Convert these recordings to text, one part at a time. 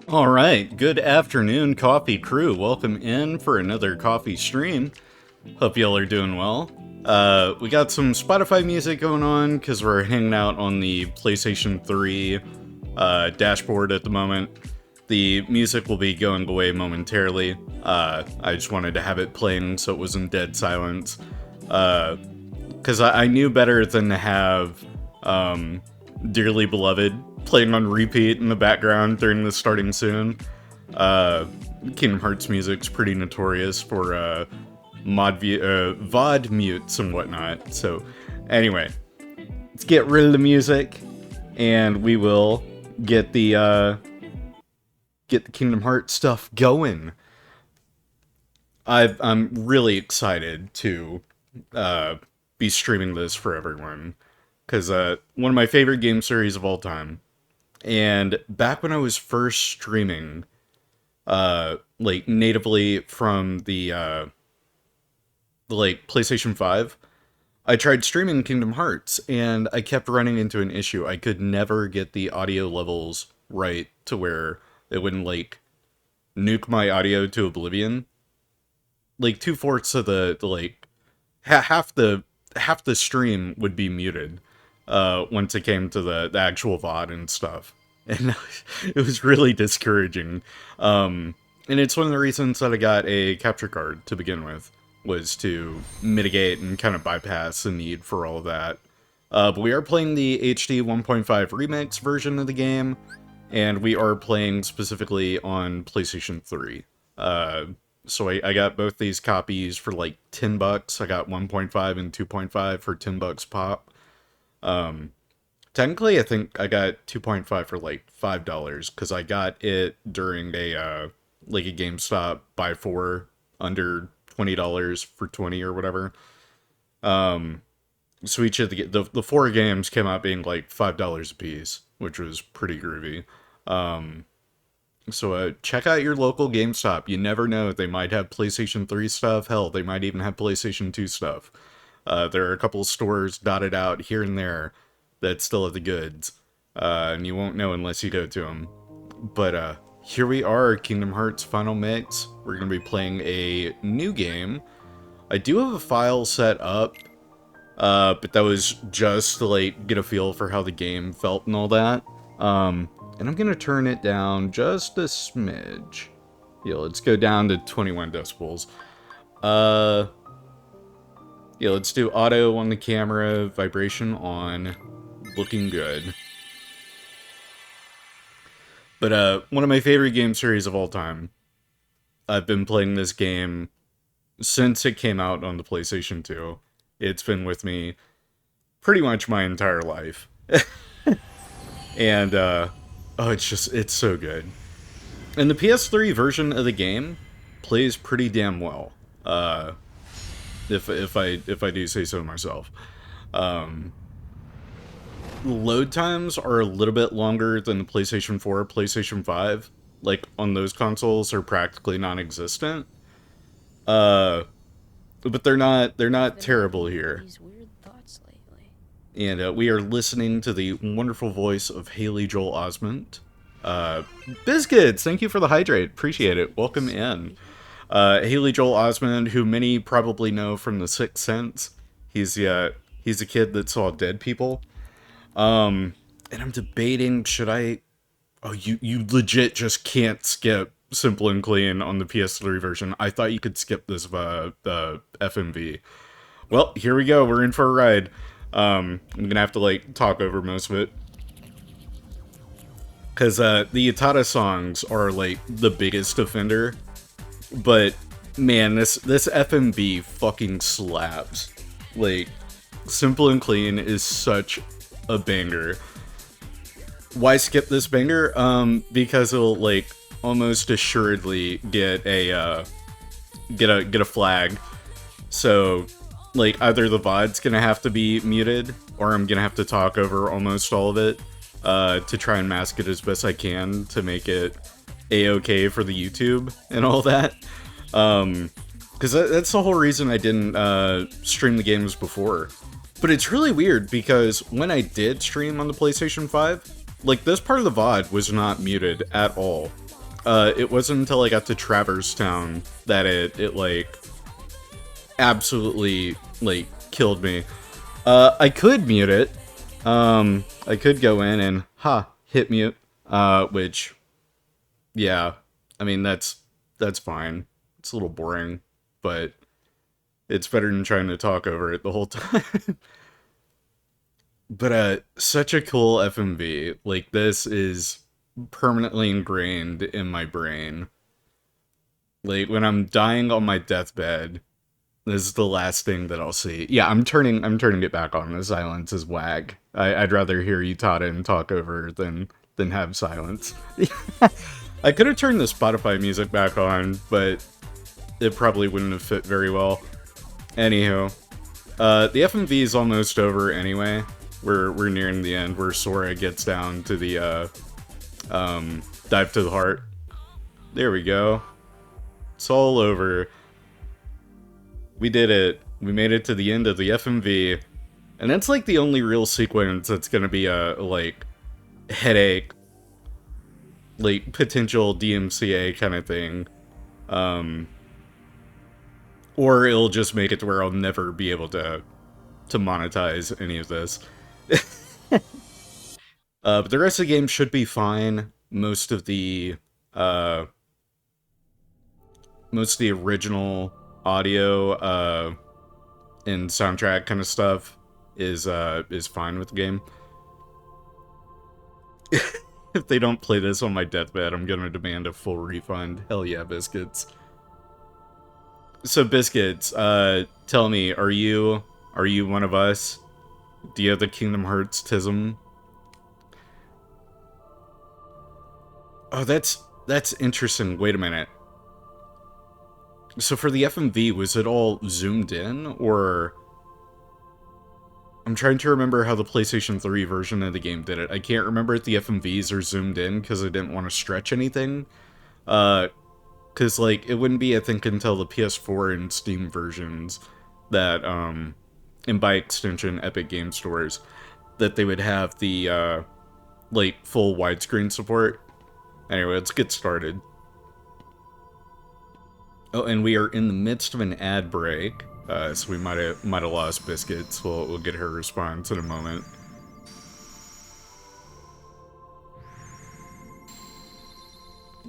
Alright, good afternoon, coffee crew. Welcome in for another coffee stream. Hope y'all are doing well. We got some Spotify music going on because we're hanging out on the PlayStation 3 dashboard at the moment. The music will be going away momentarily. I just wanted to have it playing so it wasn't dead silence. Because I knew better than to have Dearly Beloved playing on repeat in the background during the starting soon. Kingdom Hearts music's pretty notorious for VOD mutes and whatnot. So anyway, let's get rid of the music and we will get the Kingdom Hearts stuff going. I'm really excited to be streaming this for everyone because one of my favorite game series of all time. And back when I was first streaming, like natively from the PlayStation 5, I tried streaming Kingdom Hearts, and I kept running into an issue. I could never get the audio levels right to where it wouldn't like nuke my audio to oblivion. Like 2/4 of the half the stream would be muted. Once it came to the actual VOD and stuff. And it was really discouraging. And it's one of the reasons that I got a capture card to begin with, was to mitigate and kind of bypass the need for all of that. But we are playing the HD 1.5 remix version of the game, and we are playing specifically on PlayStation 3. So I got both these copies for like $10. I got 1.5 and 2.5 for $10 pop. Technically I think I got 2.5 for like $5 because I got it during a GameStop buy 4 under $20 for 20 or whatever. So each of the 4 games came out being like $5 a piece, which was pretty groovy. So check out your local GameStop. You never know, they might have PlayStation 3 stuff. Hell, they might even have PlayStation 2 stuff. There are a couple stores dotted out here and there that still have the goods. And you won't know unless you go to them. But here we are, Kingdom Hearts Final Mix. We're going to be playing a new game. I do have a file set up, but that was just to like get a feel for how the game felt and all that. And I'm going to turn it down just a smidge. Yeah, let's go down to 21 decibels. Yeah, let's do auto on the camera, vibration on, looking good. But one of my favorite game series of all time. I've been playing this game since it came out on the PlayStation 2. It's been with me pretty much my entire life. And, it's so good. And the PS3 version of the game plays pretty damn well. If I do say so myself. Load times are a little bit longer than the PlayStation 4 or PlayStation 5. Like, on those consoles are practically non-existent. But they're not terrible here. And we are listening to the wonderful voice of Haley Joel Osment. Biscuits, thank you for the hydrate. Appreciate it. Welcome in. Haley Joel Osment, who many probably know from The Sixth Sense. He's a kid that saw dead people. And I'm debating, should I... Oh, you legit just can't skip Simple and Clean on the PS3 version. I thought you could skip this FMV. Well, here we go. We're in for a ride. I'm gonna have to, like, talk over most of it. Because the Utada songs are, like, the biggest offender. But, man, this FMV fucking slaps. Like, Simple and Clean is such a banger. Why skip this banger? Because it'll, like, almost assuredly get a flag. So, like, either the VOD's gonna have to be muted, or I'm gonna have to talk over almost all of it, to try and mask it as best I can to make it a-okay for the YouTube and all that. Because that's the whole reason I didn't stream the games before. But it's really weird because when I did stream on the PlayStation 5, like, this part of the VOD was not muted at all. It wasn't until I got to Traverse Town that it like, absolutely, like, killed me. I could mute it. I could go in and, hit mute. Which, yeah, I mean, that's fine. It's a little boring, but it's better than trying to talk over it the whole time. But, such a cool FMV. Like, this is permanently ingrained in my brain. Like, when I'm dying on my deathbed, this is the last thing that I'll see. Yeah, I'm turning it back on. The silence is wag. I'd rather hear Utada and talk over than have silence. I could have turned the Spotify music back on, but it probably wouldn't have fit very well. Anywho, the FMV is almost over anyway. We're nearing the end where Sora gets down to the dive to the heart. There we go. It's all over. We did it. We made it to the end of the FMV. And that's like the only real sequence that's gonna be a, like, headache, like, potential DMCA kind of thing. Or it'll just make it to where I'll never be able to monetize any of this. But the rest of the game should be fine. Most of the original audio and soundtrack kind of stuff is fine with the game. If they don't play this on my deathbed, I'm gonna demand a full refund. Hell yeah, Biscuits. So Biscuits, tell me, are you one of us? Do you have the Kingdom Hearts tism? Oh, that's interesting. Wait a minute. So for the FMV, was it all zoomed in, or... I'm trying to remember how the PlayStation 3 version of the game did it. I can't remember if the FMVs are zoomed in because I didn't want to stretch anything. Because, like, it wouldn't be, I think, until the PS4 and Steam versions that, and by extension, Epic Game Stores, that they would have the, like, full widescreen support. Anyway, let's get started. Oh, and we are in the midst of an ad break, so we might have lost Biscuits. We'll get her response in a moment.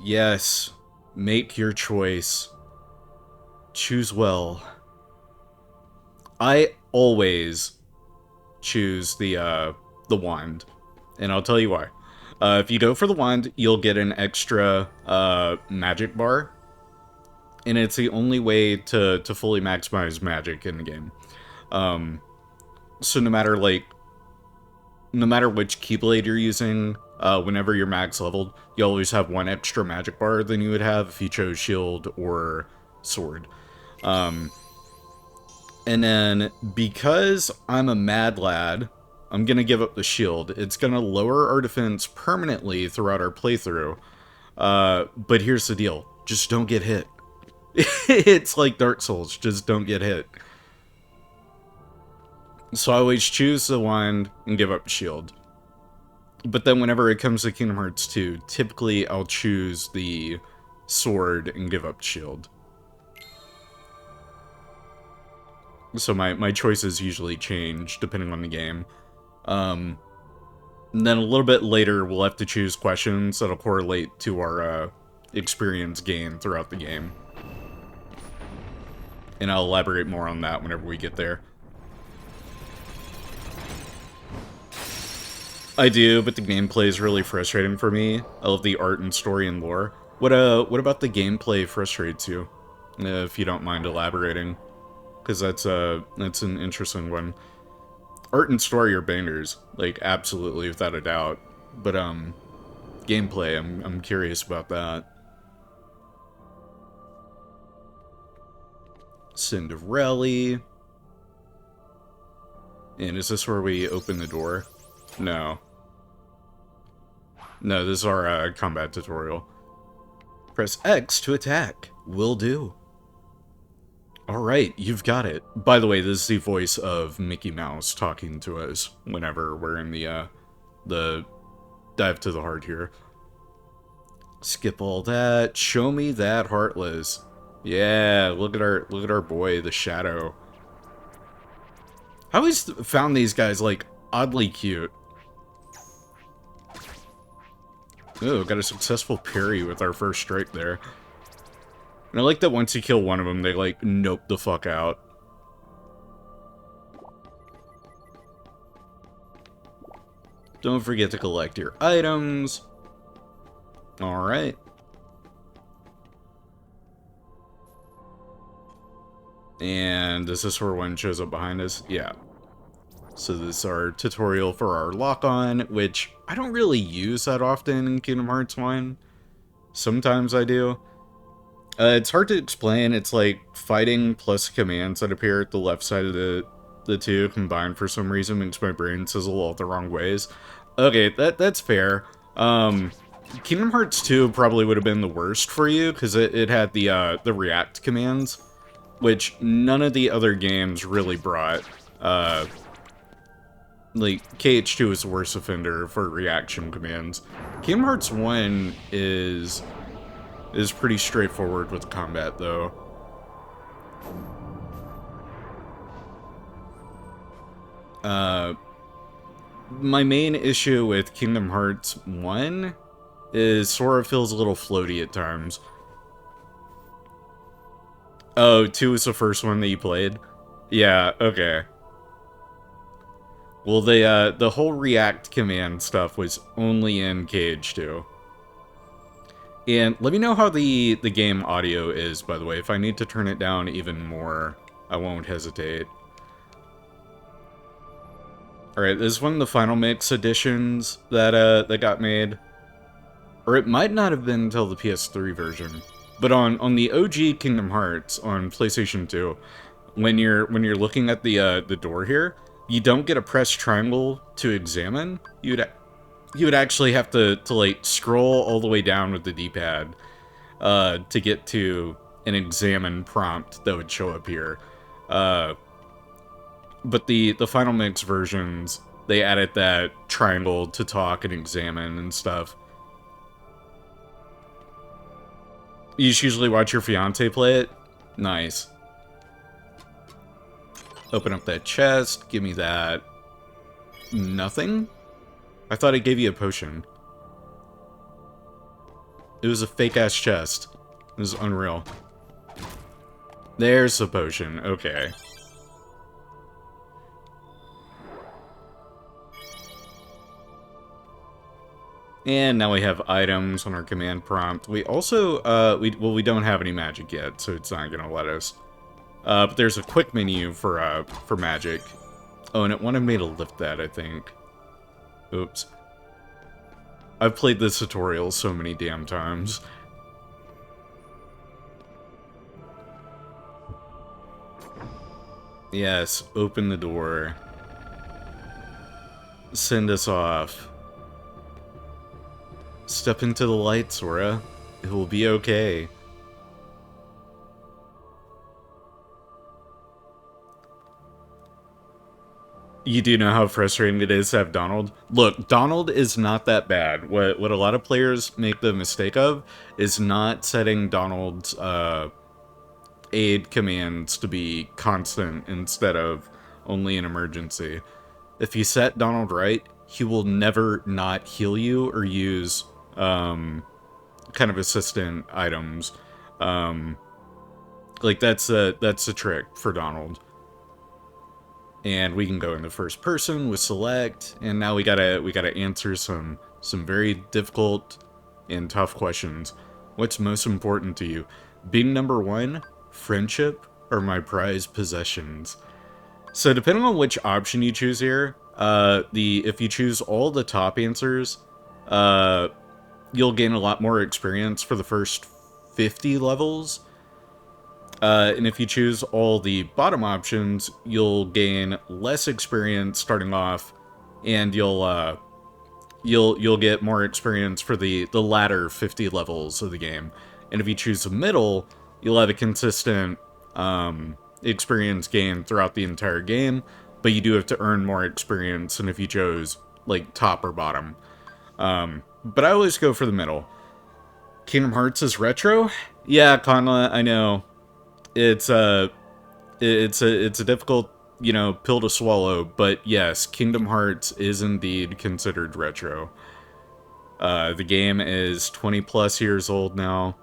Yes, make your choice. Choose well. I always choose the wand, and I'll tell you why. If you go for the wand, you'll get an extra magic bar. And it's the only way to fully maximize magic in the game. So no matter which Keyblade you're using, whenever you're max leveled, you always have one extra magic bar than you would have if you chose shield or sword. And then, because I'm a mad lad, I'm gonna give up the shield. It's gonna lower our defense permanently throughout our playthrough. But here's the deal. Just don't get hit. It's like Dark Souls, just don't get hit. So I always choose the wand and give up shield. But then whenever it comes to Kingdom Hearts 2, typically I'll choose the sword and give up shield. So my choices usually change depending on the game. And then a little bit later, we'll have to choose questions that'll correlate to our experience gained throughout the game. And I'll elaborate more on that whenever we get there. I do, but the gameplay is really frustrating for me. I love the art and story and lore. What about the gameplay frustrates you? If you don't mind elaborating. Because that's an interesting one. Art and story are bangers, like, absolutely, without a doubt. But, gameplay, I'm curious about that. Cinderella. And is this where we open the door? No. No, this is our combat tutorial. Press X to attack. Will do. Alright, you've got it. By the way, this is the voice of Mickey Mouse talking to us whenever we're in the dive to the heart here. Skip all that. Show me that Heartless. Yeah, look at our boy, the Shadow. I always found these guys, like, oddly cute. Ooh, got a successful parry with our first strike there. And I like that once you kill one of them, they, like, nope the fuck out. Don't forget to collect your items. Alright. And does this where one shows up behind us? Yeah. So this is our tutorial for our lock-on, which I don't really use that often in Kingdom Hearts 1. Sometimes I do. It's hard to explain. It's like fighting plus commands that appear at the left side of the two combined for some reason makes my brain sizzle all the wrong ways. Okay, that's fair. Kingdom Hearts 2 probably would have been the worst for you because it had the react commands, which none of the other games really brought. Like, KH2 is the worst offender for reaction commands. Kingdom Hearts 1 is pretty straightforward with combat, though. My main issue with Kingdom Hearts 1 is Sora feels a little floaty at times. Oh, 2 is the first one that you played? Yeah, okay. Well, the whole react command stuff was only in KH2. And let me know how the game audio is, by the way. If I need to turn it down even more, I won't hesitate. Alright, this is one of the Final Mix editions that got made. Or it might not have been until the PS3 version. But on the OG Kingdom Hearts on PlayStation 2, when you're looking at the door here, you don't get a press triangle to examine. You would actually have to like scroll all the way down with the D-pad to get to an examine prompt that would show up here. But the Final Mix versions, they added that triangle to talk and examine and stuff. You just usually watch your fiance play it? Nice. Open up that chest. Give me that. Nothing? I thought it gave you a potion. It was a fake-ass chest. It was unreal. There's the potion. Okay. And now we have items on our command prompt. We also, we don't have any magic yet, so it's not gonna let us. But there's a quick menu for magic. Oh, and it wanted me to lift that, I think. Oops. I've played this tutorial so many damn times. Yes, open the door. Send us off. Step into the light, Sora. It will be okay. You do know how frustrating it is to have Donald? Look, Donald is not that bad. What a lot of players make the mistake of is not setting Donald's aid commands to be constant instead of only an emergency. If you set Donald right, he will never not heal you or use kind of assistant items. Like that's the trick for Donald. And we can go in the first person with select, and now we gotta answer some very difficult and tough questions. What's most important to you? Being number one, friendship, or my prized possessions? So depending on which option you choose here, if you choose all the top answers, you'll gain a lot more experience for the first 50 levels. And if you choose all the bottom options, you'll gain less experience starting off, and you'll get more experience for the latter 50 levels of the game. And if you choose the middle, you'll have a consistent experience gain throughout the entire game, but you do have to earn more experience than if you chose like top or bottom. But I always go for the middle. Kingdom Hearts is retro? Yeah, Conla, I know. It's a difficult, pill to swallow, but yes, Kingdom Hearts is indeed considered retro. The game is 20 plus years old now,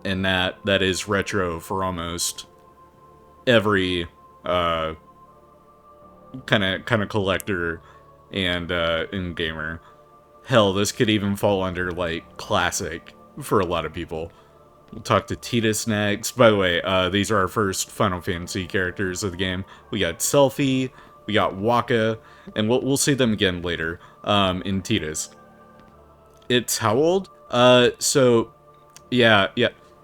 and that is retro for almost every kind of collector and gamer. Hell, this could even fall under like classic for a lot of people. We'll talk to Tidus next. By the way, these are our first Final Fantasy characters of the game. We got Selphie, we got Waka, and we'll see them again later in Tidus. It's how old? Yeah.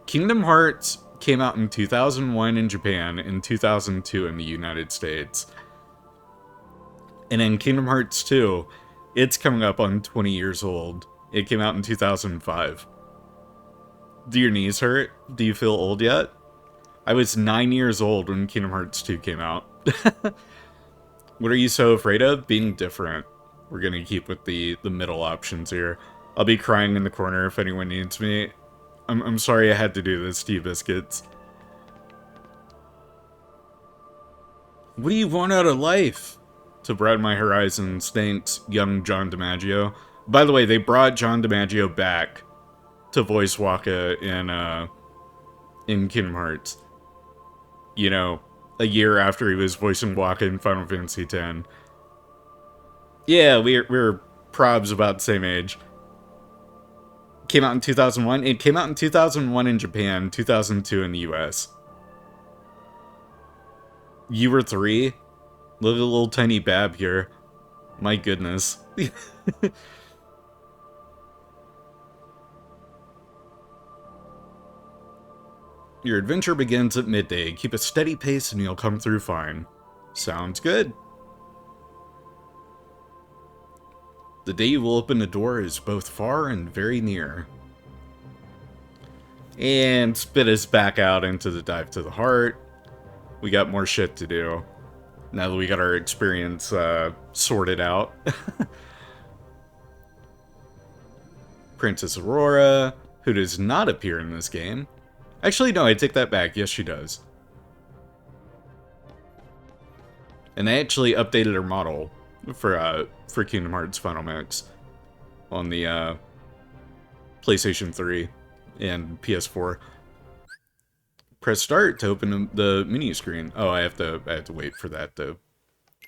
Kingdom Hearts came out in 2001 in Japan and 2002 in the United States. And then Kingdom Hearts 2, it's coming up on 20 years old. It came out in 2005. Do your knees hurt? Do you feel old yet? I was 9 years old when Kingdom Hearts 2 came out. What are you so afraid of? Being different. We're gonna keep with the middle options here. I'll be crying in the corner if anyone needs me. I'm sorry I had to do this to you, Biscuits. What do you want out of life? To broaden my horizons, thanks, young John DiMaggio. By the way, they brought John DiMaggio back to voice Waka in Kingdom Hearts. You know, a year after he was voicing Waka in Final Fantasy X. Yeah, we're probs about the same age. Came out in 2001. It came out in 2001 in Japan, 2002 in the US. You were 3? Look at a little tiny Bab here. My goodness. Your adventure begins at midday. Keep a steady pace and you'll come through fine. Sounds good. The day you will open the door is both far and very near. And spit us back out into the dive to the heart. We got more shit to do. Now that we got our experience sorted out. Princess Aurora, who does not appear in this game. Actually, no, I take that back. Yes, she does. And they actually updated her model for Kingdom Hearts Final Mix on the PlayStation 3 and PS4. Press start to open the menu screen. Oh, I have to wait for that though.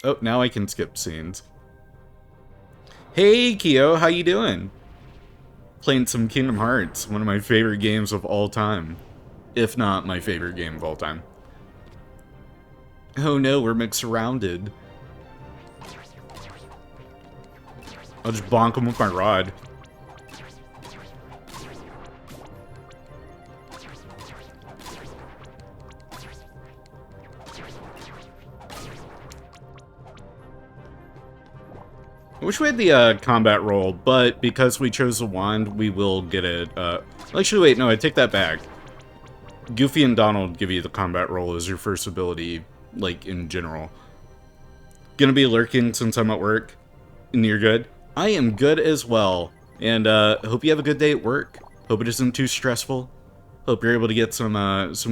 Oh, now I can skip scenes. Hey, Kyo, how you doing? Playing some Kingdom Hearts, one of my favorite games of all time. If not my favorite game of all time. Oh no, we're mix-surrounded. I'll just bonk him with my rod. I wish we had the combat roll, but because we chose the wand, we will get it. Actually, wait, no, I take that back. Goofy and Donald give you the combat roll as your first ability, like, in general. Gonna be lurking since I'm at work, and you're good? I am good as well, and hope you have a good day at work. Hope it isn't too stressful. Hope you're able to get some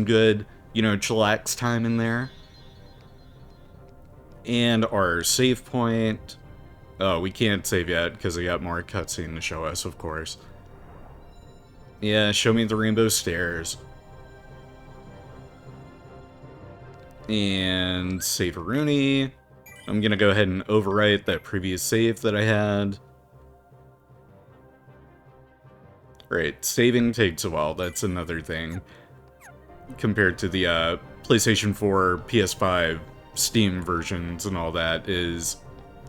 good, chillax time in there. And our save point. Oh, we can't save yet, because I got more cutscene to show us, of course. Yeah, show me the rainbow stairs. And save a Rooney. I'm gonna go ahead and overwrite that previous save that I had. Right, saving takes a while, that's another thing. Compared to the PlayStation 4, PS5, Steam versions and all that, is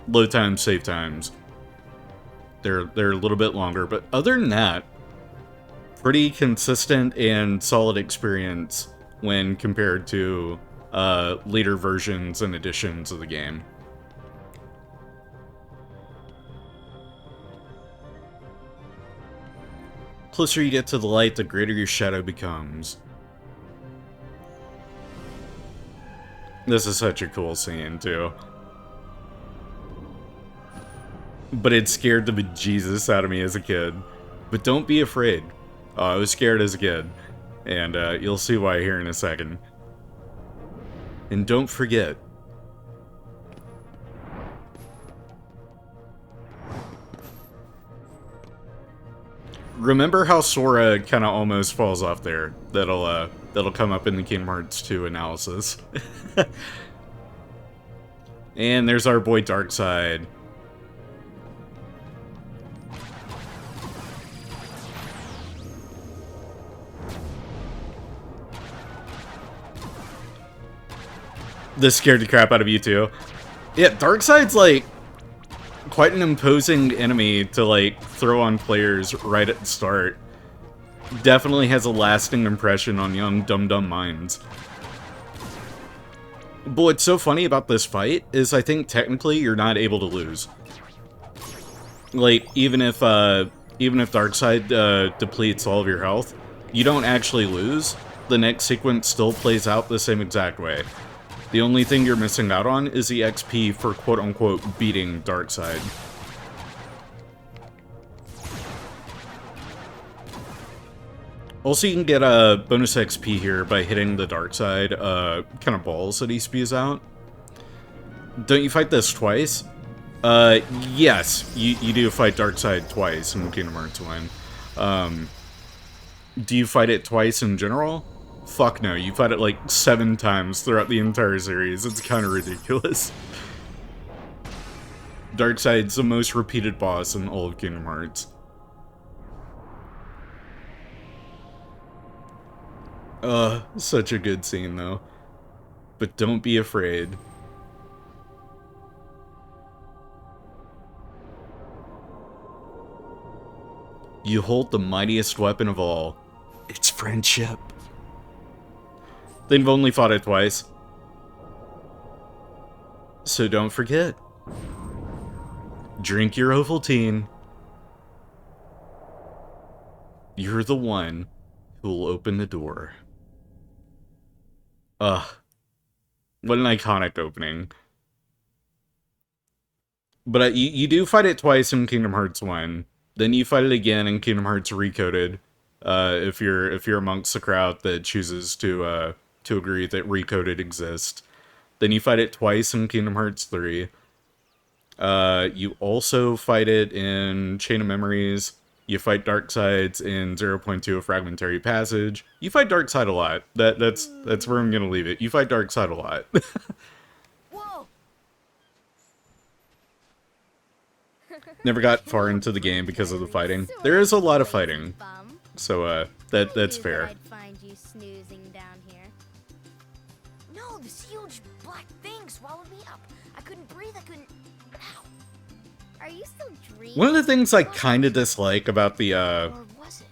load times, save times. They're a little bit longer, but other than that, pretty consistent and solid experience when compared to later versions and editions of the game. Closer you get to the light, the greater your shadow becomes. This is such a cool scene, too. But it scared the bejesus out of me as a kid. But don't be afraid. I was scared as a kid. And you'll see why here in a second. And don't forget, remember how Sora kind of almost falls off there? That'll come up in the Kingdom Hearts 2 analysis. And there's our boy Darkseid. This scared the crap out of you too. Yeah, Darkseid's like quite an imposing enemy to like throw on players right at the start. Definitely has a lasting impression on young dum-dum minds. But what's so funny about this fight is I think technically you're not able to lose. Like, even if Darkseid depletes all of your health, you don't actually lose. The next sequence still plays out the same exact way. The only thing you're missing out on is the XP for quote-unquote beating Darkseid. Also, you can get a bonus XP here by hitting the Darkseid kind of balls that he spews out. Don't you fight this twice? Yes, you do fight Darkseid twice in Kingdom Hearts 1. Do you fight it twice in general? Fuck no, you fight it like 7 times throughout the entire series. It's kind of ridiculous. Darkseid's the most repeated boss in all of Kingdom Hearts. Such a good scene though. But don't be afraid. You hold the mightiest weapon of all. It's friendship. They've only fought it twice. So don't forget. Drink your Ovaltine. You're the one who will open the door. What an iconic opening. But you do fight it twice in Kingdom Hearts 1. Then you fight it again in Kingdom Hearts Recoded. If you're amongst the crowd that chooses to agree that Recoded exists. Then you fight it twice in Kingdom Hearts 3. You also fight it in Chain of Memories. You fight Darkseid's in 0.2 A Fragmentary Passage. You fight Darkseid a lot. That's where I'm gonna leave it. You fight Darkseid a lot. Whoa. Never got far into the game because of the fighting. There is a lot of fighting. So that's fair. I'd find you snoozing down here. No, this huge black thing swallowed me up. I couldn't breathe. I couldn't. Ow. Are you still dreaming? One of the things I kind of dislike about the Or was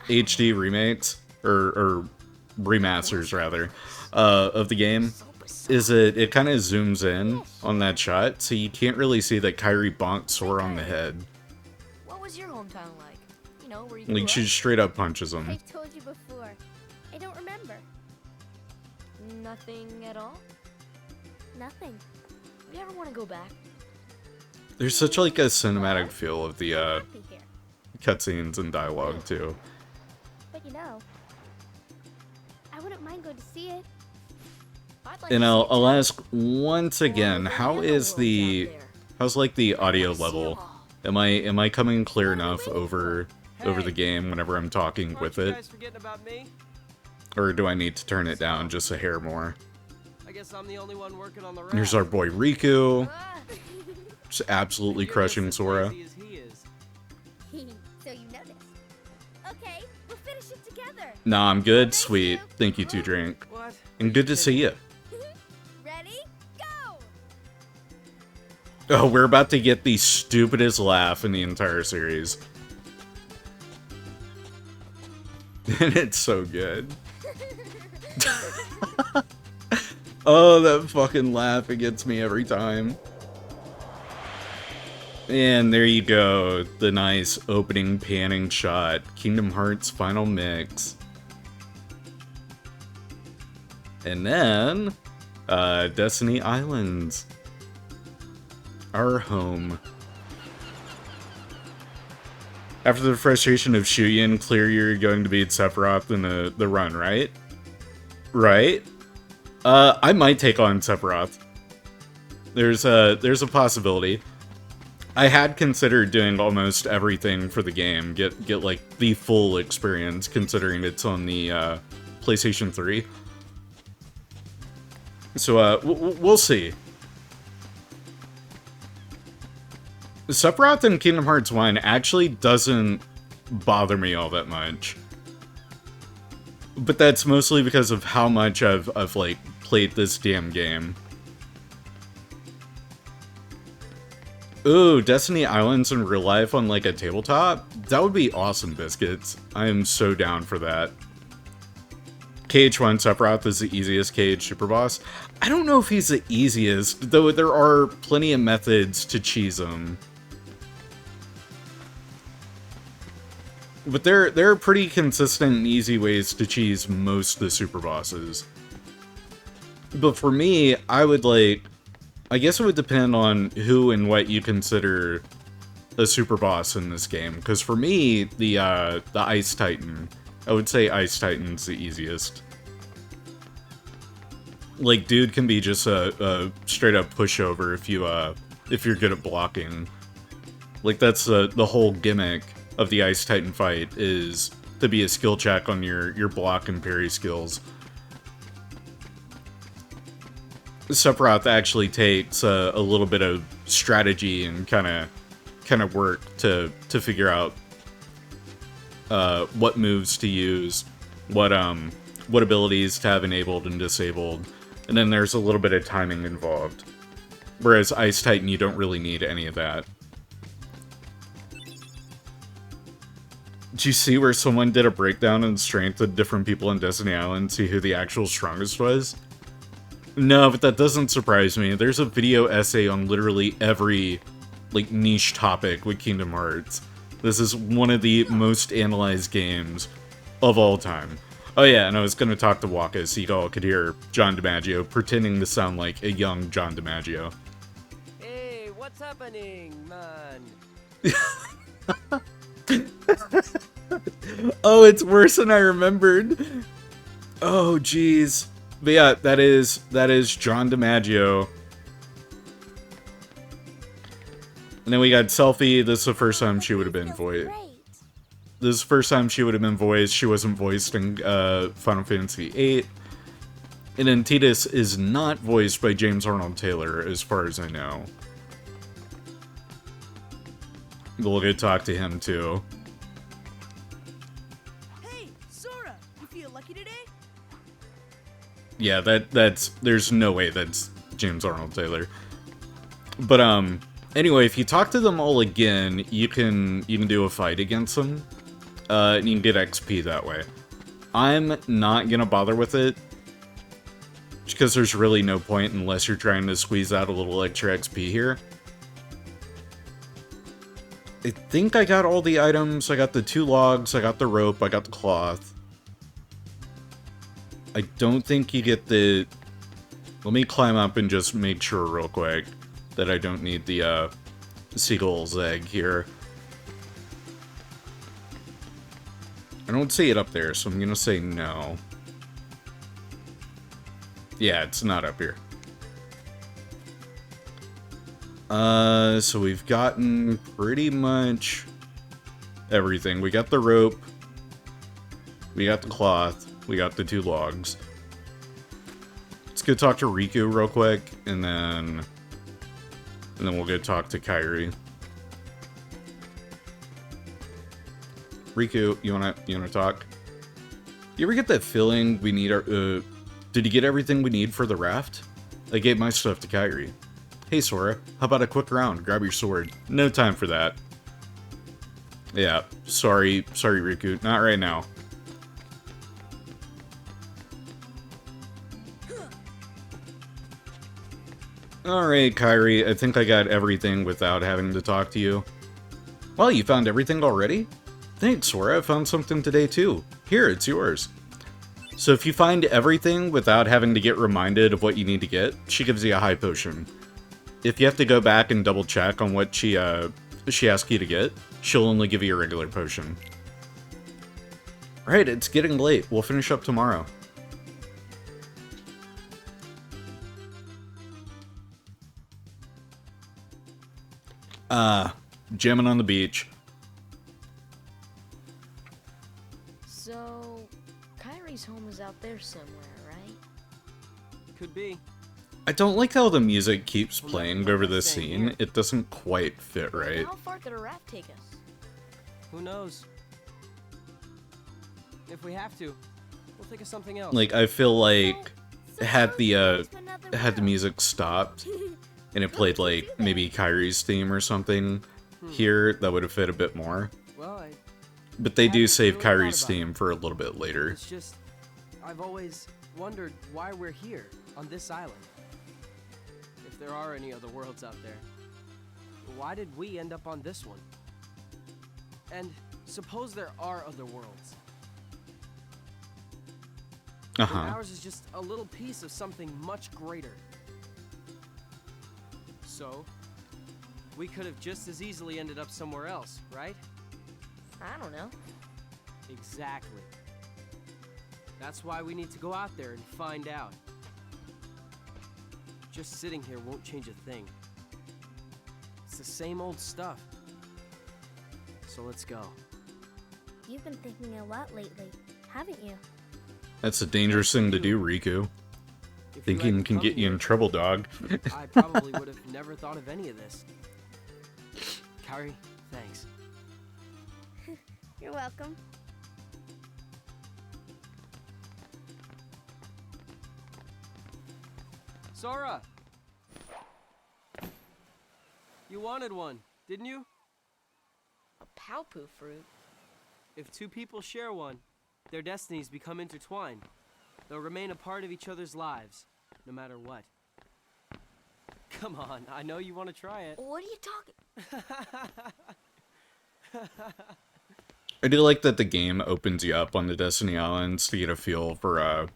it? HD remakes, or remasters rather, of the game, is it kind of zooms in on that shot, so you can't really see that Kairi bonked Sora on the head. What was your hometown like? You know, where you Like, she just straight up punches him. I've told you before. I don't remember. Nothing at all? Nothing. You ever want to go back? There's such like a cinematic feel of the Happy here. cutscenes and dialogue too. But you know, I wouldn't mind going to see it. I'd like And to see it I'll too. ask once again, how's like the audio level? Am I coming clear enough over the game whenever I'm talking with it? Or do I need to turn it down just a hair more? I guess I'm the only one working on the rap. Here's our boy Riku, Ah. just absolutely You're crushing just as Sora. lazy as he is. So you noticed. Okay, we'll finish it together. Nah, I'm good, sweet. Thank you, to drink. What? And good to see you. Ready? Go! Oh, we're about to get the stupidest laugh in the entire series. And it's so good. Oh, that fucking laugh, it gets me every time. And there you go, the nice opening panning shot. Kingdom Hearts final mix. And then, Destiny Islands. Our home. After the frustration of Shuyin, clear you're going to beat Sephiroth in the run, right? Right? I might take on Sephiroth. There's a possibility. I had considered doing almost everything for the game, get like the full experience, considering it's on the PlayStation 3. So we'll see. Sephiroth in Kingdom Hearts 1 actually doesn't bother me all that much. But that's mostly because of how much I've like played this damn game. Ooh, Destiny Islands in real life on like a tabletop? That would be awesome, Biscuits. I am so down for that. KH1 Sephiroth is the easiest KH Super Boss. I don't know if he's the easiest, though there are plenty of methods to cheese him. But there are pretty consistent and easy ways to cheese most of the Super Bosses. But for me, I would like... I guess it would depend on who and what you consider a Super Boss in this game. Because for me, the Ice Titan... I would say Ice Titan's the easiest. Like, dude can be just a straight-up pushover if you're good at blocking. Like, that's the whole gimmick of the Ice Titan fight, is to be a skill check on your block and parry skills. Sephiroth actually takes a little bit of strategy and kind of work to figure out what moves to use, what abilities to have enabled and disabled, and then there's a little bit of timing involved. Whereas Ice Titan, you don't really need any of that. Did you see where someone did a breakdown in strength of different people in Destiny Island, see who the actual strongest was? No, but that doesn't surprise me. There's a video essay on literally every, like, niche topic with Kingdom Hearts. This is one of the most analyzed games of all time. Oh yeah, and I was gonna talk to Waka so you all could hear John DiMaggio pretending to sound like a young John DiMaggio. Hey, what's happening, man? Oh, it's worse than I remembered. Oh, jeez. But yeah, that is John DiMaggio. And then we got Selfie. This is the first time she would have been voiced. This is the first time she would have been voiced. She wasn't voiced in Final Fantasy VIII. And then Tidus is not voiced by James Arnold Taylor, as far as I know. We'll get to talk to him, too. Hey, Sora, you feel lucky today? Yeah, that's there's no way that's James Arnold Taylor. But anyway, if you talk to them all again, you can do a fight against them. And you can get XP that way. I'm not gonna bother with it, because there's really no point unless you're trying to squeeze out a little extra XP here. I think I got all the items. I got the 2 logs, I got the rope, I got the cloth. I don't think you get the... Let me climb up and just make sure real quick that I don't need the seagull's egg here. I don't see it up there, so I'm gonna say no. Yeah, it's not up here. So we've gotten pretty much everything. We got the rope. We got the cloth. We got the 2 logs. Let's go talk to Riku real quick, and then we'll go talk to Kairi. Riku, you wanna talk? You ever get that feeling we need our, did you get everything we need for the raft? I gave my stuff to Kairi. Hey Sora, how about a quick round? Grab your sword. No time for that. Yeah, sorry Riku, not right now. Alright, Kairi, I think I got everything without having to talk to you. Well, you found everything already? Thanks, Sora, I found something today too. Here, it's yours. So if you find everything without having to get reminded of what you need to get, she gives you a high potion. If you have to go back and double check on what she she asks you to get, she'll only give you a regular potion. Alright, it's getting late. We'll finish up tomorrow. Jamming on the beach. So, Kyrie's home is out there somewhere, right? Could be. I don't like how the music keeps Well, playing no, over I'm this saying scene. here. It doesn't quite fit right. How far could a raft take us? Who knows? If we have to, we'll think of something else. Like, I feel like had the music stopped and it played like maybe Kyrie's theme or something here, that would have fit a bit more. Well, But they do haven't save really Kyrie's thought about theme for a little bit later. it's just, I've always wondered why we're here on this island. If there are any other worlds out there, why did we end up on this one? And suppose there are other worlds. Then ours is just a little piece of something much greater. So, we could have just as easily ended up somewhere else, right? I don't know. Exactly. That's why we need to go out there and find out. Just sitting here won't change a thing. It's the same old stuff. So let's go. You've been thinking a lot lately, haven't you? That's a dangerous thing to do, Riku. If you Thinking hadn't can come get you in here, trouble, dog. I probably would have never thought of any of this. Kyrie, thanks. You're welcome. Sora! You wanted one, didn't you? A Palpu fruit? If two people share one, their destinies become intertwined. They'll remain a part of each other's lives, no matter what. Come on, I know you want to try it. What are you talking? I do like that the game opens you up on the Destiny Islands to get a feel for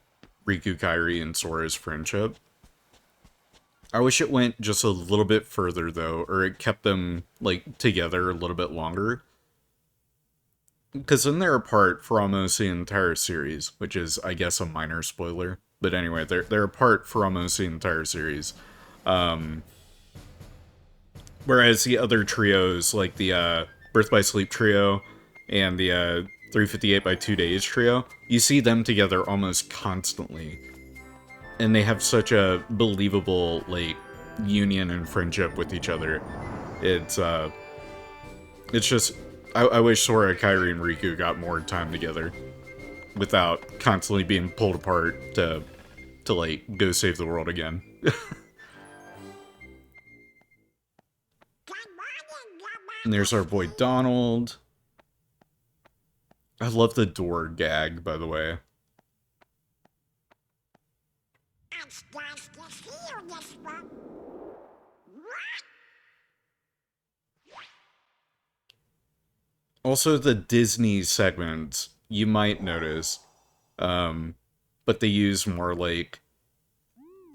Riku, Kairi, and Sora's friendship. I wish it went just a little bit further, though, or it kept them, like, together a little bit longer. Because then they're apart for almost the entire series, which is, I guess, a minor spoiler. But anyway, they're apart for almost the entire series. Whereas the other trios, like the Birth by Sleep trio and the 358 by 2 Days trio, you see them together almost constantly. And they have such a believable, like, union and friendship with each other. It's just, I wish Sora, Kairi, and Riku got more time together without constantly being pulled apart to like, go save the world again. And there's our boy Donald. I love the door gag, by the way. Also, the Disney segments, you might notice, but they use more, like,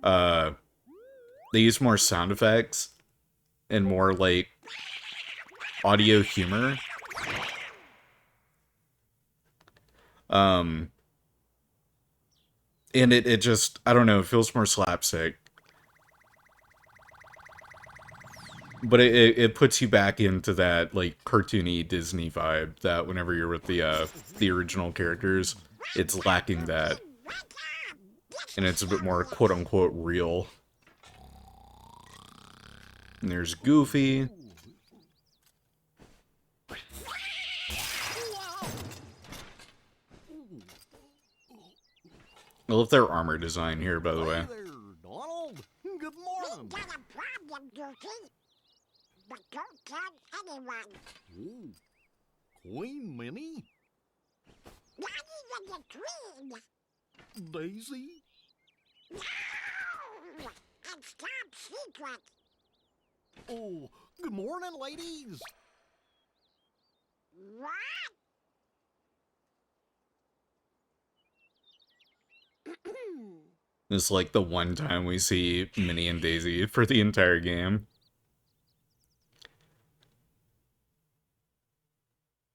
they use more sound effects and more, like, audio humor. And it just, I don't know, it feels more slapstick. But it puts you back into that, like, cartoony Disney vibe that whenever you're with the original characters, it's lacking that. And it's a bit more quote-unquote real. And there's Goofy. I love their armor design here, by the way. Hey there, Donald. Good morning. Got a problem, Goofy. But don't tell anyone. Ooh, Queen Minnie? Not even the queen. Daisy? No! It's top secret. Oh, good morning, ladies. What? This is like the one time we see Minnie and Daisy for the entire game.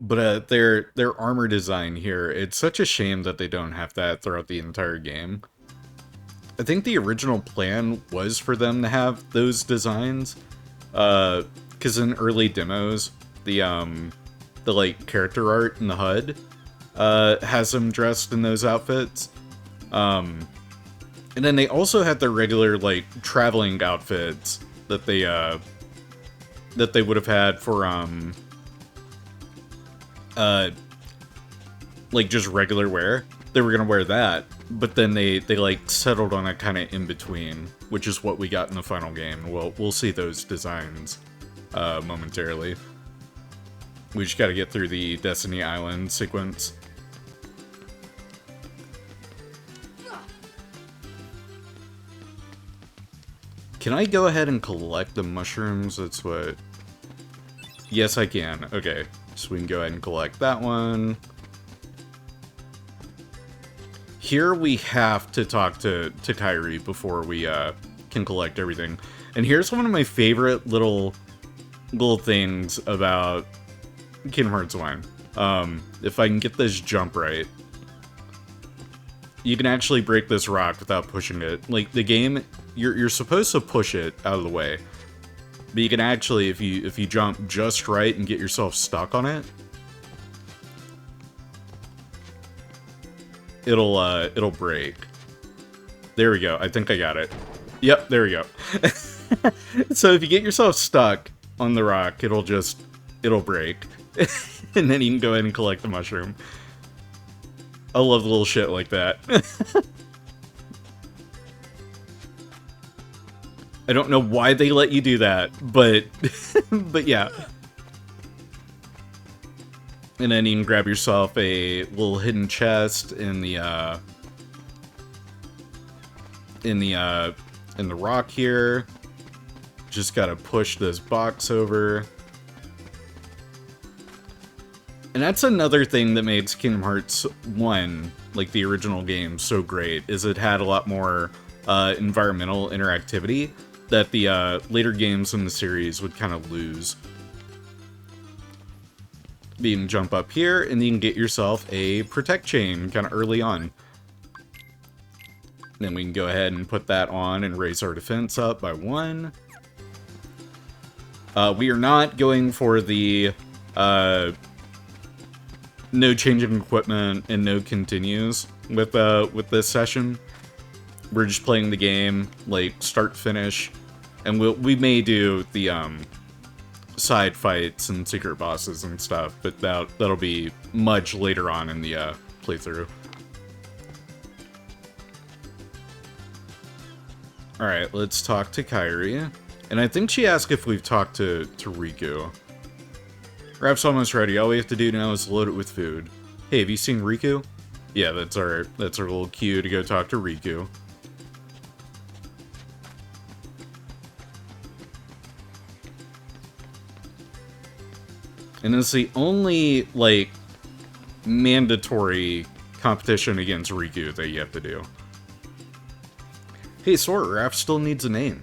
But their armor design here, it's such a shame that they don't have that throughout the entire game. I think the original plan was for them to have those designs, because in early demos, the like character art in the HUD has them dressed in those outfits. And then they also had their regular like traveling outfits that they would have had for like just regular wear. They were gonna wear that, but then they like settled on a kind of in between, which is what we got in the final game. We'll see those designs momentarily. We just got to get through the Destiny Island sequence. Can I go ahead and collect the mushrooms? That's what... Yes, I can. Okay, so we can go ahead and collect that one. Here we have to talk to Kyrie before we can collect everything. And here's one of my favorite little things about Kingdom Hearts 1. If I can get this jump right, you can actually break this rock without pushing it. Like, the game, you're supposed to push it out of the way. But you can actually, if you jump just right and get yourself stuck on it, it'll break. There we go. I think I got it. Yep, there we go. So if you get yourself stuck on the rock, it'll break. And then you can go ahead and collect the mushroom. I love little shit like that. I don't know why they let you do that, but but yeah. And then you can grab yourself a little hidden chest in the rock here. Just gotta push this box over. And that's another thing that makes Kingdom Hearts 1, like the original game, so great, is it had a lot more environmental interactivity that the later games in the series would kind of lose. You can jump up here, and you can get yourself a protect chain kind of early on. Then we can go ahead and put that on and raise our defense up by 1. We are not going for the no changing equipment and no continues with this session. We're just playing the game like start to finish, and we may do the side fights and secret bosses and stuff, but that'll be much later on in the playthrough. All right, let's talk to Kyrie, and I think she asked if we've talked to Riku. Rap's almost ready. All we have to do now is load it with food. Hey, have you seen Riku? Yeah, that's our little cue to go talk to Riku. And it's the only, like, mandatory competition against Riku that you have to do. Hey, Sora, Raph still needs a name.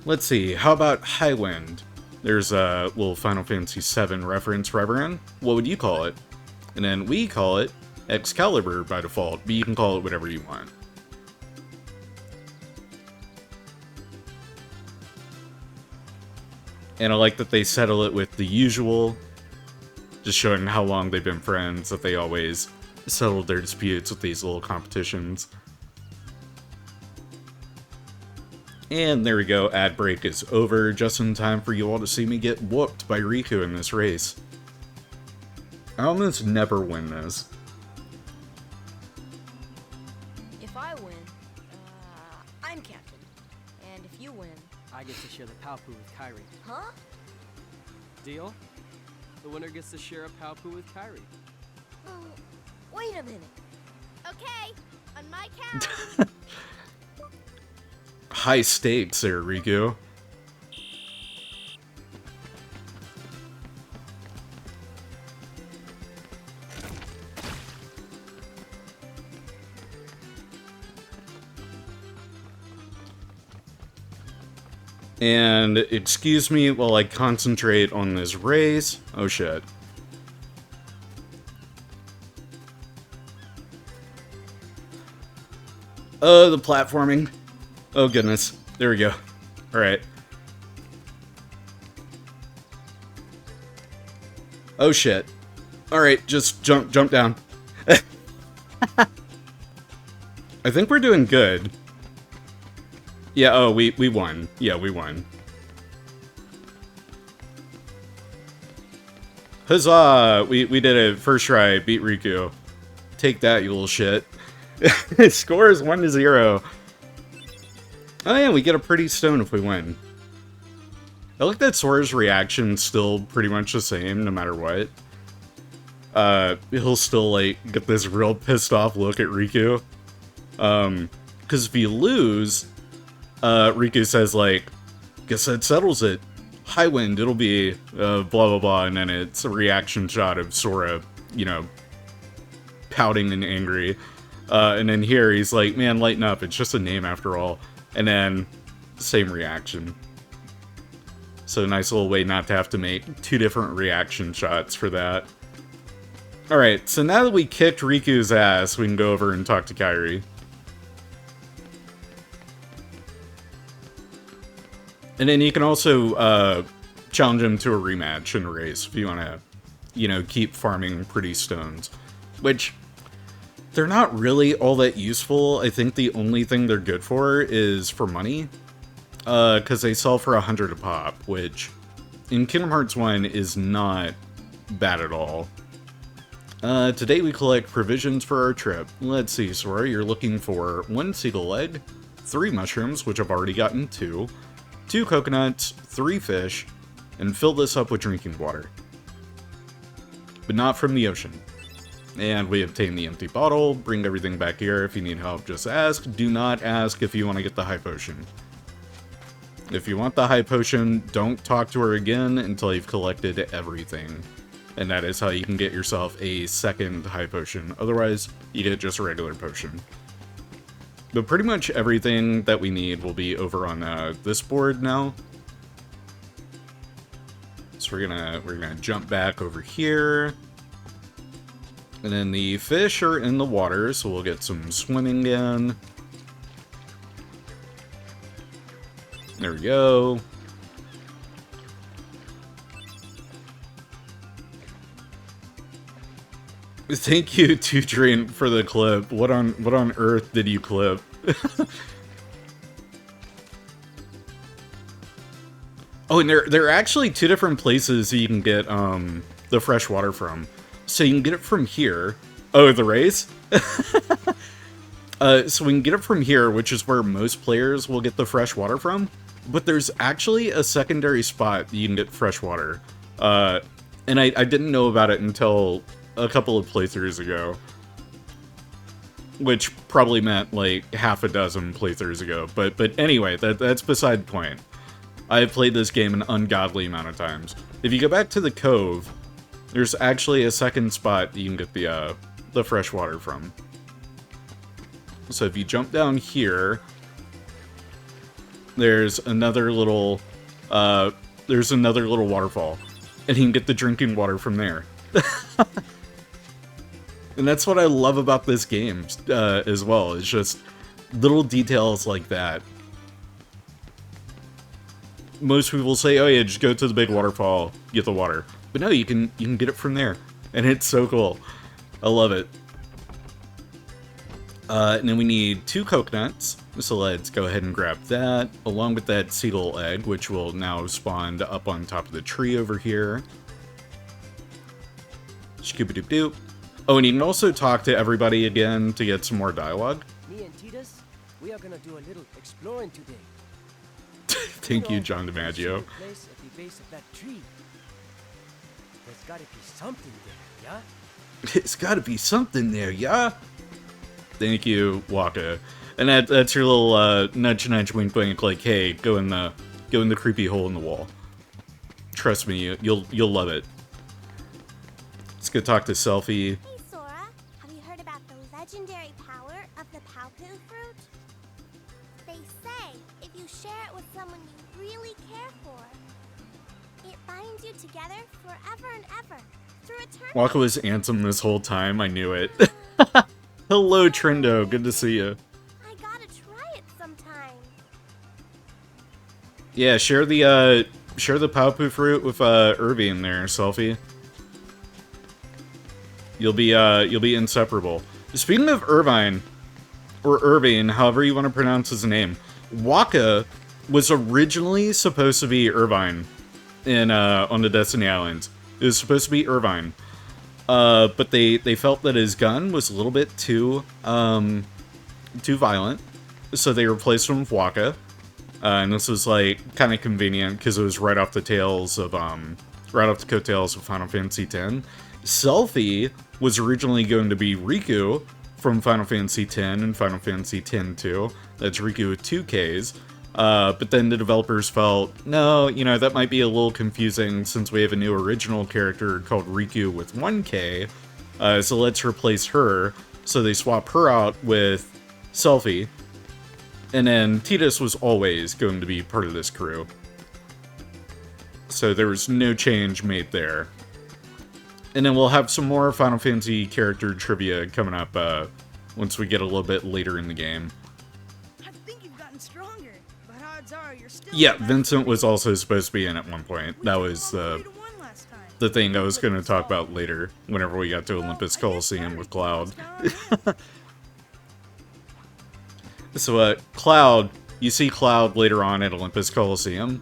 Let's see, how about Highwind? There's a little Final Fantasy VII reference, Reverend. What would you call it? And then we call it Excalibur by default, but you can call it whatever you want. And I like that they settle it with the usual, just showing how long they've been friends, that they always settled their disputes with these little competitions. And there we go, ad break is over, just in time for you all to see me get whooped by Riku in this race. I almost never win this. If I win, I'm captain. And if you win... I get to share the Palpu with Kyrie. Huh? Deal? The winner gets to share a Palpu with Kyrie. Wait a minute. Okay, on my count. High stakes there, Riku. And excuse me while I concentrate on this race. Oh shit. Oh, the platforming. Oh, goodness. There we go. Alright. Oh, shit. Alright, just jump down. I think we're doing good. Yeah, oh, we won. Yeah, we won. Huzzah! We did it. First try. Beat Riku. Take that, you little shit. Score is 1-0. Oh yeah, we get a pretty stone if we win. I like that Sora's reaction's still pretty much the same, no matter what. He'll still, like, get this real pissed off look at Riku. Because if you lose, Riku says, like, guess that settles it. High wind, it'll be, blah blah blah, and then it's a reaction shot of Sora, you know, pouting and angry. And then here, he's like, man, lighten up, it's just a name after all. And then, same reaction. So nice little way not to have to make 2 different reaction shots for that. Alright, so now that we kicked Riku's ass, we can go over and talk to Kairi. And then you can also challenge him to a rematch in a race if you want to, you know, keep farming pretty stones. Which, they're not really all that useful. I think the only thing they're good for is for money. Because they sell for 100 a pop, which in Kingdom Hearts 1 is not bad at all. Today we collect provisions for our trip. Let's see, Sora, you're looking for 1 seagull egg, 3 mushrooms, which I've already gotten 2, 2 coconuts, 3 fish, and fill this up with drinking water. But not from the ocean. And we obtain the empty bottle, bring everything back here. If you need help, just ask. Do not ask if you want to get the high potion. If you want the high potion, don't talk to her again until you've collected everything. And that is how you can get yourself a second high potion. Otherwise, you get just a regular potion. But pretty much everything that we need will be over on this board now. So we're gonna jump back over here. And then the fish are in the water, so we'll get some swimming in. There we go. Thank you, Tutrain, for the clip. What on earth did you clip? Oh, and there are actually 2 different places you can get the fresh water from. So you can get it from here. Oh, the race? So we can get it from here, which is where most players will get the fresh water from. But there's actually a secondary spot that you can get fresh water. And I didn't know about it until a couple of playthroughs ago. Which probably meant like half a dozen playthroughs ago. But anyway, that's beside the point. I have played this game an ungodly amount of times. If you go back to the cove, there's actually a second spot you can get the fresh water from. So if you jump down here, there's another little waterfall, and you can get the drinking water from there. And that's what I love about this game as well. It's just little details like that. Most people say, "Oh yeah, just go to the big waterfall, get the water." But no, you can get it from there, and it's so cool. I love it. And then we need 2 coconuts, so let's go ahead and grab that, along with that seagull egg, which will now spawn up on top of the tree over here. Scoop-a-doop-doop. Oh, and you can also talk to everybody again to get some more dialogue. Me and Titus, we are gonna do a little exploring today. Thank you, John DiMaggio. Place at the base of that tree. There's gotta be something there, yeah? It's gotta be something there, yeah? Thank you, Waka. And that's your little nudge nudge wink wink, like, hey, go in the creepy hole in the wall. Trust me, you'll love it. Let's go talk to Selfie. Hey, Sora. Have you heard about the legendary power of the Palpu fruit? They say if you share it with someone you really care for, it binds you together forever and ever through eternity. Waka was Ansem this whole time, I knew it. Hello, Trendo, good to see you. I got Yeah, share the Paopu fruit with Irvine there, Selfie. You'll be inseparable. Speaking of Irvine, or Irvine, however you want to pronounce his name, Waka was originally supposed to be Irvine in on the Destiny Islands. It was supposed to be Irvine. But they felt that his gun was a little bit too violent, so they replaced him with Waka. And this was like kind of convenient because it was right off the coattails of Final Fantasy X. Selfie was originally going to be Riku from Final Fantasy X and Final Fantasy X-2. That's Riku with 2 Ks. But then the developers felt, no, that might be a little confusing since we have a new original character called Riku with 1 K. So let's replace her. So they swap her out with Selfie. And then Tidus was always going to be part of this crew. So there was no change made there. And then we'll have some more Final Fantasy character trivia coming up once we get a little bit later in the game. I think you've gotten stronger, but odds are you're still. Yeah, Vincent was also supposed to be in at one point. That was the thing I was going to talk about later, whenever we got to Olympus Coliseum with Cloud. So, Cloud, you see Cloud later on at Olympus Coliseum.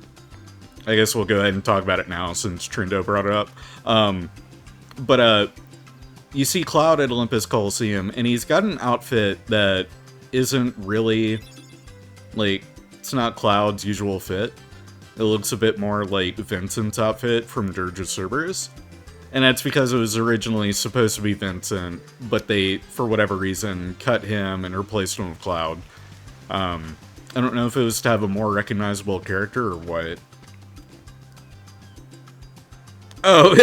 I guess we'll go ahead and talk about it now, since Trindo brought it up. But you see Cloud at Olympus Coliseum, and he's got an outfit that isn't really, like, it's not Cloud's usual fit. It looks a bit more like Vincent's outfit from Dirge of Cerberus. And that's because it was originally supposed to be Vincent, but they, for whatever reason, cut him and replaced him with Cloud. I don't know if it was to have a more recognizable character or what. Oh,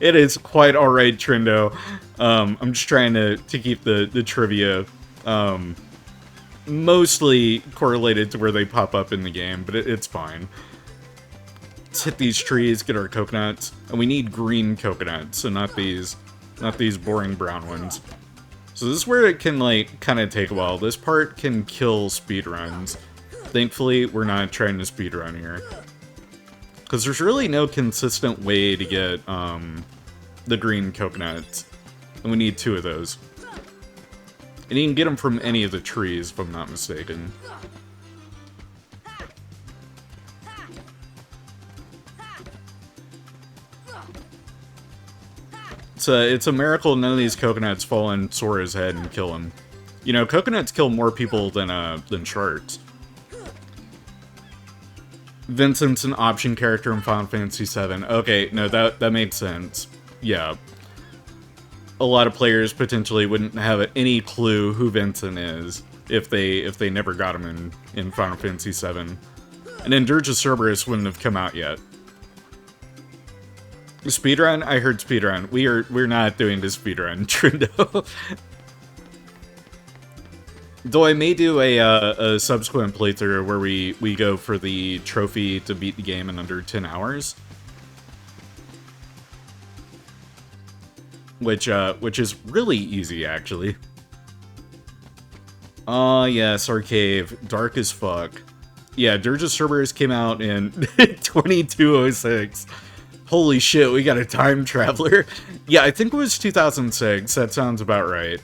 it is quite alright, Trindo. I'm just trying to keep the trivia mostly correlated to where they pop up in the game, but it's fine. Let's hit these trees, get our coconuts, and we need green coconuts, so not these boring brown ones. So this is where it can, like, kind of take a while. This part can kill speedruns. Thankfully, we're not trying to speedrun here. Because there's really no consistent way to get, the green coconuts. And we need 2 of those. And you can get them from any of the trees, if I'm not mistaken. It's a miracle none of these coconuts fall on Sora's head and kill him. You know, coconuts kill more people than sharks. Vincent's an option character in Final Fantasy VII. Okay, no, that made sense. Yeah. A lot of players potentially wouldn't have any clue who Vincent is if they never got him in Final Fantasy VII. And then Dirge of Cerberus wouldn't have come out yet. Speedrun? I heard speedrun. We're not doing the speedrun, Trindo. Though I may do a subsequent playthrough where we go for the trophy to beat the game in under 10 hours. Which is really easy, actually. Oh, yes, our cave. Dark as fuck. Yeah, Dirge of Cerberus came out in 2206. Holy shit, we got a time traveler. Yeah, I think it was 2006. That sounds about right.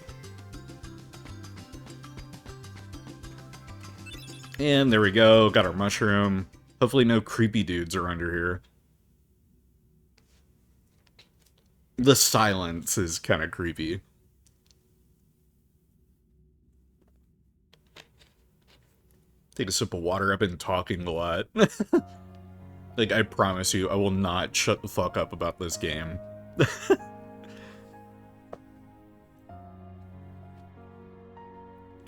And there we go. Got our mushroom. Hopefully no creepy dudes are under here. The silence is kind of creepy. Take a sip of water. I've been talking a lot. Like, I promise you, I will not shut the fuck up about this game.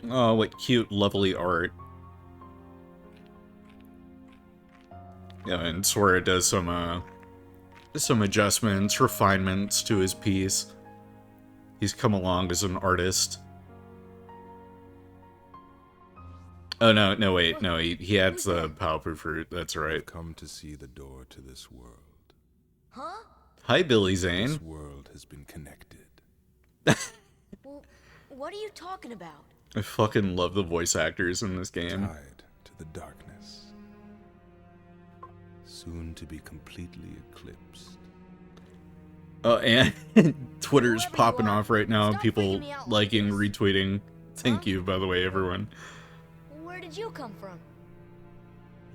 Oh, what cute, lovely art. Yeah, and Sora does some adjustments, refinements to his piece. He's come along as an artist. Oh, no, wait, no, he adds the Paopu fruit, that's right. Come to see the door to this world. Huh? Hi, Billy Zane. This world has been connected. Well, what are you talking about? I fucking love the voice actors in this game. Tied to the darkness. soon to be completely eclipsed. Oh, and Twitter's Whoever you popping are, off right now. stop People freaking me out like liking, this. retweeting. Thank Huh? you, by the way, everyone. Where did you come from?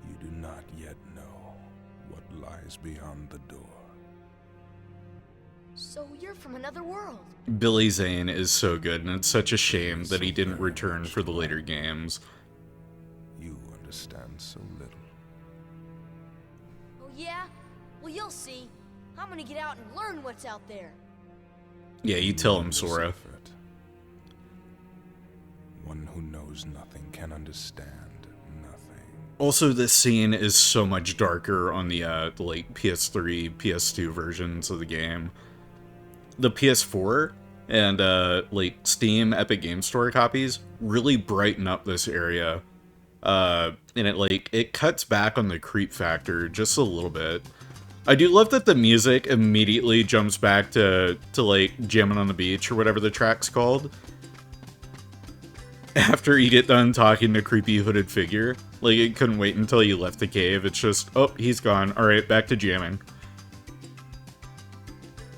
You do not yet know what lies beyond the door. So you're from another world. Billy Zane is so good, and it's such a shame that he didn't return for the later games. You understand so little. Oh yeah? Well, you'll see. I'm gonna get out and learn what's out there. Yeah, you tell him, This Sora. effort. One who knows nothing can understand nothing. Also, this scene is so much darker on the like PS3, PS2 versions of the game. The PS4 and like Steam Epic Game Store copies really brighten up this area. And it cuts back on the creep factor just a little bit. I do love that the music immediately jumps back to like Jamming on the Beach or whatever the track's called. After you get done talking to creepy hooded figure. Like, it couldn't wait until you left the cave. It's just, oh, he's gone. Alright, back to jamming.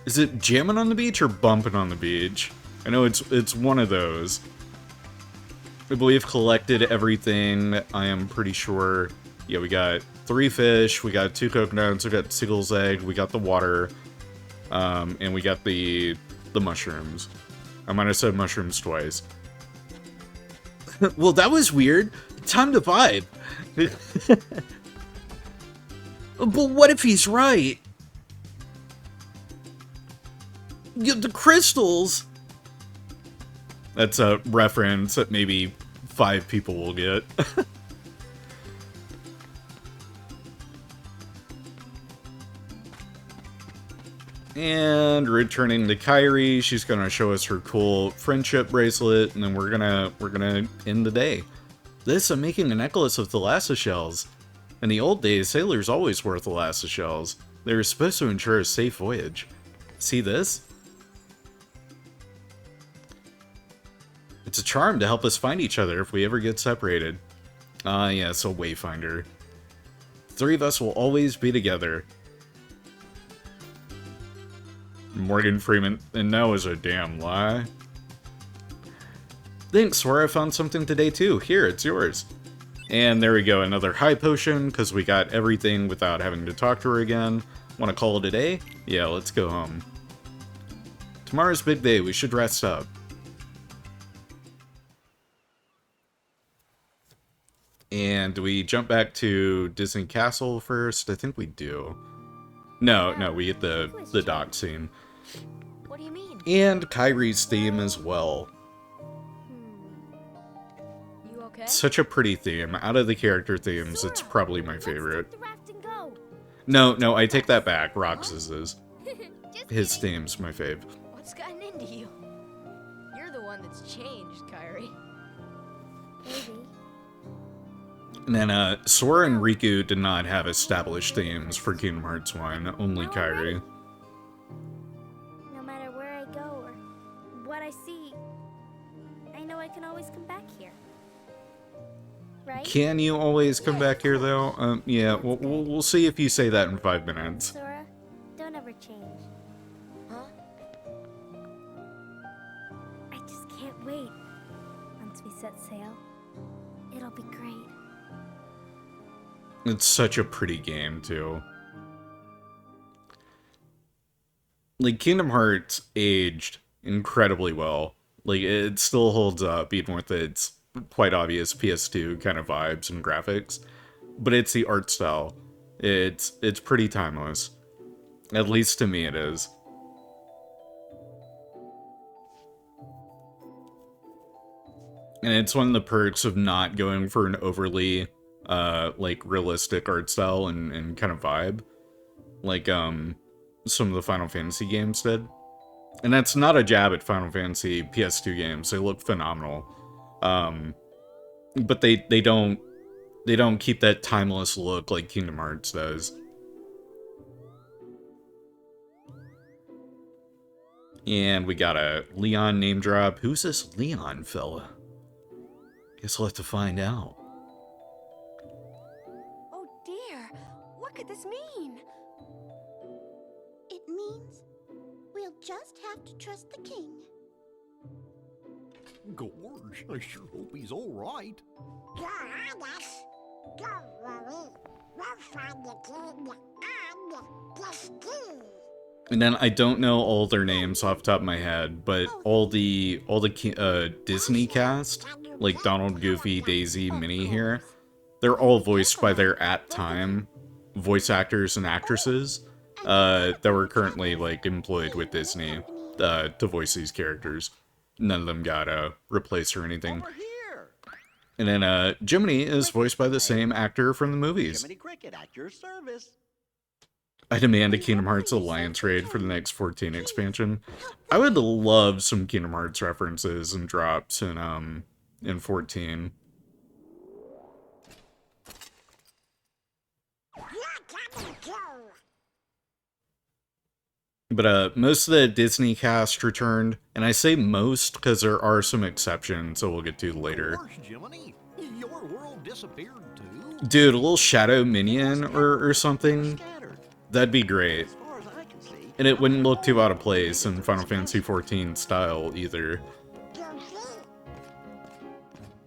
Is it jamming on the beach or bumping on the beach? I know it's one of those. But we've collected everything, I am pretty sure. Yeah, we got 3 fish, we got 2 coconuts, we got Seagull's egg, we got the water, and we got the mushrooms. I might have said mushrooms twice. Well, that was weird. Time to vibe. But what if he's right? The crystals! That's a reference that maybe 5 people will get. And returning to Kairi, she's gonna show us her cool friendship bracelet, and then we're gonna end the day. This, I'm making a necklace of Thalassa shells. In the old days, sailors always wore Thalassa shells. They were supposed to ensure a safe voyage. See this? It's a charm to help us find each other if we ever get separated. Ah, yes, a wayfinder. The 3 of us will always be together. Morgan Freeman, and that was a damn lie. Thanks, Sora, I found something today too. Here, it's yours. And there we go, another high potion, because we got everything without having to talk to her again. Want to call it a day? Yeah, let's go home. Tomorrow's big day, we should rest up. And do we jump back to Disney Castle first? I think we do. No, we get the dock scene. What do you mean? And Kairi's theme as well. You okay? Such a pretty theme. Out of the character themes, it's probably my favorite. Let's take the raft and go. No, I take that back. Rox's is. Just His kidding. theme's my fave. What's gotten into you? You're the one that's changed, Kairi. Maybe. And then, Sora and Riku did not have established themes for Kingdom Hearts 1, only No, Kairi. No matter where I go or what I see, I know I can always come back here. Right? Can you always come back here, though? Yeah, we'll see if you say that in 5 minutes. Sora, don't ever change. Huh? I just can't wait. Once we set sail, it'll be great. It's such a pretty game, too. Like, Kingdom Hearts aged incredibly well. Like, it still holds up, even with its quite obvious PS2 kind of vibes and graphics. But it's the art style. It's pretty timeless. At least to me it is. And it's one of the perks of not going for an overly like realistic art style and kind of vibe, like some of the Final Fantasy games did. And that's not a jab at Final Fantasy PS2 games; they look phenomenal. But they don't keep that timeless look like Kingdom Hearts does. And we got a Leon name drop. Who's this Leon fella? Guess we'll have to find out. Oh dear, what could this mean? It means we'll just have to trust the king. Gorge, I sure hope he's all right. You're honest. Don't worry. We'll find the king and the ski. And then I don't know all their names off the top of my head, but all the Disney cast, like Donald, Goofy, Daisy, Minnie here, they're all voiced by their at time voice actors and actresses that were currently like employed with Disney to voice these characters. None of them got replaced or anything. Over here. And then Jiminy is voiced by the same actor from the movies. Jiminy Cricket at your service. I demand a Kingdom Hearts Alliance raid for the next 14 expansion. I would love some Kingdom Hearts references and drops in 14. But most of the Disney cast returned, and I say most because there are some exceptions, so we'll get to later. Gorge, Jiminy, your world disappeared too. Dude, a little shadow minion or something, Scattered. that'd be great. As far as I can see. And it wouldn't look too out of place in Final Fantasy XIV style either.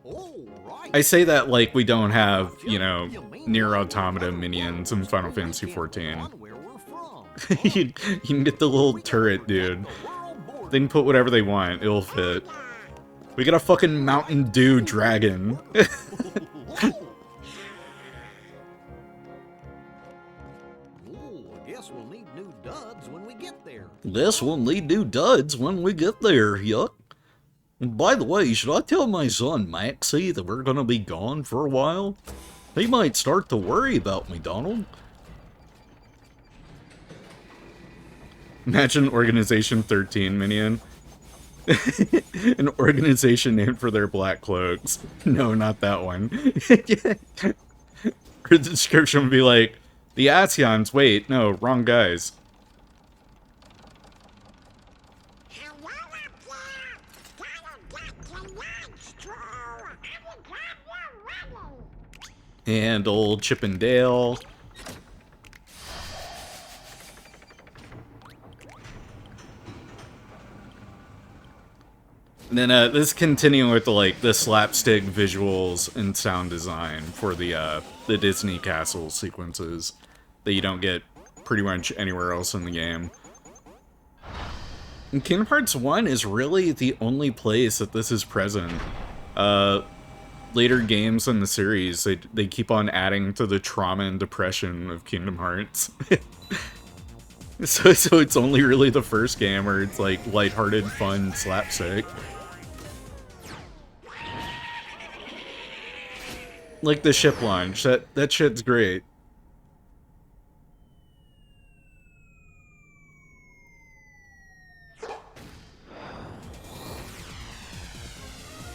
Oh, right. I say that like we don't have, you know, Nier Automata minions in Final Fantasy XIV. Where we're from. you can get the little turret, dude. They can put whatever they want, it'll fit. We got a fucking Mountain Dew dragon. Oh, I guess we'll need new duds when we get there. This will need new duds when we get there, yuck. And by the way, should I tell my son Maxie that we're gonna be gone for a while? He might start to worry about me, Donald. Imagine Organization 13 minion. An organization named for their black cloaks. No, not that one. Or the description would be like, the Asyans, wait, no, wrong guys. Hello up there. Gotta get to lunch, too. I'm glad you're ready. And old Chip and Dale. And then this is continuing with the slapstick visuals and sound design for the Disney castle sequences that you don't get pretty much anywhere else in the game. And Kingdom Hearts 1 is really the only place that this is present. Later games in the series, they keep on adding to the trauma and depression of Kingdom Hearts. So it's only really the first game where it's like lighthearted, fun, slapstick. Like the ship launch, that shit's great.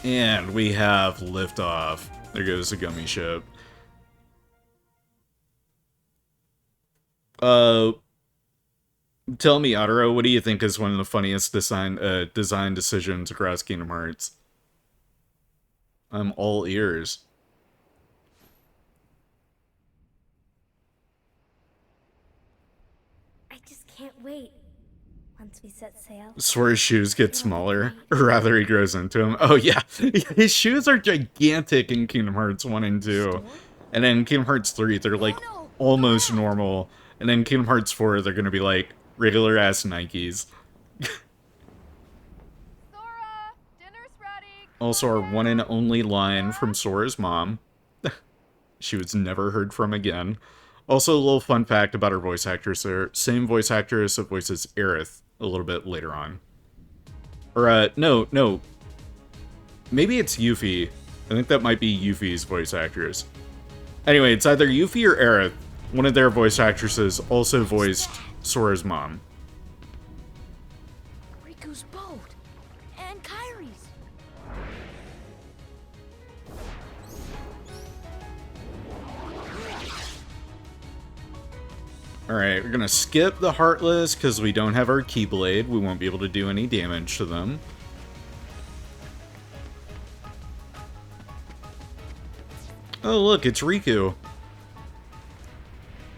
And we have liftoff. There goes the gummy ship. Tell me, Adaro, what do you think is one of the funniest design decisions across Kingdom Hearts? I'm all ears. I just can't wait. Once we set sail. Sora's shoes get smaller, or rather he grows into them. Oh yeah, his shoes are gigantic in Kingdom Hearts 1 and 2. And then Kingdom Hearts 3, they're like almost normal. And then Kingdom Hearts 4, they're gonna be like regular ass Nikes. Sora, dinner's ready. Also our one and only line from Sora's mom. She was never heard from again. Also a little fun fact about her voice actress there. Same voice actress that voices Aerith a little bit later on. Or, no. Maybe it's Yuffie. I think that might be Yuffie's voice actress. Anyway, it's either Yuffie or Aerith. One of their voice actresses also voiced Sora's mom. Riku's boat. And Kairi's. Alright, we're gonna skip the Heartless because we don't have our Keyblade. We won't be able to do any damage to them. Oh look, it's Riku.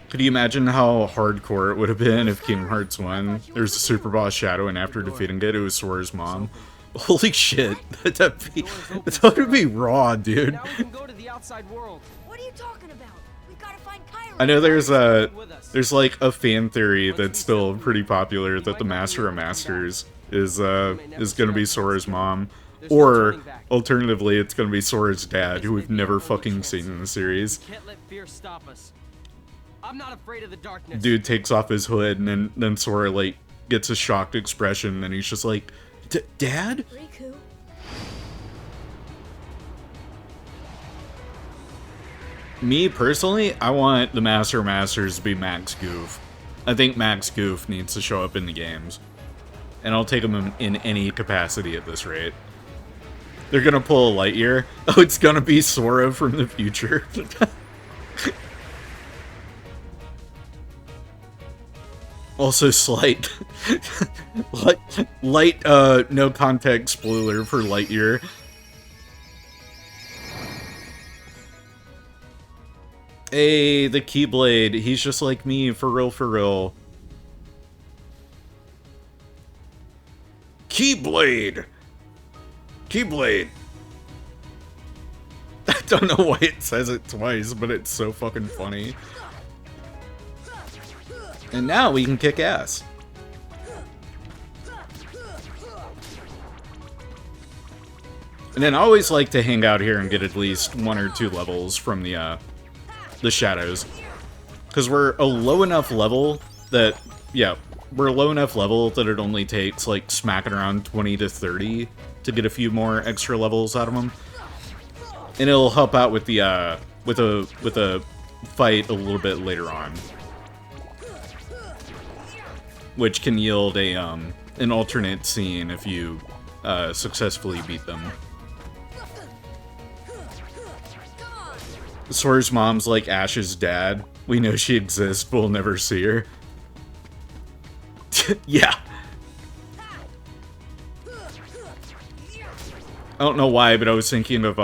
Could you imagine how hardcore it would have been if Kingdom Hearts 1, there's a super boss Shadow, and after defeating it, it was Sora's mom? Holy shit, that would be raw, dude. Now we can go to the outside world. What are you talking about? We gotta find Kyra. I know there's like a fan theory that's still pretty popular that the Master of Masters is gonna be Sora's mom, or alternatively, it's gonna be Sora's dad, who we've never fucking seen in the series. Can't let fear stop us. I'm not afraid of the darkness. Dude takes off his hood, and then Sora like gets a shocked expression, and he's just like, "Dad?" Riku. Me personally, I want the Master of Masters to be Max Goof. I think Max Goof needs to show up in the games. And I'll take him in any capacity at this rate. They're gonna pull a Lightyear. Oh, it's gonna be Sora from the future. Also, slight no context spoiler for Lightyear. Hey, the Keyblade. He's just like me, for real, for real. Keyblade! Keyblade! I don't know why it says it twice, but it's so fucking funny. And now we can kick ass. And then I always like to hang out here and get at least 1 or 2 levels from the shadows. Because we're a low enough level that, yeah, we're a low enough level that it only takes, like, smacking around 20 to 30 to get a few more extra levels out of them. And it'll help out with the, with a fight a little bit later on. Which can yield a, an alternate scene if you, successfully beat them. Sora's mom's like Ash's dad. We know she exists, but we'll never see her. Yeah. I don't know why, but I was thinking of,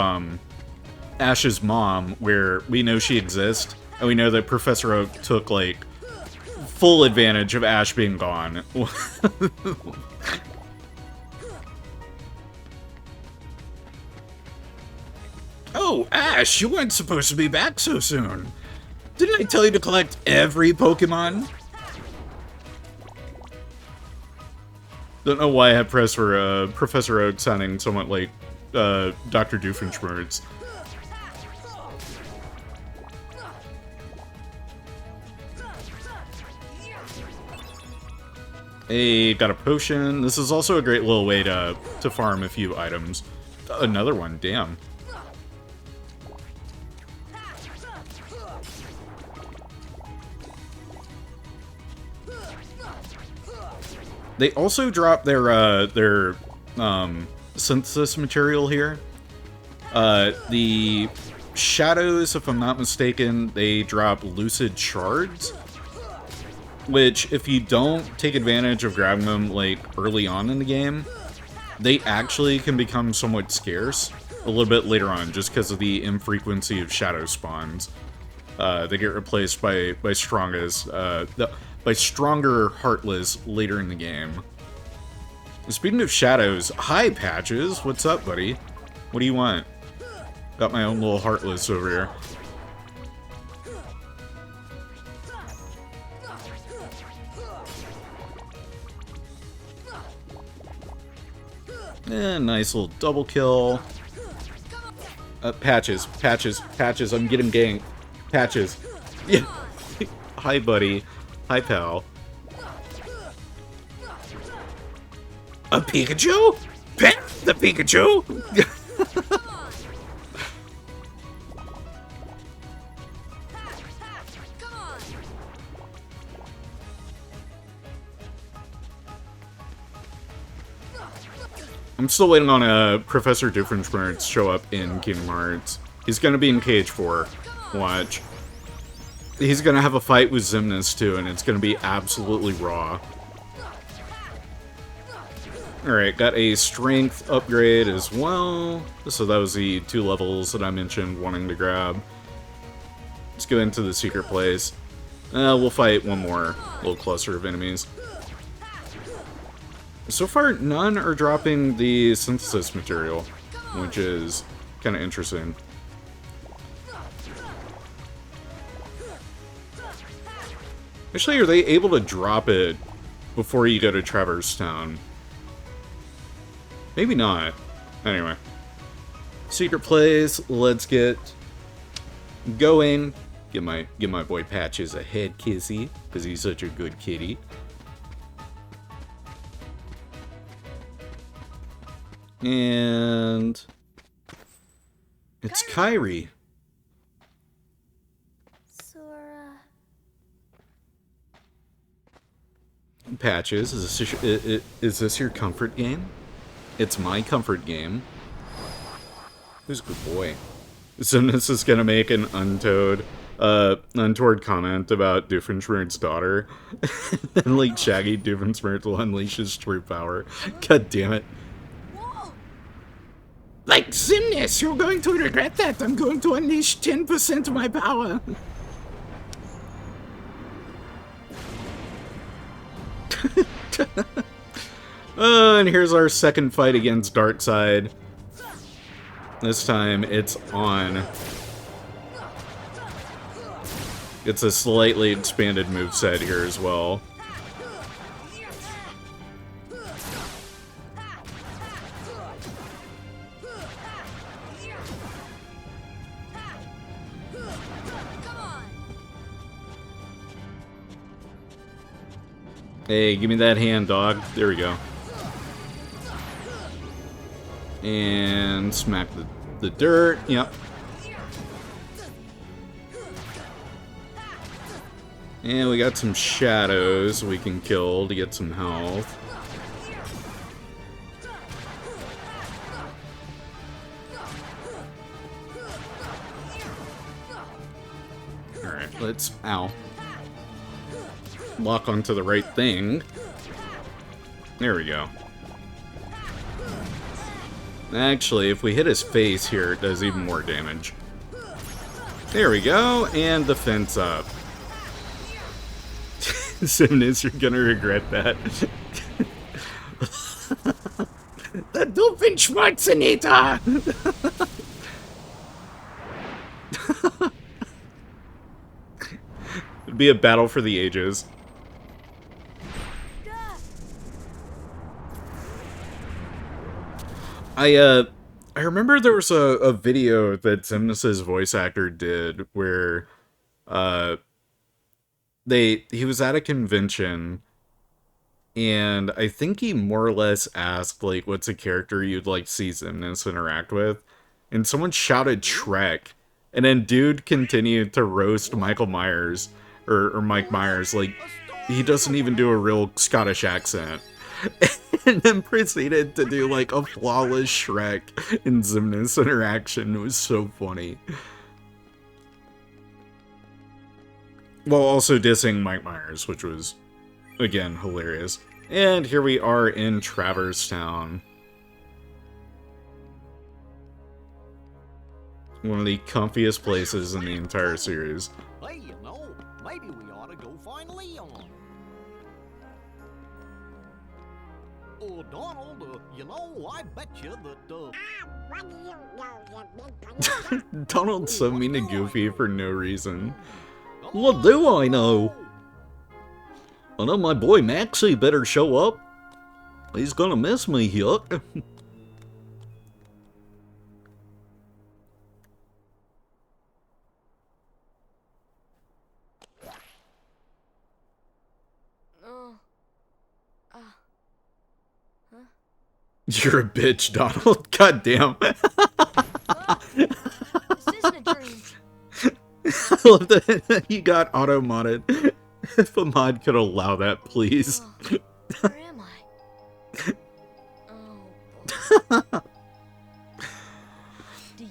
Ash's mom, where we know she exists, and we know that Professor Oak took, like, full advantage of Ash being gone. Oh, Ash, you weren't supposed to be back so soon. Didn't I tell you to collect every Pokemon? Don't know why I had press for Professor Oak sounding somewhat like Dr. Doofenshmirtz. Hey, got a potion. This is also a great little way to farm a few items. Another one, damn. They also drop their synthesis material here. The shadows, if I'm not mistaken, they drop lucid shards, which if you don't take advantage of grabbing them like early on in the game, they actually can become somewhat scarce a little bit later on, just because of the infrequency of shadow spawns. They get replaced by stronger Heartless later in the game. Speaking of shadows, hi Patches, what's up, buddy? What do you want? Got my own little Heartless over here. Nice little double kill. Patches, I'm getting ganked. Patches. Yeah. Hi, buddy. Hi, pal. A Pikachu? Pet the Pikachu? I'm still waiting on a Professor Doofenshmirtz show up in Kingdom Hearts. He's gonna be in Cage 4. Watch. He's gonna have a fight with Xemnas too, and it's gonna be absolutely raw. Alright, got a strength upgrade as well. So that was the 2 levels that I mentioned wanting to grab. Let's go into the secret place. We'll fight one more little cluster of enemies. So far, none are dropping the synthesis material, which is kind of interesting. Actually, are they able to drop it before you go to Traverse Town? Maybe not. Anyway. Secret plays, let's get going. Give my boy Patches a head kissy, because he's such a good kitty. And it's Kyrie. Sora. Patches, is this your comfort game? It's my comfort game. Who's a good boy? Zimnus is gonna make an untoward comment about Doofenshmirtz's daughter. And like Shaggy, Doofenshmirtz will unleash his true power. God damn it. Like Zimnus, you're going to regret that. I'm going to unleash 10% of my power. And here's our second fight against Darkseid. This time it's on. It's a slightly expanded moveset here as well. Hey, give me that hand, dog. There we go. And smack the dirt. Yep. And we got some shadows we can kill to get some health. Alright, let's... Ow. Lock onto the right thing. There we go. Actually, if we hit his face here, it does even more damage. There we go, and the fence up. Simnus, you're gonna regret that. The Doofenshmirtz-Anita! It'd be a battle for the ages. I remember there was a video that Zimnus's voice actor did where he was at a convention and I think he more or less asked like what's a character you'd like to see Zimnus interact with, and someone shouted Shrek, and then dude continued to roast Michael Myers or Mike Myers like he doesn't even do a real Scottish accent. And then proceeded to do like a flawless Shrek in Zimnus interaction. It was so funny. While also dissing Mike Myers, which was, again, hilarious. And here we are in Traverse Town. One of the comfiest places in the entire series. Hey, you know, maybe we ought to go find Leon. Oh, Donald, you know, I bet you that, What do you know, you big Donald's so mean to Goofy for no reason. What do I know? I know my boy Maxie better show up. He's gonna miss me, yuck. You're a bitch, Donald. God damn. This isn't a dream. I love that you got auto-modded. If a mod could allow that, please. Where am I? Oh.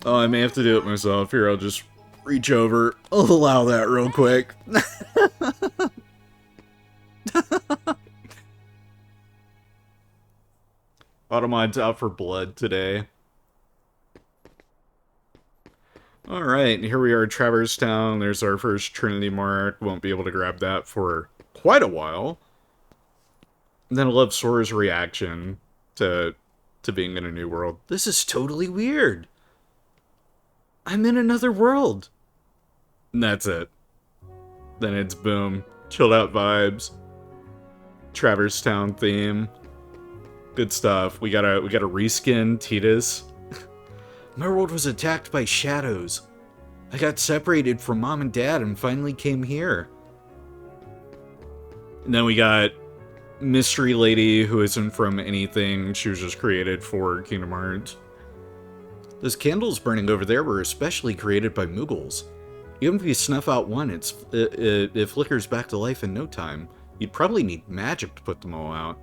Oh, I may have to do it myself. Here, I'll just reach over. I'll allow that real quick. Automod's out for blood today. Alright, here we are at Traverse Town. There's our first Trinity Mark. Won't be able to grab that for quite a while. And then I love Sora's reaction to being in a new world. This is totally weird. I'm in another world. And that's it. Then it's boom. Chilled out vibes. Traverse Town theme. Good stuff. We gotta reskin Tidus. My world was attacked by shadows. I got separated from mom and dad and finally came here. And then we got Mystery Lady, who isn't from anything. She was just created for Kingdom Hearts. Those candles burning over there were especially created by Moogles. Even if you snuff out one, it flickers back to life in no time. You'd probably need magic to put them all out.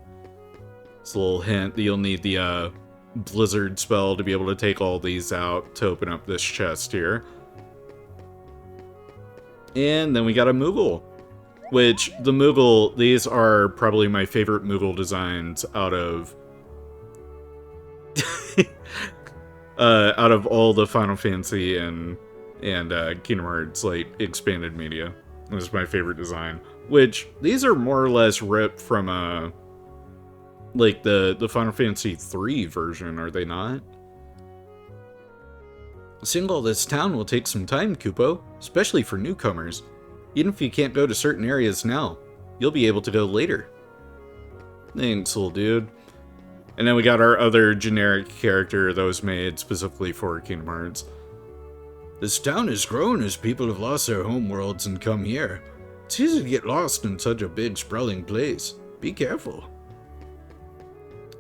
It's a little hint that you'll need the Blizzard spell to be able to take all these out to open up this chest here. And then we got a Moogle. Which, the Moogle, these are probably my favorite Moogle designs out of out of all the Final Fantasy and Kingdom Hearts, like, expanded media. This is my favorite design. Which, these are more or less ripped from, like, the Final Fantasy 3 version, are they not? Seeing all this town will take some time, Kupo, especially for newcomers. Even if you can't go to certain areas now, you'll be able to go later. Thanks, little dude. And then we got our other generic character that was made specifically for Kingdom Hearts. This town has grown as people have lost their homeworlds and come here. It's easy to get lost in such a big, sprawling place. Be careful.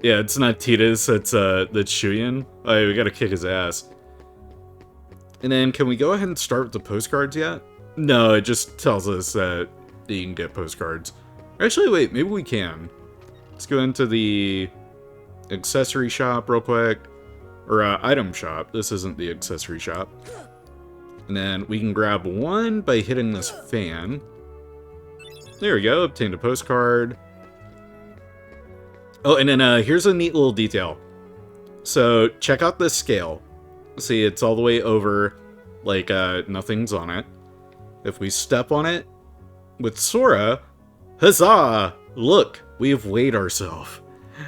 Yeah, it's not Tidus, that's Shuyan. Oh, we gotta kick his ass. And then, can we go ahead and start with the postcards yet? No, it just tells us that you can get postcards. Actually, wait, maybe we can. Let's go into the accessory shop real quick. Or, item shop. This isn't the accessory shop. And then we can grab one by hitting this fan. There we go, obtained a postcard. Oh, and then here's a neat little detail. So, check out this scale. See, it's all the way over, like, nothing's on it. If we step on it, with Sora, huzzah! Look, we've weighed ourselves.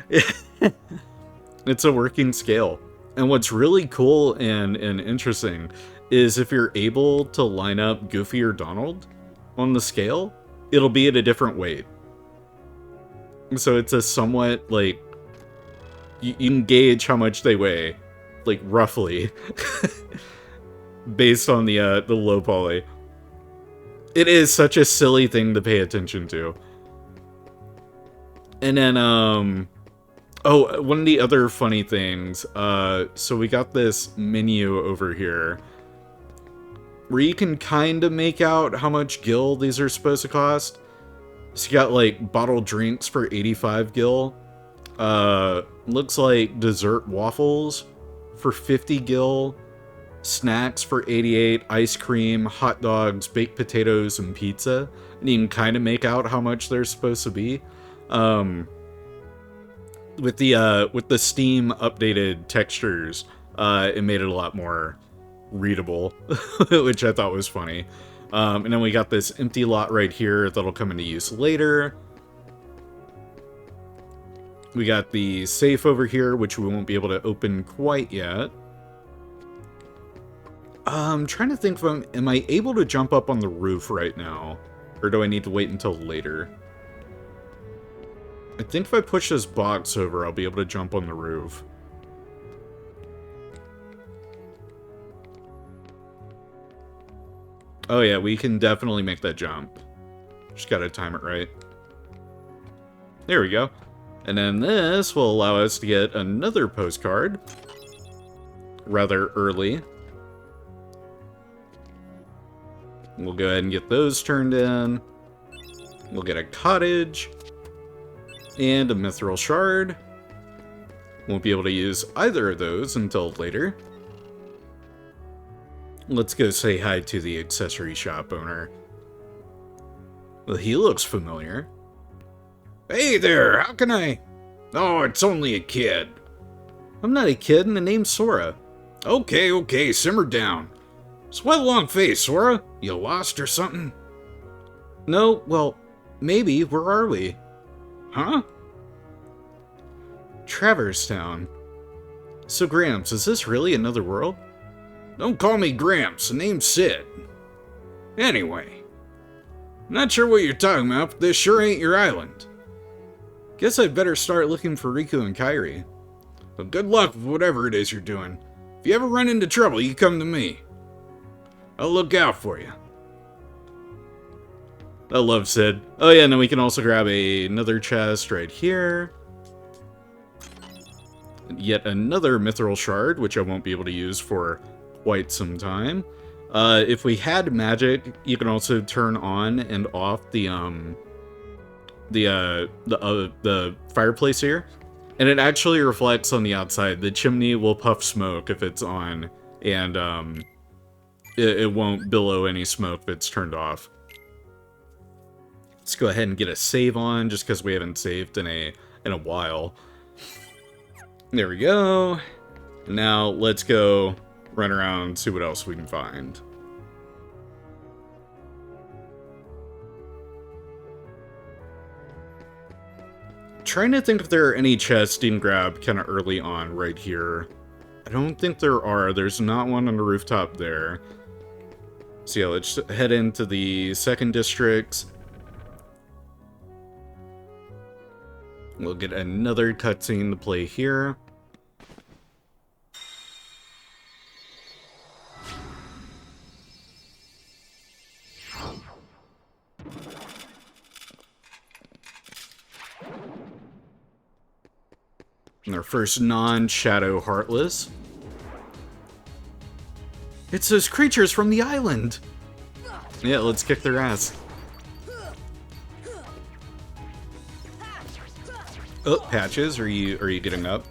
It's a working scale. And what's really cool and interesting is if you're able to line up Goofy or Donald on the scale, it'll be at a different weight. So it's a somewhat, like, you can gauge how much they weigh, like, roughly, based on the low poly. It is such a silly thing to pay attention to. And then, oh, one of the other funny things, so we got this menu over here, where you can kind of make out how much gil these are supposed to cost. So you got, like, bottled drinks for 85 gil. Looks like dessert waffles for 50 gil. Snacks for 88, ice cream, hot dogs, baked potatoes, and pizza. And you can kind of make out how much they're supposed to be. With the Steam updated textures, it made it a lot more readable, which I thought was funny. And then we got this empty lot right here that'll come into use later. We got the safe over here, which we won't be able to open quite yet. I'm trying to think if am I able to jump up on the roof right now? Or do I need to wait until later? I think if I push this box over, I'll be able to jump on the roof. Oh yeah, we can definitely make that jump. Just gotta time it right. There we go. And then this will allow us to get another postcard. Rather early. We'll go ahead and get those turned in. We'll get a cottage. And a mithril shard. Won't be able to use either of those until later. Let's go say hi to the accessory shop owner. Well, he looks familiar. Hey there, how can I... Oh, it's only a kid. I'm not a kid, and the name's Sora. Okay, simmer down. So what long face, Sora? You lost or something? No, well, maybe. Where are we? Huh? Traverse Town. So, Gramps, is this really another world? Don't call me Gramps, the name's Sid. Anyway, not sure what you're talking about, but this sure ain't your island. Guess I'd better start looking for Riku and Kairi. But good luck with whatever it is you're doing. If you ever run into trouble, you come to me. I'll look out for you. I love Sid. Oh yeah, and then we can also grab another chest right here. Yet another mithril shard, which I won't be able to use for quite some time. If we had magic, you can also turn on and off the fireplace here, and it actually reflects on the outside. The chimney will puff smoke if it's on, and it won't billow any smoke if it's turned off. Let's go ahead and get a save on, just because we haven't saved in a while. There we go. Now let's go run around and see what else we can find. Trying to think if there are any chests you can grab kind of early on right here. I don't think there are. There's not one on the rooftop there. So yeah, let's head into the second district. We'll get another cutscene to play here. And our first non-Shadow Heartless. It's those creatures from the island! Yeah, let's kick their ass. Oh, Patches, are you getting up?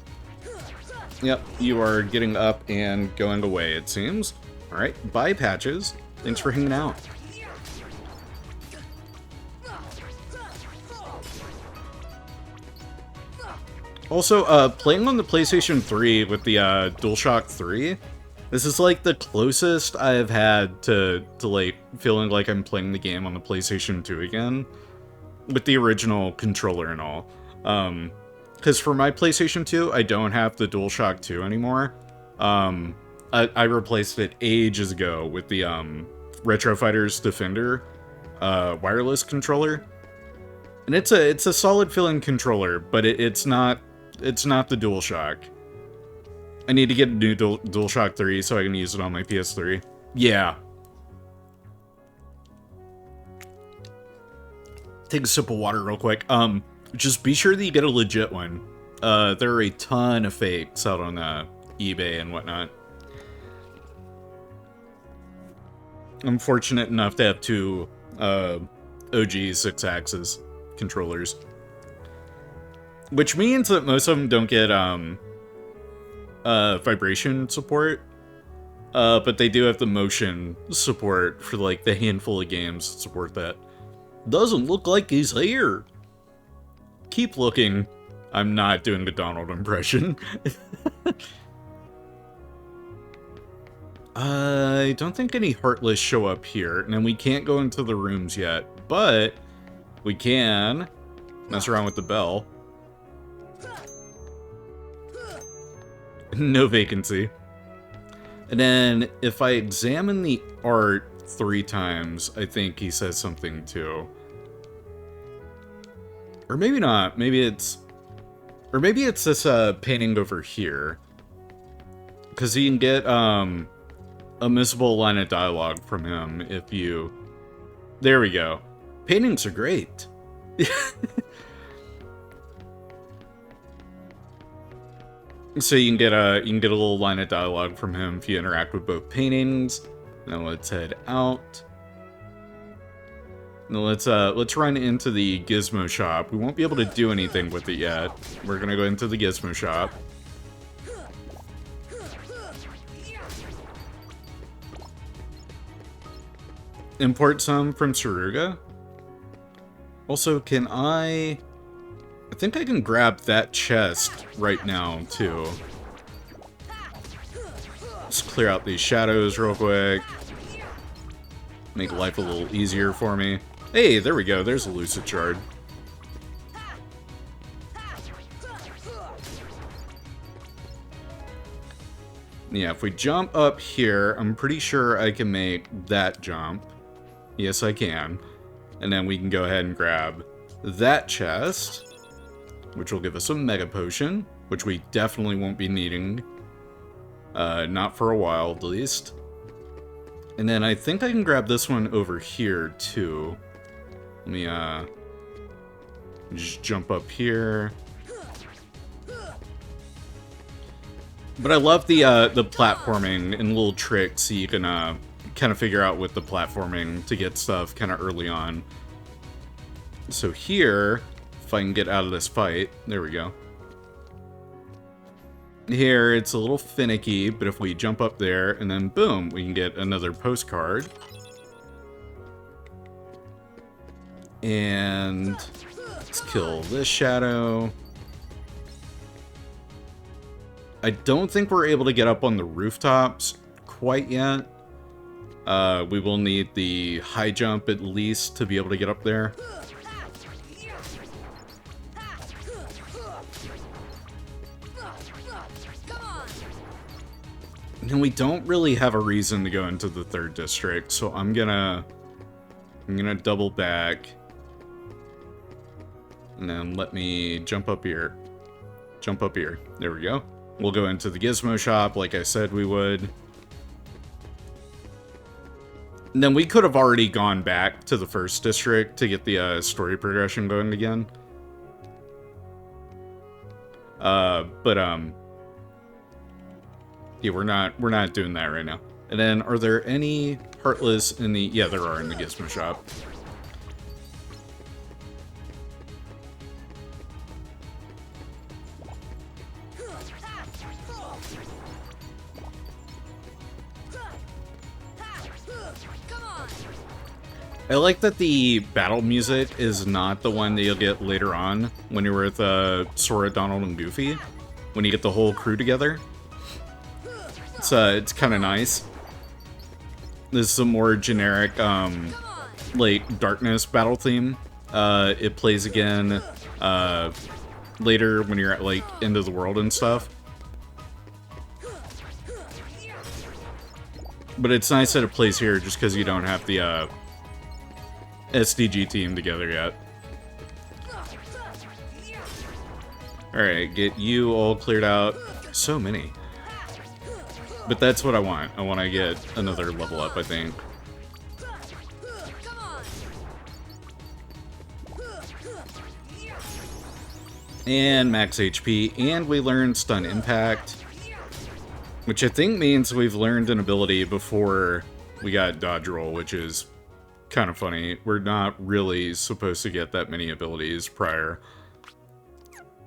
Yep, you are getting up and going away, it seems. Alright, bye, Patches. Thanks for hanging out. Also, playing on the PlayStation 3 with the DualShock 3, this is like the closest I've had to like feeling like I'm playing the game on the PlayStation 2 again, with the original controller and all. Because for my PlayStation 2, I don't have the DualShock 2 anymore. I replaced it ages ago with the Retro Fighters Defender wireless controller, and it's a solid feeling controller, but it's not the DualShock. I need to get a new DualShock 3 so I can use it on my PS3. Yeah. Take a sip of water real quick. Just be sure that you get a legit one. There are a ton of fakes out on eBay and whatnot. I'm fortunate enough to have two OG 6-axis controllers. Which means that most of them don't get vibration support. But they do have the motion support for like the handful of games that support that. Doesn't look like he's here. Keep looking. I'm not doing the Donald impression. I don't think any Heartless show up here, and then we can't go into the rooms yet, but we can mess around with the bell. No vacancy. And then if I examine the art 3 times, I think he says something too. Or maybe not. Maybe it's this painting over here. Because you can get a missable line of dialogue from him if you... There we go. Paintings are great. So you can get a little line of dialogue from him if you interact with both paintings. Now let's head out. Now let's run into the Gizmo shop. We won't be able to do anything with it yet. We're gonna go into the Gizmo shop. Import some from Saruga. Also, can I think I can grab that chest right now, too. Let's clear out these shadows real quick. Make life a little easier for me. Hey, there we go. There's a Lucid Shard. Yeah, if we jump up here, I'm pretty sure I can make that jump. Yes, I can. And then we can go ahead and grab that chest, which will give us a Mega Potion, which we definitely won't be needing. Not for a while, at least. And then I think I can grab this one over here, too. Let me, just jump up here. But I love the platforming and little tricks so you can, kind of figure out with the platforming to get stuff kind of early on. So here, if I can get out of this fight, there we go. Here, it's a little finicky, but if we jump up there, and then boom, we can get another postcard. And let's kill this shadow. I don't think we're able to get up on the rooftops quite yet. We will need the high jump at least to be able to get up there. And we don't really have a reason to go into the 3rd district, so I'm gonna double back. And then let me jump up here. Jump up here. There we go. We'll go into the Gizmo shop like I said we would. And then we could have already gone back to the 1st district to get the story progression going again. Yeah, we're not doing that right now. And then, are there any Heartless in the... Yeah, there are in the Gizmo shop. I like that the battle music is not the one that you'll get later on when you're with Sora, Donald, and Goofy. When you get the whole crew together. It's kind of nice. This is a more generic, like, darkness battle theme. It plays again later when you're at, like, end of the world and stuff. But it's nice that it plays here just because you don't have the SDG team together yet. Alright, get you all cleared out. So many. But that's what I want. I want to get another level up, I think. And max HP, and we learned Stun Impact. Which I think means we've learned an ability before we got Dodge Roll, which is kind of funny. We're not really supposed to get that many abilities prior.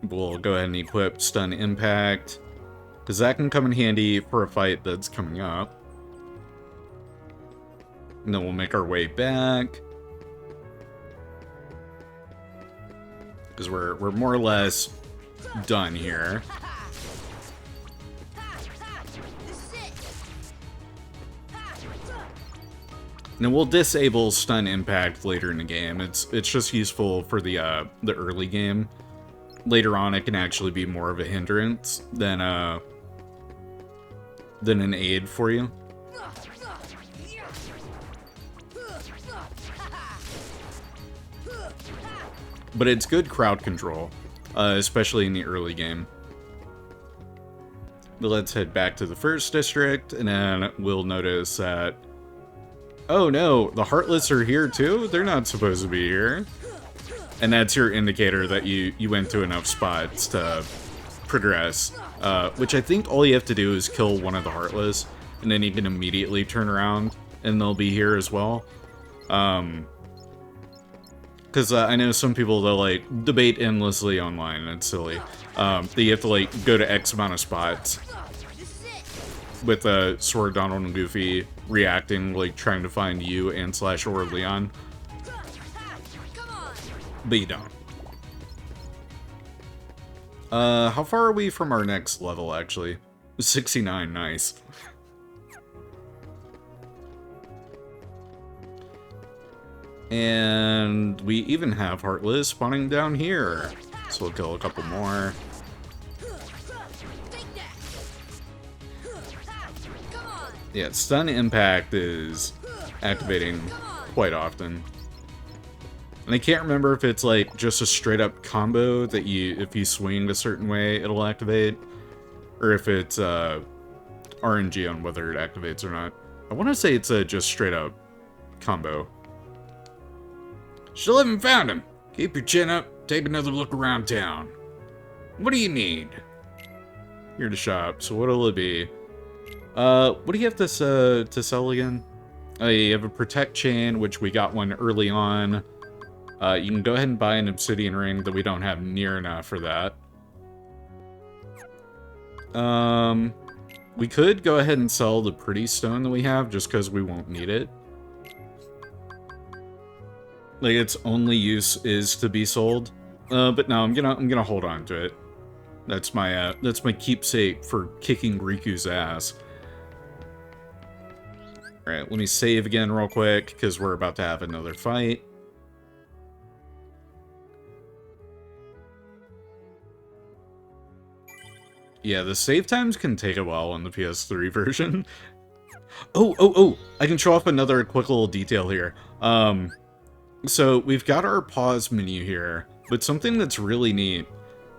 We'll go ahead and equip Stun Impact, because that can come in handy for a fight that's coming up. And then we'll make our way back. Because we're more or less done here. And we'll disable Stun Impact later in the game. It's just useful for the early game. Later on, it can actually be more of a hindrance than an aid for you. But it's good crowd control, especially in the early game. But let's head back to the 1st district, and then we'll notice that... Oh no, the Heartless are here too? They're not supposed to be here. And that's your indicator that you went to enough spots to progress. Which I think all you have to do is kill one of the Heartless, and then you can immediately turn around, and they'll be here as well. Because I know some people, they'll, like, debate endlessly online, and it's silly. That you have to, like, go to X amount of spots. With Sora, Donald, and Goofy reacting, like, trying to find you and / or Leon. But you don't. How far are we from our next level, actually? 69, nice. And we even have Heartless spawning down here. So we'll kill a couple more. Yeah, stun impact is activating quite often. And I can't remember if it's like just a straight up combo that if you swing a certain way, it'll activate. Or if it's RNG on whether it activates or not. I want to say it's a just straight up combo. Still haven't found him. Keep your chin up, take another look around town. What do you need? Here to shop, so what'll it be? What do you have to sell again? You have a protect chain, which we got one early on. You can go ahead and buy an obsidian ring, that we don't have near enough for that. We could go ahead and sell the pretty stone that we have, just because we won't need it. Like, its only use is to be sold. But no, I'm gonna hold on to it. That's my keepsake for kicking Riku's ass. Alright, let me save again real quick, because we're about to have another fight. Yeah, the save times can take a while on the PS3 version. Oh! I can show off another quick little detail here. So we've got our pause menu here, but something that's really neat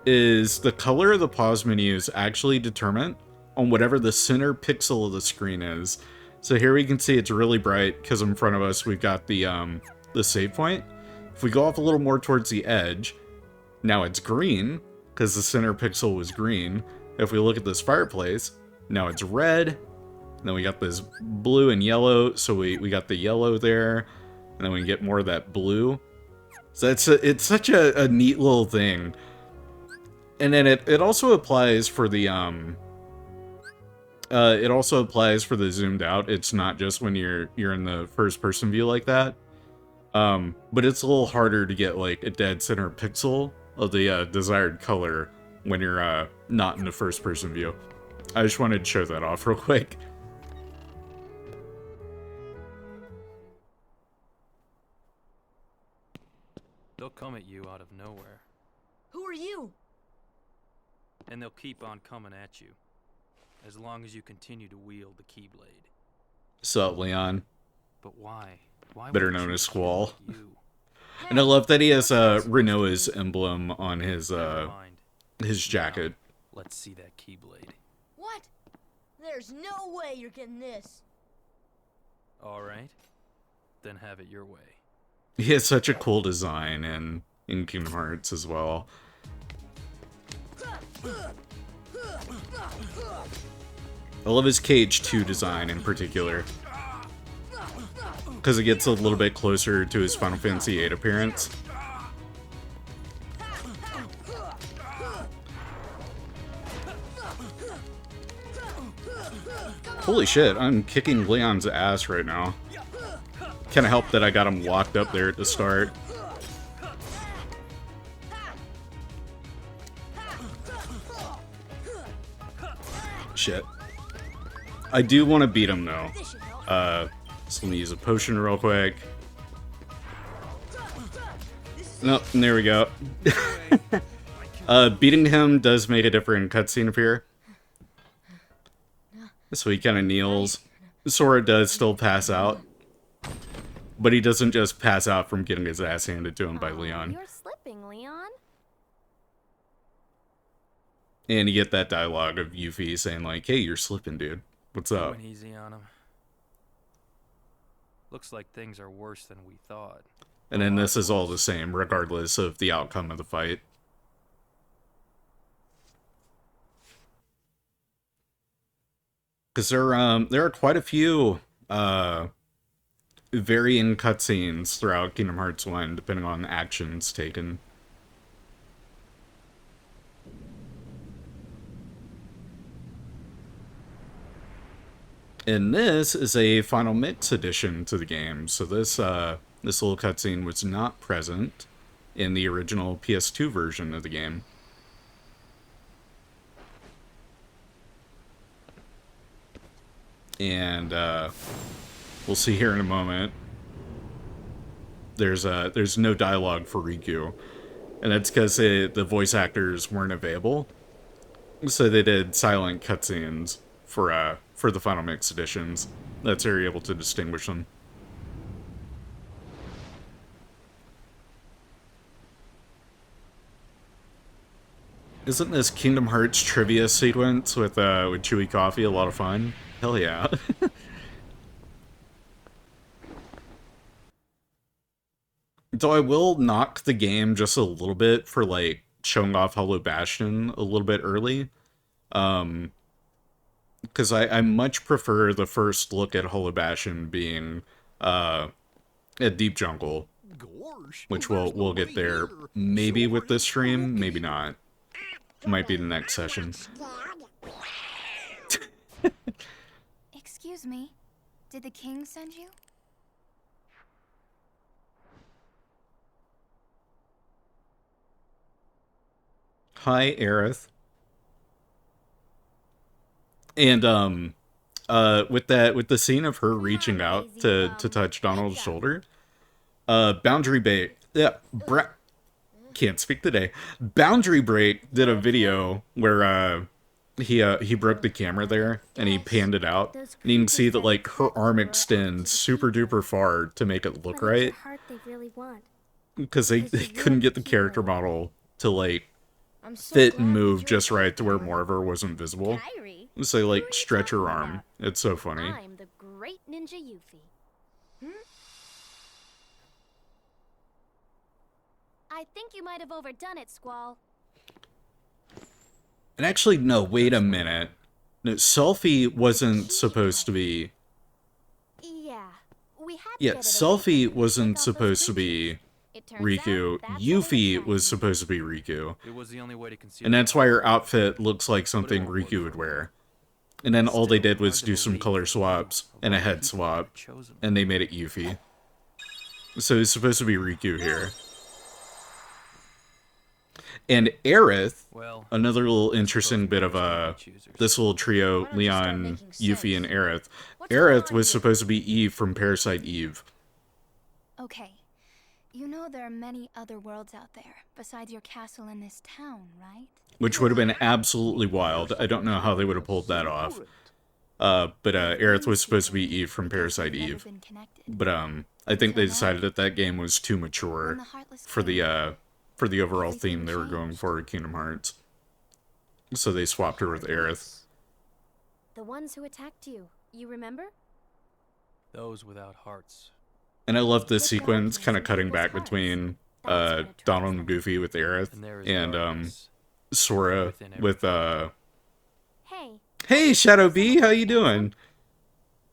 is the color of the pause menu is actually determined on whatever the center pixel of the screen is. So here we can see it's really bright because in front of us we've got the save point. If we go off a little more towards the edge, now it's green because the center pixel was green. If we look at this fireplace, now it's red. And then we got this blue and yellow, so we got the yellow there. And then we get more of that blue. So it's such a neat little thing. And then it also applies for the zoomed out. It's not just when you're in the first person view like that. But it's a little harder to get like a dead center pixel of the desired color when you're not in the first person view. I just wanted to show that off real quick. They'll come at you out of nowhere. Who are you? And they'll keep on coming at you. As long as you continue to wield the Keyblade. Sup, Leon? But why? Why better known as Squall. And I love that he has Renoa's emblem on his jacket. Now, let's see that Keyblade. What? There's no way you're getting this. Alright. Then have it your way. He has such a cool design in Kingdom Hearts as well. I love his Cage 2 design in particular. Because it gets a little bit closer to his Final Fantasy VIII appearance. Holy shit, I'm kicking Leon's ass right now. Kinda helped that I got him locked up there at the start. Shit. I do want to beat him though. So let me use a potion real quick. Nope, there we go. Beating him does make a different cutscene appear. So he kind of kneels. Sora does still pass out. But he doesn't just pass out from getting his ass handed to him by Leon. You're slipping, Leon. And you get that dialogue of Yuffie saying like, hey, you're slipping, dude. What's up? Going easy on him. Looks like things are worse than we thought. And then this is all the same, regardless of the outcome of the fight. Because there are quite a few varying cutscenes throughout Kingdom Hearts 1, depending on actions taken. And this is a final mix addition to the game, so this little cutscene was not present in the original PS2 version of the game. And we'll see here in a moment. there's no dialogue for Riku, and that's because the voice actors weren't available, so they did silent cutscenes for the Final Mix editions. That's how you're able to distinguish them. Isn't this Kingdom Hearts trivia sequence with Chewy Coffee a lot of fun? Hell yeah. Though I will knock the game just a little bit for, like, showing off Hollow Bastion a little bit early. Because I much prefer the first look at Hollow Bastion being at Deep Jungle. Which we'll get there maybe with this stream, maybe not. Might be the next session. Excuse me. Did the king send you? Hi, Aerith. And with the scene of her reaching out to touch Donald's shoulder, Boundary Break, yeah, can't speak today. Boundary Break did a video where he broke the camera there and he panned it out, and you can see that, like, her arm extends super duper far to make it look right, because they couldn't get the character model to, like, fit and move just right to where more of her wasn't visible. So they, like, stretch her arm. It's so funny. I'm the great ninja Yuffie. I think you might have overdone it, Squall. And actually, no, wait a minute. No, Selfie wasn't supposed to be... Yeah, we had Yeah, Selfie wasn't supposed to be Riku. Yuffie was supposed to be Riku. It was the only way to conceal. And that's why her outfit looks like something Riku would wear. And then all they did was do some color swaps and a head swap, and they made it Yuffie. So it's supposed to be Riku here. And Aerith, another little interesting bit of this little trio, Leon, Yuffie, and Aerith. Aerith was supposed to be Eve from Parasite Eve. Okay. You know there are many other worlds out there, besides your castle in this town, right? Which would have been absolutely wild. I don't know how they would have pulled that off. But Aerith was supposed to be Eve from Parasite Eve. But I think they decided that that game was too mature for the overall theme they were going for with Kingdom Hearts. So they swapped her with Aerith. The ones who attacked you, you remember? Those without hearts. And I love this sequence, kind of cutting back between Donald and Goofy with Aerith, and Sora with Hey Shadow B, how you doing?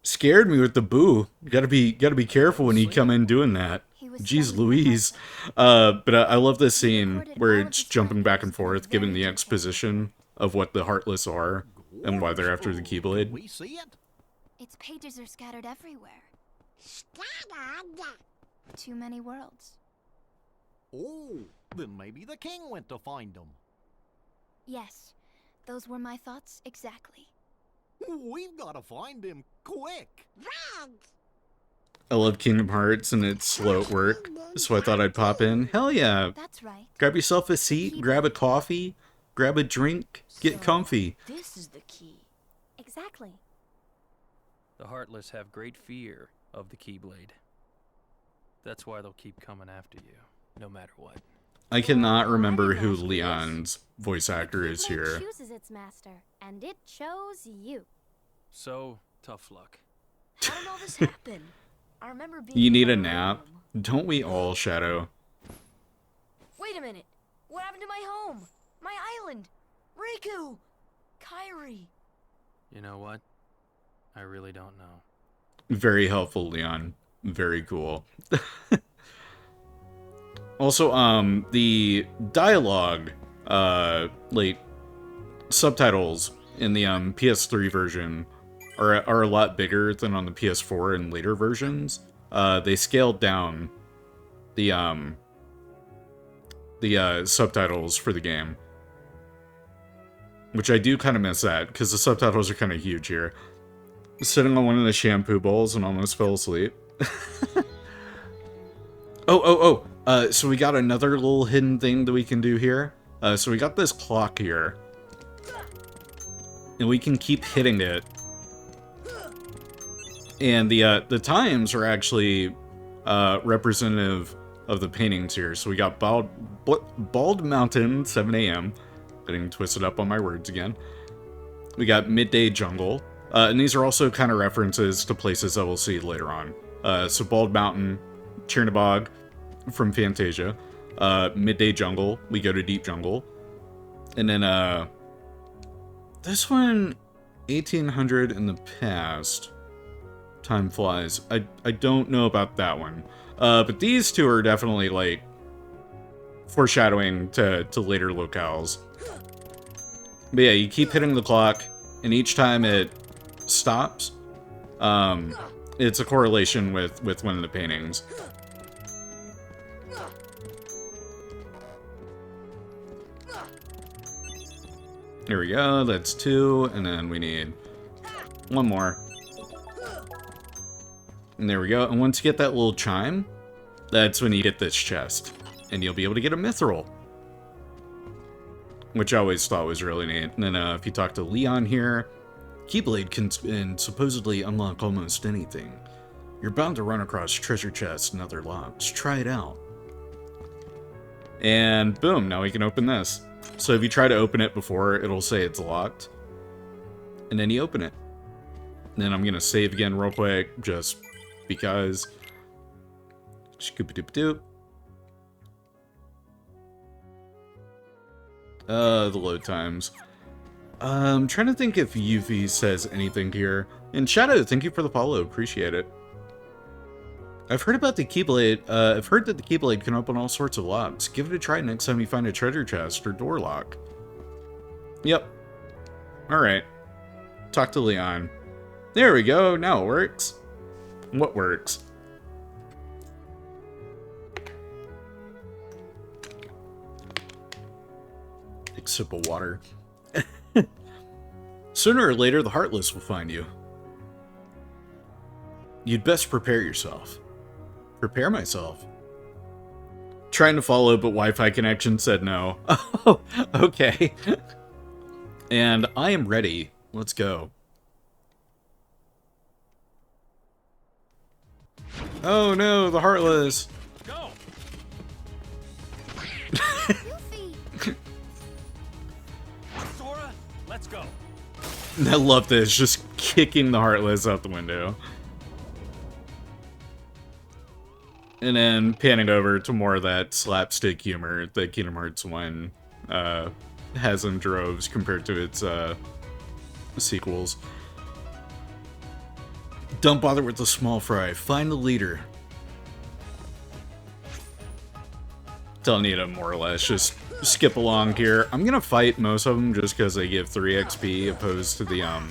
Scared me with the boo. Gotta be careful when you come in doing that. Jeez Louise. But I love this scene where it's jumping back and forth, giving the exposition of what the Heartless are and why they're after the Keyblade. We see it? Its pages are scattered everywhere. Scattered? Too many worlds. Oh, then maybe the king went to find them. Yes, those were my thoughts exactly. We've got to find him quick. I love Kingdom Hearts and it's slow at work, so I thought I'd pop in. Hell yeah. That's right. Grab yourself a seat, grab a coffee, grab a drink, get comfy. This is the key. Exactly. The Heartless have great fear of the Keyblade. That's why they'll keep coming after you, no matter what. I cannot remember who Leon's voice actor is here. Chooses its master, and it chose you. So, tough luck. How did all this happen? I remember being You need a nap? Don't we all, Shadow? Wait a minute. What happened to my home? My island? Riku! Kairi! You know what? I really don't know. Very helpful, Leon. Very cool. Also, the dialogue, like, subtitles in the PS3 version are a lot bigger than on the PS4 and later versions. They scaled down the subtitles for the game, which I do kind of miss that because the subtitles are kind of huge here. Sitting on one of the shampoo bowls and almost fell asleep. So we got another little hidden thing that we can do here. So we got this clock here. And we can keep hitting it. And the times are actually representative of the paintings here. So we got Bald Mountain, 7 a.m. Getting twisted up on my words again. We got Midday Jungle. And these are also kind of references to places that we'll see later on. So Bald Mountain, Chernobog from Fantasia. Midday Jungle, we go to Deep Jungle. And then this one, 1800 in the past. Time flies. I don't know about that one. But these two are definitely, like, foreshadowing to later locales. But yeah, you keep hitting the clock, and each time it stops, it's a correlation with one of the paintings. Here we go, that's 2, and then we need 1 more. And there we go, and once you get that little chime, that's when you get this chest. And you'll be able to get a mithril. Which I always thought was really neat. And then if you talk to Leon here, Keyblade can supposedly unlock almost anything. You're bound to run across treasure chests and other locks. Try it out. And boom, now we can open this. So if you try to open it before, it'll say it's locked. And then you open it. And then I'm going to save again real quick, just because. Scoop-a-doop-a-doop. The load times. I'm trying to think if Yuffie says anything here. And Shadow, thank you for the follow. Appreciate it. I've heard about the Keyblade. I've heard that the Keyblade can open all sorts of locks. Give it a try next time you find a treasure chest or door lock. Yep. Alright. Talk to Leon. There we go. Now it works. What works? Big sip of water. Sooner or later, the Heartless will find you. You'd best prepare yourself. Prepare myself. Trying to follow, but Wi-Fi connection said no. Oh, okay. And I am ready. Let's go. Oh no, the Heartless. Go. Sora, let's go. I love this, just kicking the Heartless out the window. And then panning over to more of that slapstick humor that Kingdom Hearts 1 has in droves compared to its sequels. Don't bother with the small fry. Find the leader. Telling you to more or less just skip along here. I'm gonna fight most of them just because they give 3 XP opposed to the 1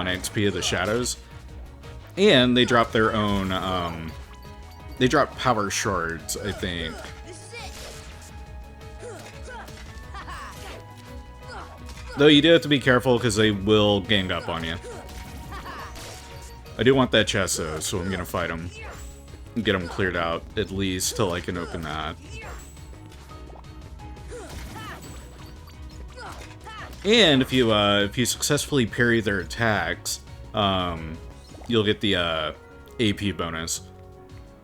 XP of the shadows. And they drop their own, they drop power shards, I think. Though you do have to be careful because they will gang up on you. I do want that chest though, so I'm gonna fight them. And get them cleared out, at least, till I can open that. And if you successfully parry their attacks, you'll get the AP bonus.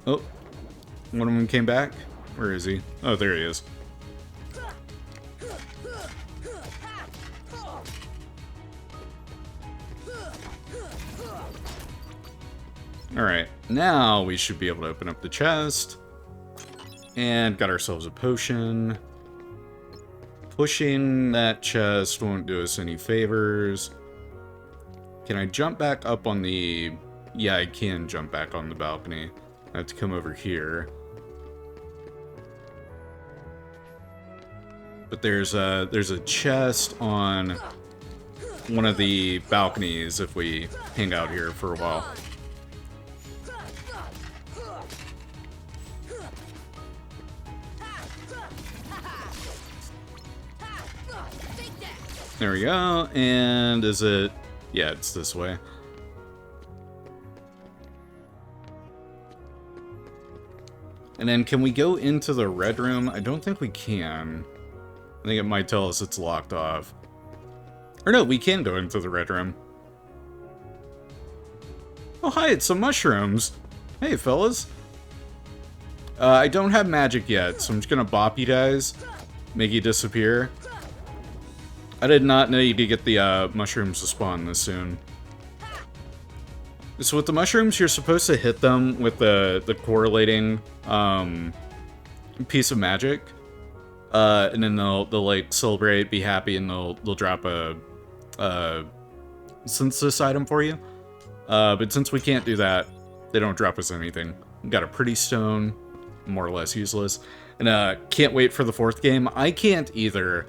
Oh, one of them came back? Where is he? Oh, there he is. Alright, now we should be able to open up the chest. And got ourselves a potion. Pushing that chest won't do us any favors. Can I jump back up on the... Yeah, I can jump back on the balcony. I have to come over here. But there's a chest on one of the balconies if we hang out here for a while. There we go, and is it... Yeah, it's this way. And then can we go into the red room? I don't think we can. I think it might tell us it's locked off. Or no, we can go into the red room. Oh, hi, it's some mushrooms. Hey, fellas. I don't have magic yet, so I'm just gonna bop you guys. Make you disappear. I did not know you could get the mushrooms to spawn this soon. So with the mushrooms, you're supposed to hit them with the correlating piece of magic. And then they'll like celebrate, be happy, and they'll drop a synthesis item for you. But since we can't do that, they don't drop us anything. We got a pretty stone, more or less useless. And can't wait for the 4th game. I can't either.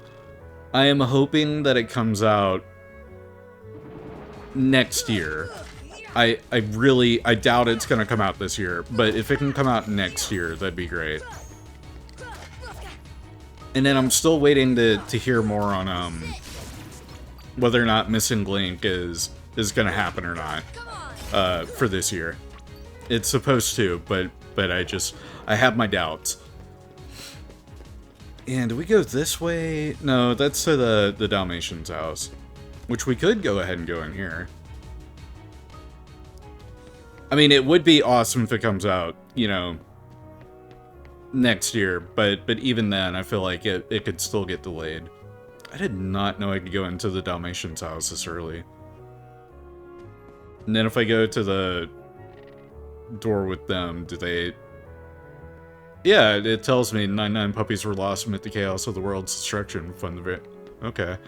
I am hoping that it comes out next year. I doubt it's gonna come out this year, but if it can come out next year, that'd be great. And then I'm still waiting to hear more on whether or not Missing Link is gonna happen or not for this year. It's supposed to, but I have my doubts. And do we go this way? No, that's to the Dalmatian's house, which we could go ahead and go in here. I mean, it would be awesome if it comes out, you know, next year, but even then, I feel like it could still get delayed. I did not know I could go into the Dalmatian's house this early. And then if I go to the door with them, do they... Yeah, it tells me 99 puppies were lost amid the chaos of the world's destruction from the... Okay.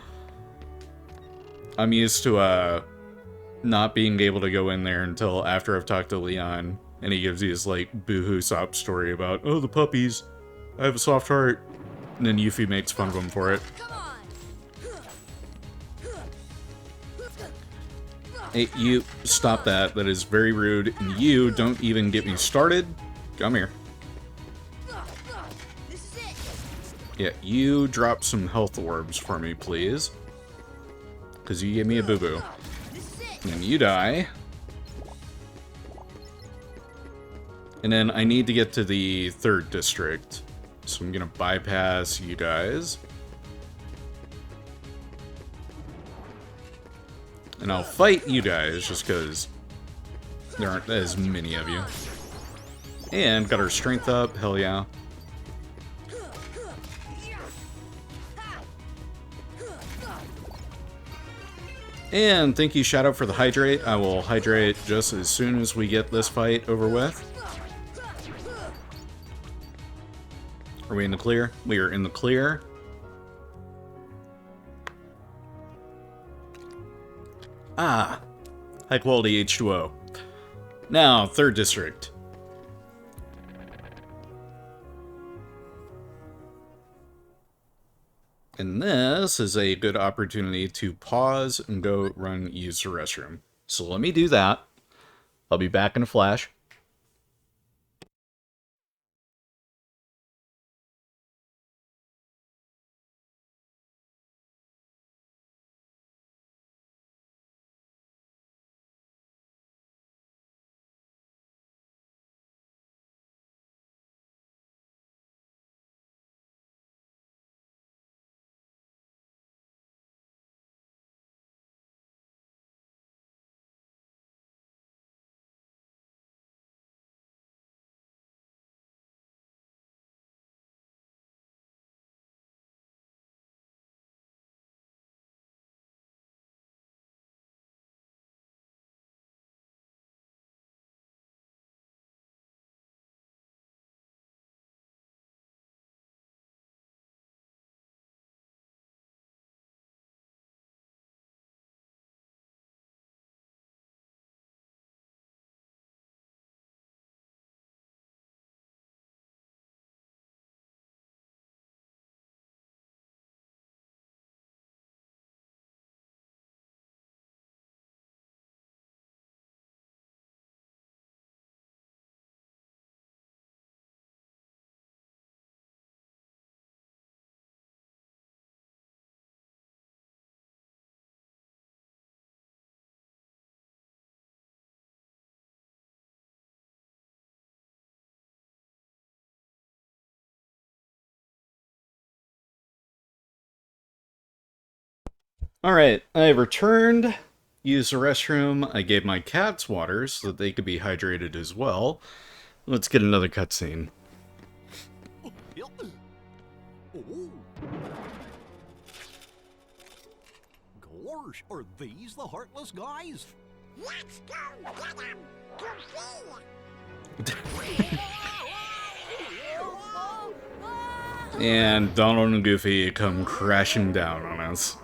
I'm used to, not being able to go in there until after I've talked to Leon, and he gives you his, like, boohoo sob story about, oh, the puppies, I have a soft heart, and then Yuffie makes fun of him for it. Hey, you, stop that, that is very rude, and you, don't even get me started. Come here. Yeah, you drop some health orbs for me, please. Because you gave me a boo-boo. And then you die. And then I need to get to the 3rd district. So I'm going to bypass you guys. And I'll fight you guys just because there aren't as many of you. And got our strength up. Hell yeah. And thank you, Shadow, for the hydrate. I will hydrate just as soon as we get this fight over with. Are we in the clear? We are in the clear. Ah, high quality H2O. Now, 3rd district. And this is a good opportunity to pause and go use the restroom. So let me do that. I'll be back in a flash. Alright, I returned, used the restroom, I gave my cats water so that they could be hydrated as well. Let's get another cutscene. Gosh, are these the Heartless guys? Let's go get them! And Donald and Goofy come crashing down on us.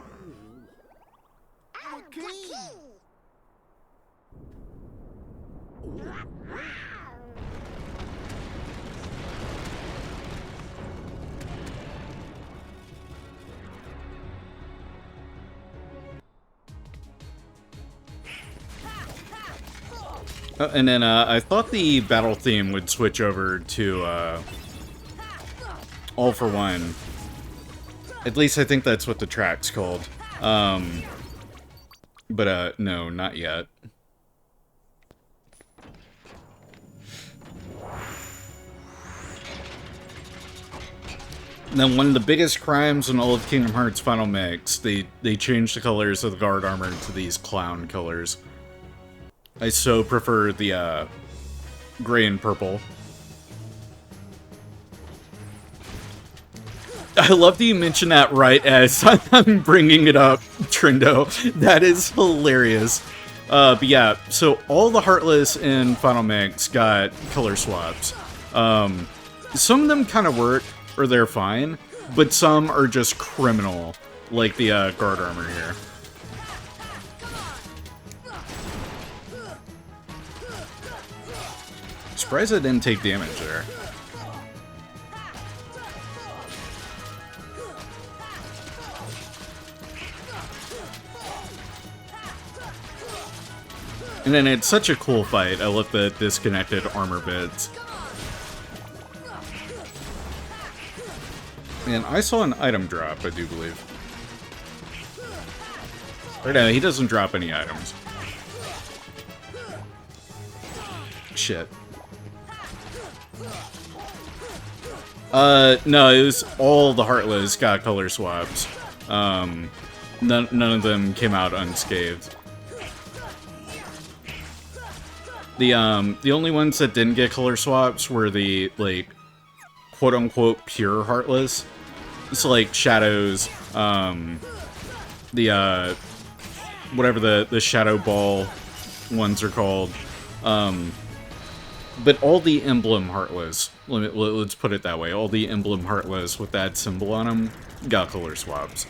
And then I thought the battle theme would switch over to All for One. At least I think that's what the track's called. But no, not yet. And then one of the biggest crimes in all of Kingdom Hearts Final Mix, they changed the colors of the guard armor to these clown colors. I so prefer the gray and purple. I love that you mentioned that right as I'm bringing it up, Trindo. That is hilarious. But yeah, so all the Heartless in Final Mix got color swaps. Some of them kind of work, or they're fine, but some are just criminal, like the guard armor here. Surprised I didn't take damage there. And then it's such a cool fight. I love the disconnected armor bits. And I saw an item drop, I do believe. Or no, he doesn't drop any items. Shit. No, it was all the Heartless got color swaps. None of them came out unscathed. The only ones that didn't get color swaps were the, like, quote-unquote pure Heartless. It's like Shadows, whatever the Shadow Ball ones are called. But all the Emblem Heartless, let's put it that way, all the Emblem Heartless with that symbol on them got color swaps.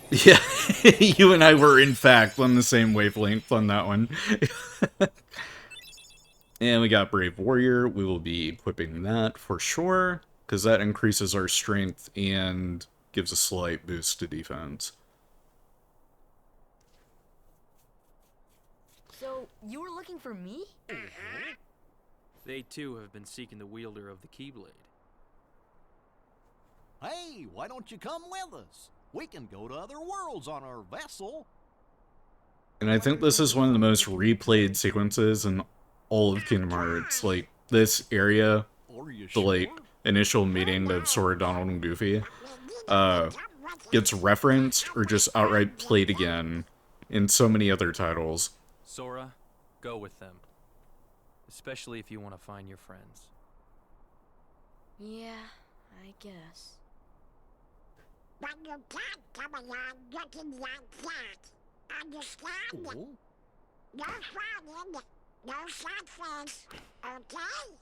Yeah, you and I were, in fact, on the same wavelength on that one. And we got Brave Warrior. We will be equipping that for sure, because that increases our strength and gives a slight boost to defense. So, you were looking for me? They too have been seeking the wielder of the Keyblade. Hey, why don't you come with us? We can go to other worlds on our vessel. And I think this is one of the most replayed sequences in all of Kingdom Hearts. Like, this area, the, like, initial meeting of Sora, Donald, and Goofy, gets referenced or just outright played again in so many other titles. Sora, go with them. Especially if you want to find your friends. Yeah, I guess. But you can't come along looking like that. Understand? No frowning, no sad face, okay?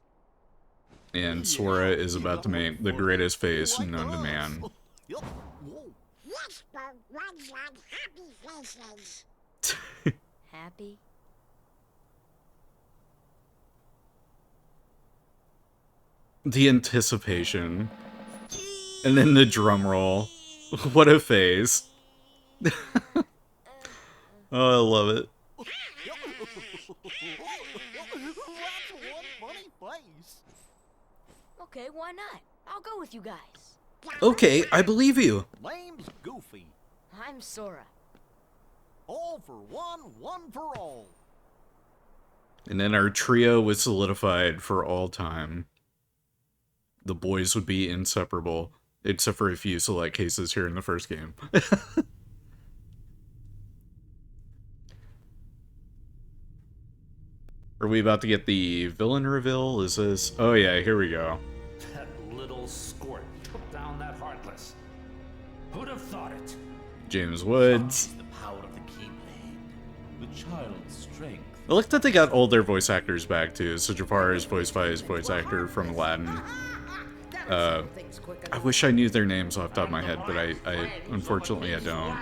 And Sora is about to make the greatest face known to man. Yes, but ones on happy faces. Happy? The anticipation. And then the drum roll. What a face. Oh, I love it. Okay, why not? I'll go with you guys. Okay, I believe you. Name's Goofy. I'm Sora. All for one, one for all. And then our trio was solidified for all time. The boys would be inseparable, except for a few select cases here in the first game. Are we about to get the villain reveal? Is this... Oh yeah, here we go. That little squirt took down that Heartless. Who'd have thought it? James Woods. The power of the Keyblade. The child's strength. I like that they got all their voice actors back too. So Jafar is voiced by his voice actor from Aladdin. I wish I knew their names off the top of my head, but I unfortunately I don't.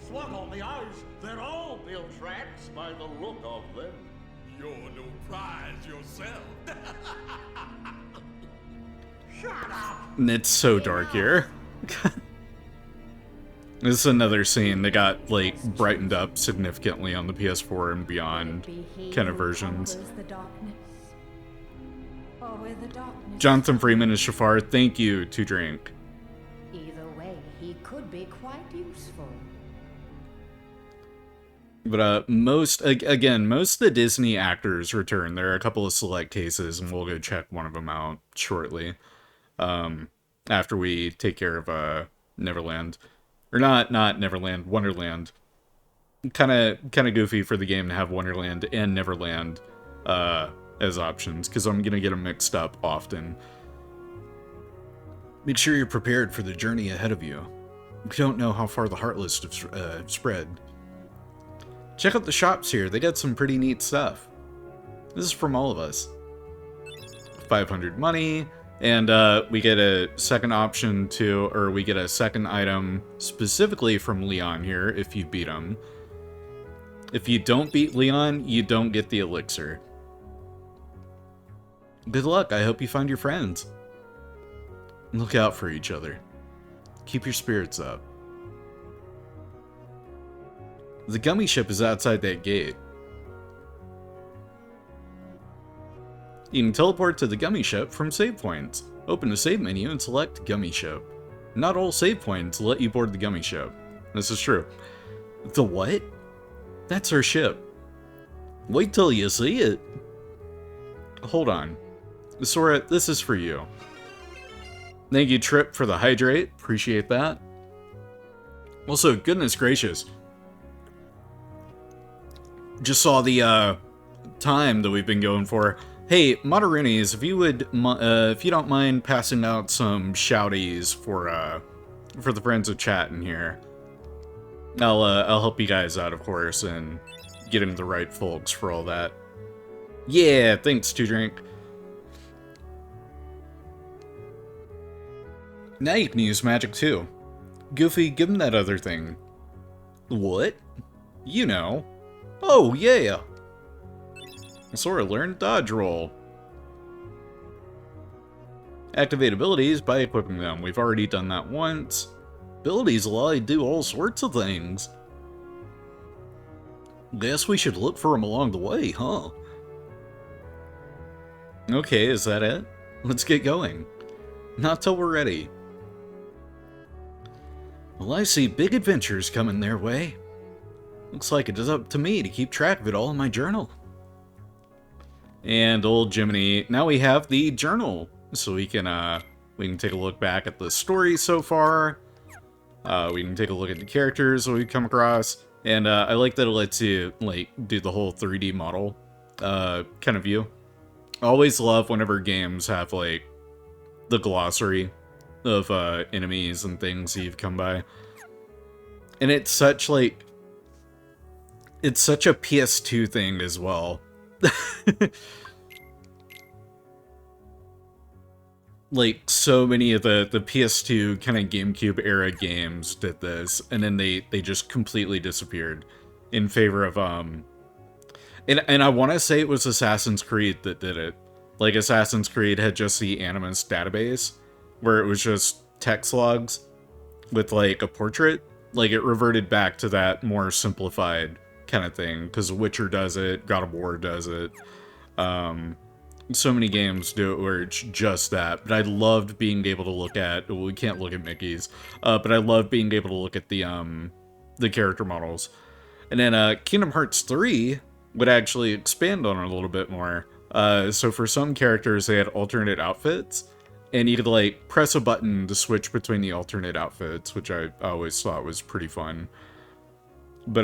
Slug on the eyes, they're all built rats by the look of them. You're no prize yourself. Shut up! And it's so dark here. This is another scene that got, like, brightened up significantly on the PS4 and beyond kind of versions. Jonathan Freeman is Shafar. Thank you, To Drink. Either way, he could be quite useful. But most of the Disney actors return. There are a couple of select cases, and we'll go check one of them out shortly. After we take care of Neverland. Or not Neverland, Wonderland. Kind of goofy for the game to have Wonderland and Neverland as options, because I'm going to get them mixed up often. Make sure you're prepared for the journey ahead of you. We don't know how far the Heartless have spread. Check out the shops here, they got some pretty neat stuff. This is from all of us. 500 money, and we get a second option to, or we get a second item specifically from Leon here if you beat him. If you don't beat Leon, you don't get the elixir. Good luck, I hope you find your friends. Look out for each other. Keep your spirits up. The gummy ship is outside that gate. You can teleport to the gummy ship from save points. Open the save menu and select gummy ship. Not all save points let you board the gummy ship. This is true. The what? That's our ship. Wait till you see it. Hold on. Sora, this is for you. Thank you, Trip, for the hydrate. Appreciate that. Also, goodness gracious. Just saw the time that we've been going for. Hey, Moderunis, if you would, if you don't mind passing out some shouties for the friends of chat in here, I'll help you guys out, of course, and getting the right folks for all that. Yeah, thanks, To Drink. Now you can use magic too. Goofy, give him that other thing. What? You know. Oh, yeah! Sora learned dodge roll. Activate abilities by equipping them. We've already done that once. Abilities allow you to do all sorts of things. Guess we should look for them along the way, huh? Okay, is that it? Let's get going. Not till we're ready. Well, I see big adventures coming their way. Looks like it is up to me to keep track of it all in my journal. And old Jiminy, now we have the journal, so we can take a look back at the story so far. We can take a look at the characters that we've come across, and I like that it lets you like do the whole 3D model kind of view. I always love whenever games have like the glossary of enemies and things that you've come by, and it's such a PS2 thing as well. Like, so many of the PS2 kind of GameCube era games did this, and then they just completely disappeared in favor of, and I want to say it was Assassin's Creed that did it. Like, Assassin's Creed had just the Animus database, where it was just text logs with, like, a portrait. Like, it reverted back to that more simplified kind of thing, because Witcher does it, God of War does it, so many games do it where it's just that. But I loved being able to look at, well, we can't look at Mickey's, but I love being able to look at the character models. And then Kingdom Hearts 3 would actually expand on it a little bit more. So for some characters, they had alternate outfits, and you could like press a button to switch between the alternate outfits, which I always thought was pretty fun. But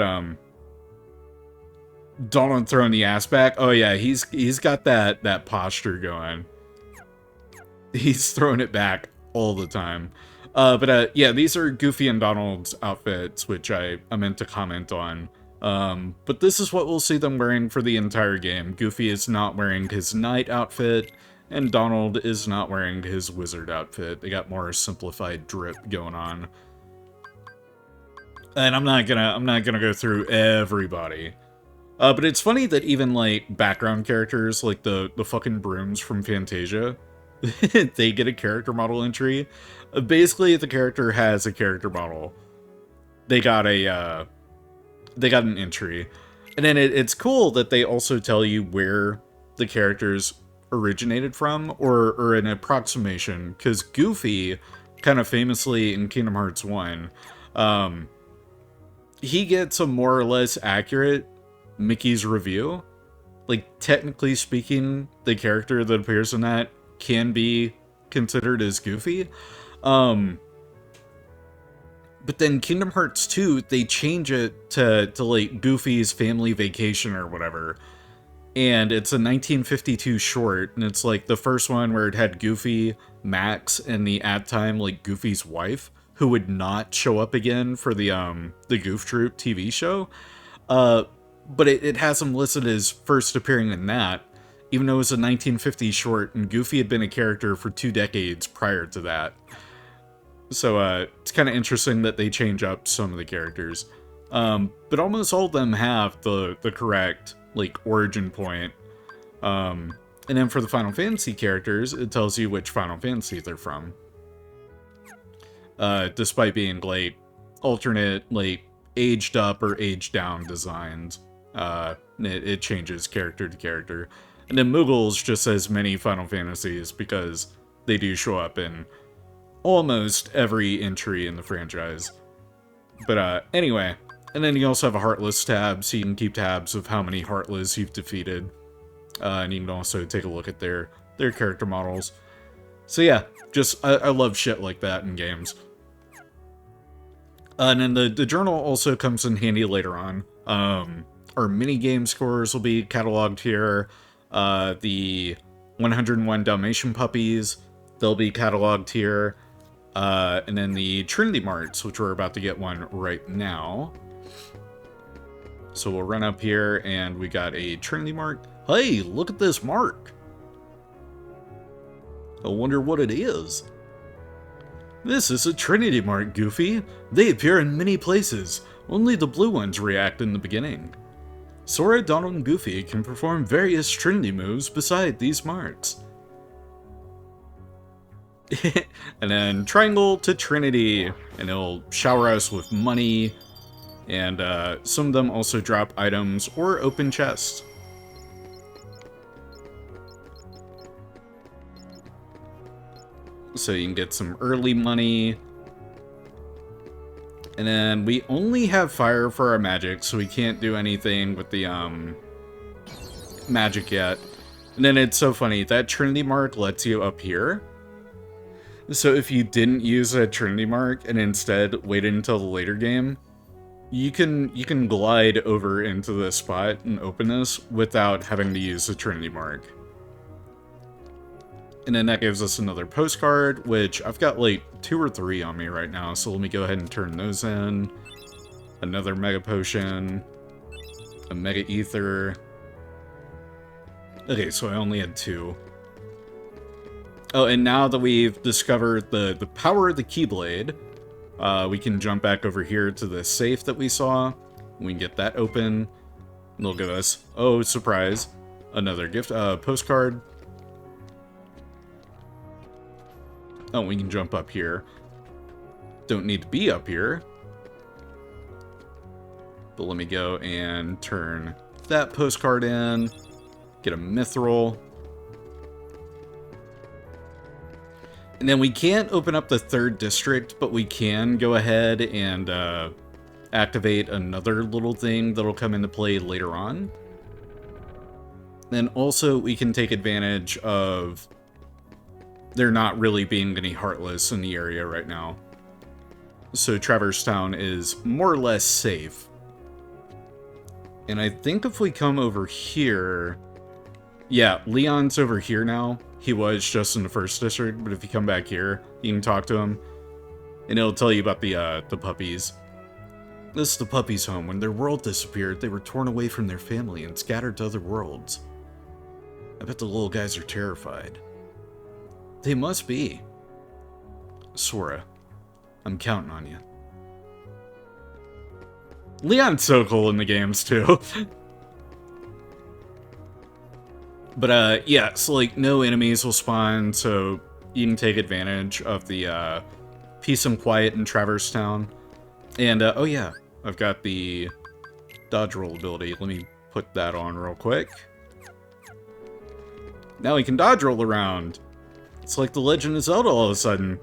Donald throwing the ass back. Oh yeah, he's got that posture going. He's throwing it back all the time. Yeah, these are Goofy and Donald's outfits, which I meant to comment on. But this is what we'll see them wearing for the entire game. Goofy is not wearing his knight outfit, and Donald is not wearing his wizard outfit. They got more simplified drip going on. And I'm not gonna go through everybody. But it's funny that even, like, background characters, like the fucking brooms from Fantasia, they get a character model entry. Basically, if the character has a character model, they got an entry. And then it's cool that they also tell you where the characters originated from, or an approximation, because Goofy, kind of famously in Kingdom Hearts 1, he gets a more or less accurate Mickey's review. Like, technically speaking, the character that appears in that can be considered as Goofy. But then Kingdom Hearts 2, they change it to like Goofy's Family Vacation or whatever. And it's a 1952 short, and it's like the first one where it had Goofy, Max, and the at time like Goofy's wife, who would not show up again for the Goof Troop TV show. But it has him listed as first appearing in that, even though it was a 1950s short, and Goofy had been a character for 2 decades prior to that. So it's kind of interesting that they change up some of the characters. But almost all of them have the correct, like, origin point. And then for the Final Fantasy characters, it tells you which Final Fantasy they're from. Despite being, like, alternate, like, aged up or aged down designs. It changes character to character. And then Moogles just says many Final Fantasies because they do show up in almost every entry in the franchise. But anyway, and then you also have a Heartless tab, so you can keep tabs of how many Heartless you've defeated. And you can also take a look at their character models. So yeah, just, I love shit like that in games. And then the journal also comes in handy later on. Our mini-game scores will be cataloged here. The 101 Dalmatian puppies, they'll be cataloged here. And then the Trinity Marts, which we're about to get one right now. So we'll run up here, and we got a Trinity Mart. Hey, look at this mark! I wonder what it is. This is a Trinity Mart, Goofy. They appear in many places. Only the blue ones react in the beginning. Sora, Donald, and Goofy can perform various Trinity moves beside these marks. And then triangle to Trinity, and it'll shower us with money. And some of them also drop items or open chests. So you can get some early money. And then we only have fire for our magic, so we can't do anything with the magic yet. And then it's so funny, that Trinity Mark lets you up here. So if you didn't use a Trinity Mark and instead waited until the later game, you can glide over into this spot and open this without having to use the Trinity Mark. And then that gives us another postcard, which I've got like 2 or 3 on me right now, so let me go ahead and turn those in. Another Mega Potion. A Mega Ether. Okay, so I only had 2. Oh, and now that we've discovered the power of the Keyblade, we can jump back over here to the safe that we saw. We can get that open. They'll give us, oh, surprise, another gift, postcard. Oh, we can jump up here. Don't need to be up here. But let me go and turn that postcard in. Get a mithril. And then we can't open up the 3rd district, but we can go ahead and activate another little thing that'll come into play later on. And also, we can take advantage of there not really being any Heartless in the area right now. So Traverse Town is more or less safe. And I think if we come over here... Yeah, Leon's over here now. He was just in the first district, but if you come back here, you can talk to him. And it'll tell you about the puppies. This is the puppies' home. When their world disappeared, they were torn away from their family and scattered to other worlds. I bet the little guys are terrified. They must be. Sora, I'm counting on you. Leon's so cool in the games, too. But, yeah, so, like, no enemies will spawn, so you can take advantage of the, peace and quiet in Traverse Town. And, oh yeah, I've got the dodge roll ability. Let me put that on real quick. Now we can dodge roll around. It's like The Legend of Zelda all of a sudden.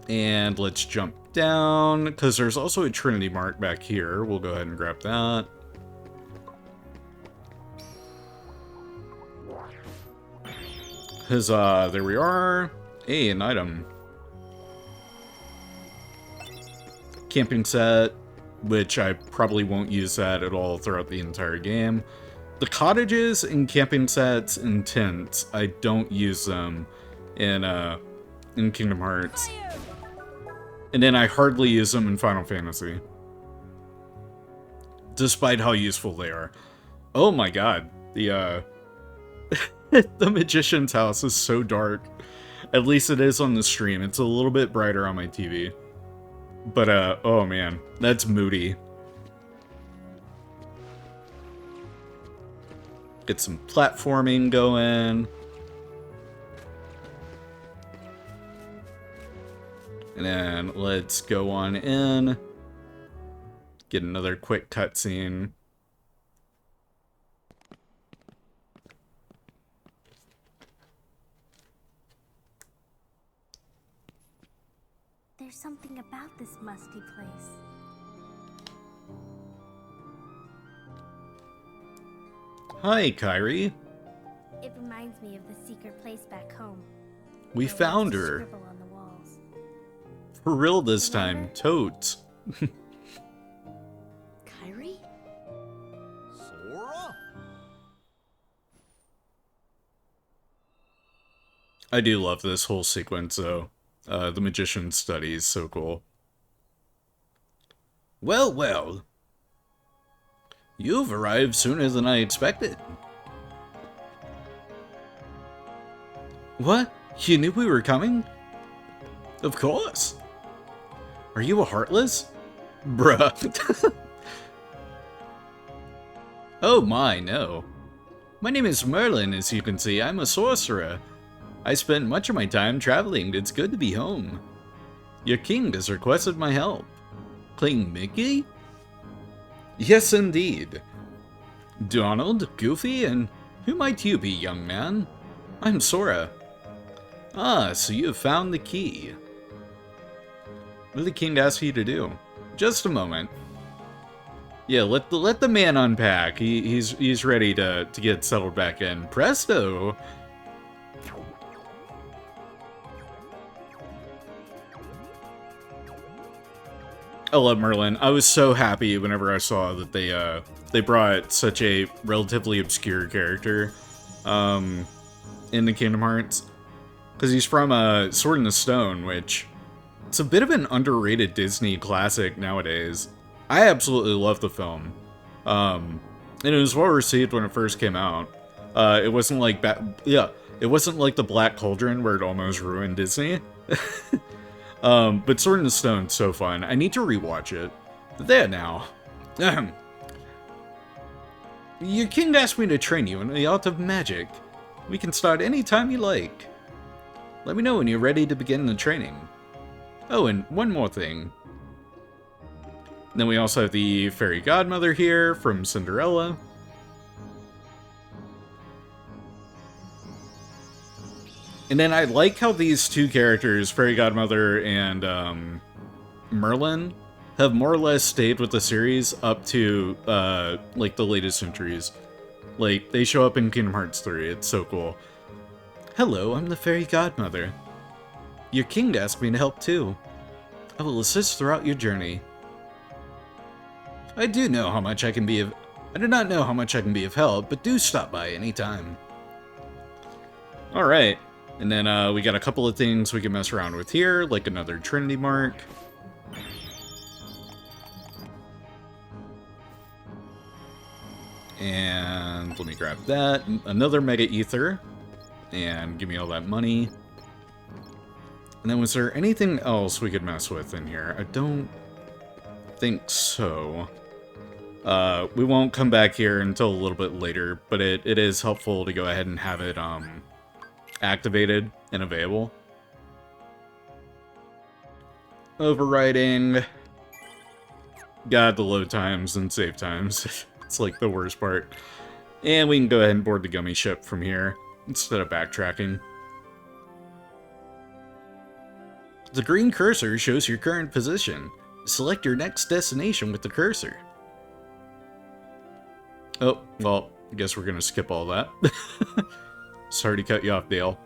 And let's jump down, because there's also a Trinity Mark back here. We'll go ahead and grab that. Huzzah, there we are. Hey, an item. Camping set, which I probably won't use that at all throughout the entire game. The cottages and camping sets and tents, I don't use them in Kingdom Hearts. And then I hardly use them in Final Fantasy. Despite how useful they are. Oh my god, the the magician's house is so dark. At least it is on the stream. It's a little bit brighter on my TV. But, oh man, that's moody. Get some platforming going. And then let's go on in. Get another quick cutscene. There's something about this musty place. Hi, Kairi. It reminds me of the secret place back home. We found her. Scribble on the walls. For real this time, totes. Kairi? Sora? I do love this whole sequence, though. The magician's study is so cool. Well, well. You've arrived sooner than I expected. What? You knew we were coming? Of course. Are you a Heartless? Bruh. Oh my, no. My name is Merlin, as you can see. I'm a sorcerer. I spent much of my time traveling. It's good to be home. Your king has requested my help. King Mickey? Yes, indeed. Donald, Goofy, and who might you be, young man? I'm Sora. Ah, so you have found the key. What did the king ask you to do? Just a moment. Yeah, let the man unpack. He's ready to get settled back in. Presto! I love Merlin. I was so happy whenever I saw that they brought such a relatively obscure character into Kingdom Hearts. Because he's from Sword in the Stone, which it's a bit of an underrated Disney classic nowadays. I absolutely love the film. And it was well received when it first came out. It wasn't like it wasn't like the Black Cauldron where it almost ruined Disney. But Sword in the Stone's so fun. I need to rewatch it. There now. Your king asked me to train you in the art of magic. We can start any time you like. Let me know when you're ready to begin the training. Oh, and one more thing. Then we also have the fairy godmother here from Cinderella. And then I like how these two characters, Fairy Godmother and Merlin, have more or less stayed with the series up to, like, the latest entries. Like, they show up in Kingdom Hearts 3. It's so cool. Hello, I'm the fairy godmother. Your king asked me to help too. I will assist throughout your journey. I do not know how much I can be of help, but do stop by anytime. Alright. And then we got a couple of things we can mess around with here, like another Trinity Mark. And let me grab that. Another Mega Ether. And give me all that money. And then was there anything else we could mess with in here? I don't think so. We won't come back here until a little bit later, but it is helpful to go ahead and have it activated and available. Overriding. God, the load times and save times. It's like the worst part. And we can go ahead and board the gummy ship from here instead of backtracking. The green cursor shows your current position. Select your next destination with the cursor. Oh, well, I guess we're gonna skip all that. Sorry to cut you off, Dale.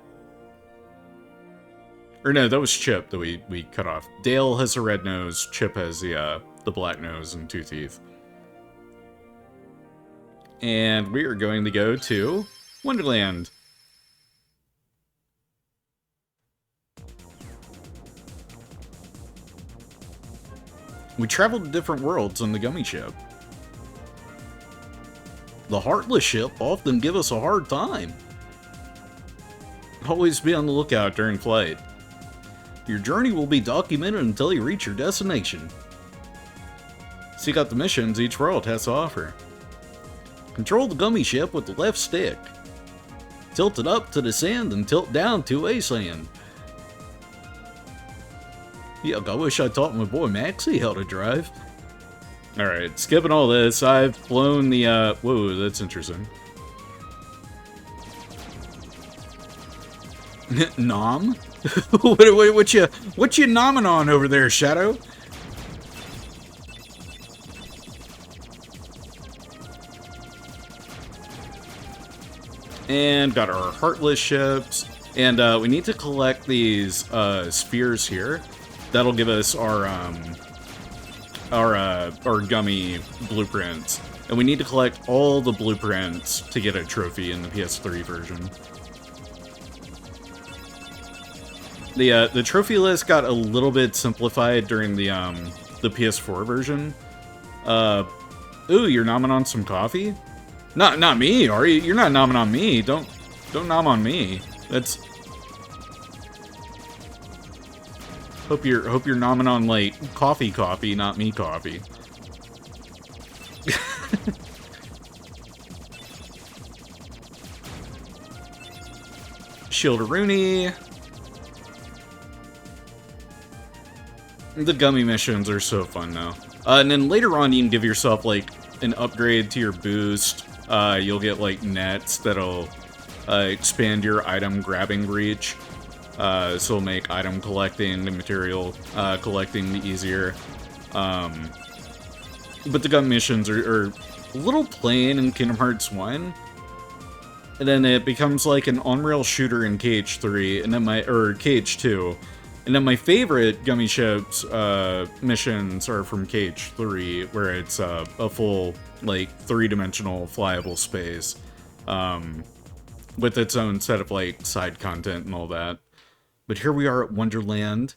Or no, that was Chip that we cut off. Dale has a red nose, Chip has the black nose and 2 teeth. And we are going to go to Wonderland. We traveled to different worlds on the gummy ship. The Heartless ship often give us a hard time. Always be on the lookout during flight. Your journey will be documented until you reach your destination. Seek out the missions each world has to offer. Control the gummy ship with the left stick. Tilt it up to the sand and tilt down to a sand. Yuck, I wish I taught my boy Maxie how to drive. Alright, skipping all this, I've flown the, whoa, that's interesting. Nom? what you nomming on over there, Shadow? And got our Heartless ships. And we need to collect these spheres here. That'll give us our gummy blueprints. And we need to collect all the blueprints to get a trophy in the PS3 version. The trophy list got a little bit simplified during the PS4 version. Ooh, you're nomming on some coffee? Not me, are you? You're not nomming on me. Don't nom on me. That's. Hope you're nomming on like coffee, not me coffee. Shieldaroonie. The gummy missions are so fun now. And then later on, you can give yourself like an upgrade to your boost. You'll get like nets that'll expand your item grabbing reach. So it'll make item collecting and material collecting easier. But the gun missions are a little plain in Kingdom Hearts 1. And then it becomes like an on-rail shooter in KH3, and then KH2. And then my favorite gummy ships missions are from KH3, where it's a full, like, 3-dimensional flyable space. With its own set of, like, side content and all that. But here we are at Wonderland.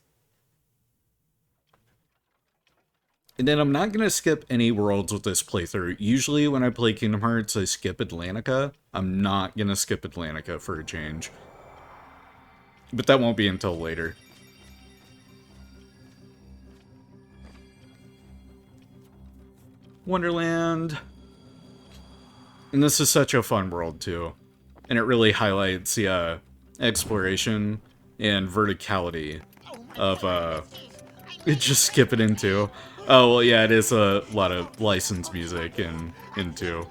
And then I'm not going to skip any worlds with this playthrough. Usually when I play Kingdom Hearts, I skip Atlantica. I'm not going to skip Atlantica for a change. But that won't be until later. Wonderland. And this is such a fun world, too. And it really highlights the exploration and verticality of just skip it into. Oh, well, yeah, it is a lot of licensed music into.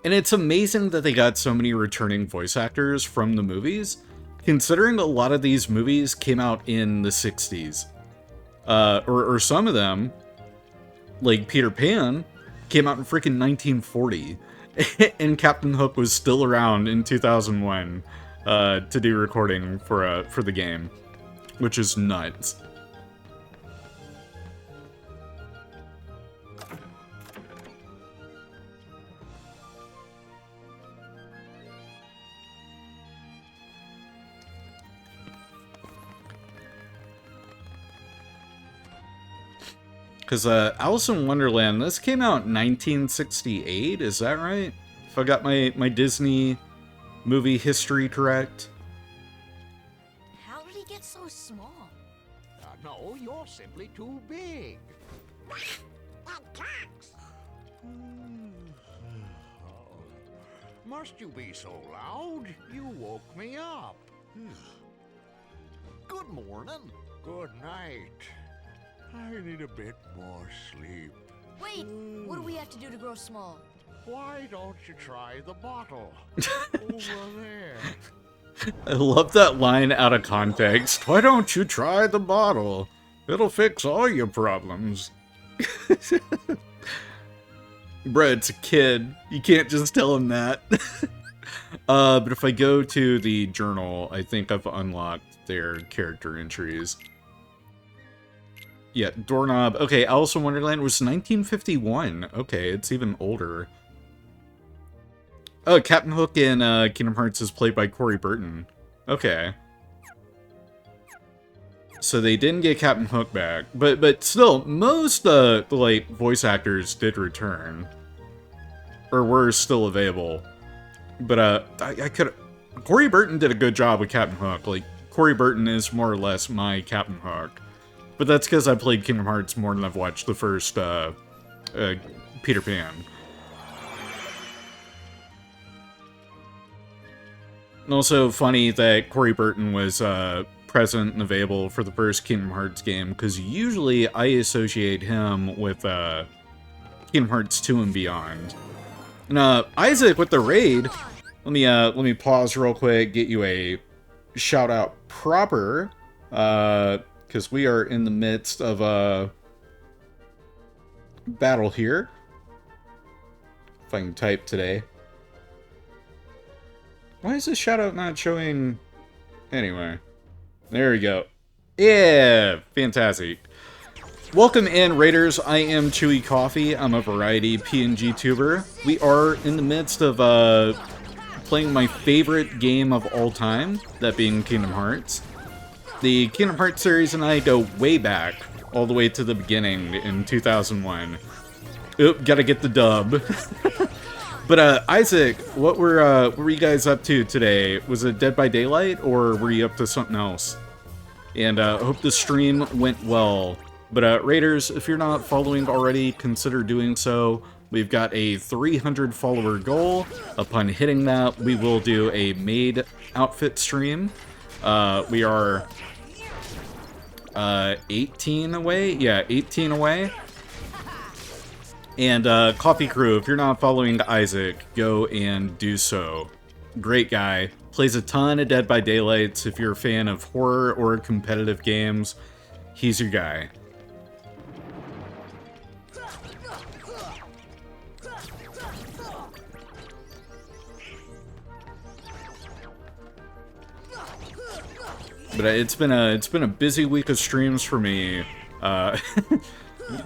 And it's amazing that they got so many returning voice actors from the movies, considering a lot of these movies came out in the 60s. Or some of them, like Peter Pan, came out in freaking 1940. And Captain Hook was still around in 2001 to do recording for the game, which is nuts. Because Alice in Wonderland, this came out in 1968, is that right? If I got my Disney movie history correct. How did he get so small? No, you're simply too big. That talks. Must you be so loud? You woke me up. Good morning. Good night. I need a bit more sleep. Wait, what do we have to do to grow small? Why don't you try the bottle? Over there. I love that line out of context. Why don't you try the bottle? It'll fix all your problems. Bruh, it's a kid. You can't just tell him that. But if I go to the journal, I think I've unlocked their character entries. Yeah, doorknob. Okay, Alice in Wonderland was 1951. Okay, it's even older. Oh, Captain Hook in Kingdom Hearts is played by Corey Burton. Okay. So they didn't get Captain Hook back. But still, most like, voice actors did return. Or were still available. But I could... Corey Burton did a good job with Captain Hook. Like, Corey Burton is more or less my Captain Hook. But that's because I played Kingdom Hearts more than I've watched the first Peter Pan. And also funny that Corey Burton was present and available for the first Kingdom Hearts game, because usually I associate him with Kingdom Hearts 2 and beyond. And Isaac with the raid. Let me pause real quick, get you a shout out proper. Because we are in the midst of a battle here. If I can type today. Why is this shoutout not showing? Anyway. There we go. Yeah! Fantastic. Welcome in, Raiders. I am Chewy Coffee. I'm a variety PNG tuber. We are in the midst of playing my favorite game of all time, that being Kingdom Hearts. The Kingdom Hearts series and I go way back, all the way to the beginning in 2001. Oop, gotta get the dub. But Isaac, what were you guys up to today? Was it Dead by Daylight, or were you up to something else? And I hope the stream went well. But Raiders, if you're not following already, consider doing so. We've got a 300 follower goal. Upon hitting that, we will do a maid outfit stream. We are 18 away? Yeah, 18 away. And Coffee Crew, if you're not following Isaac, go and do so. Great guy. Plays a ton of Dead by Daylight. If you're a fan of horror or competitive games, he's your guy. But it's been a busy week of streams for me.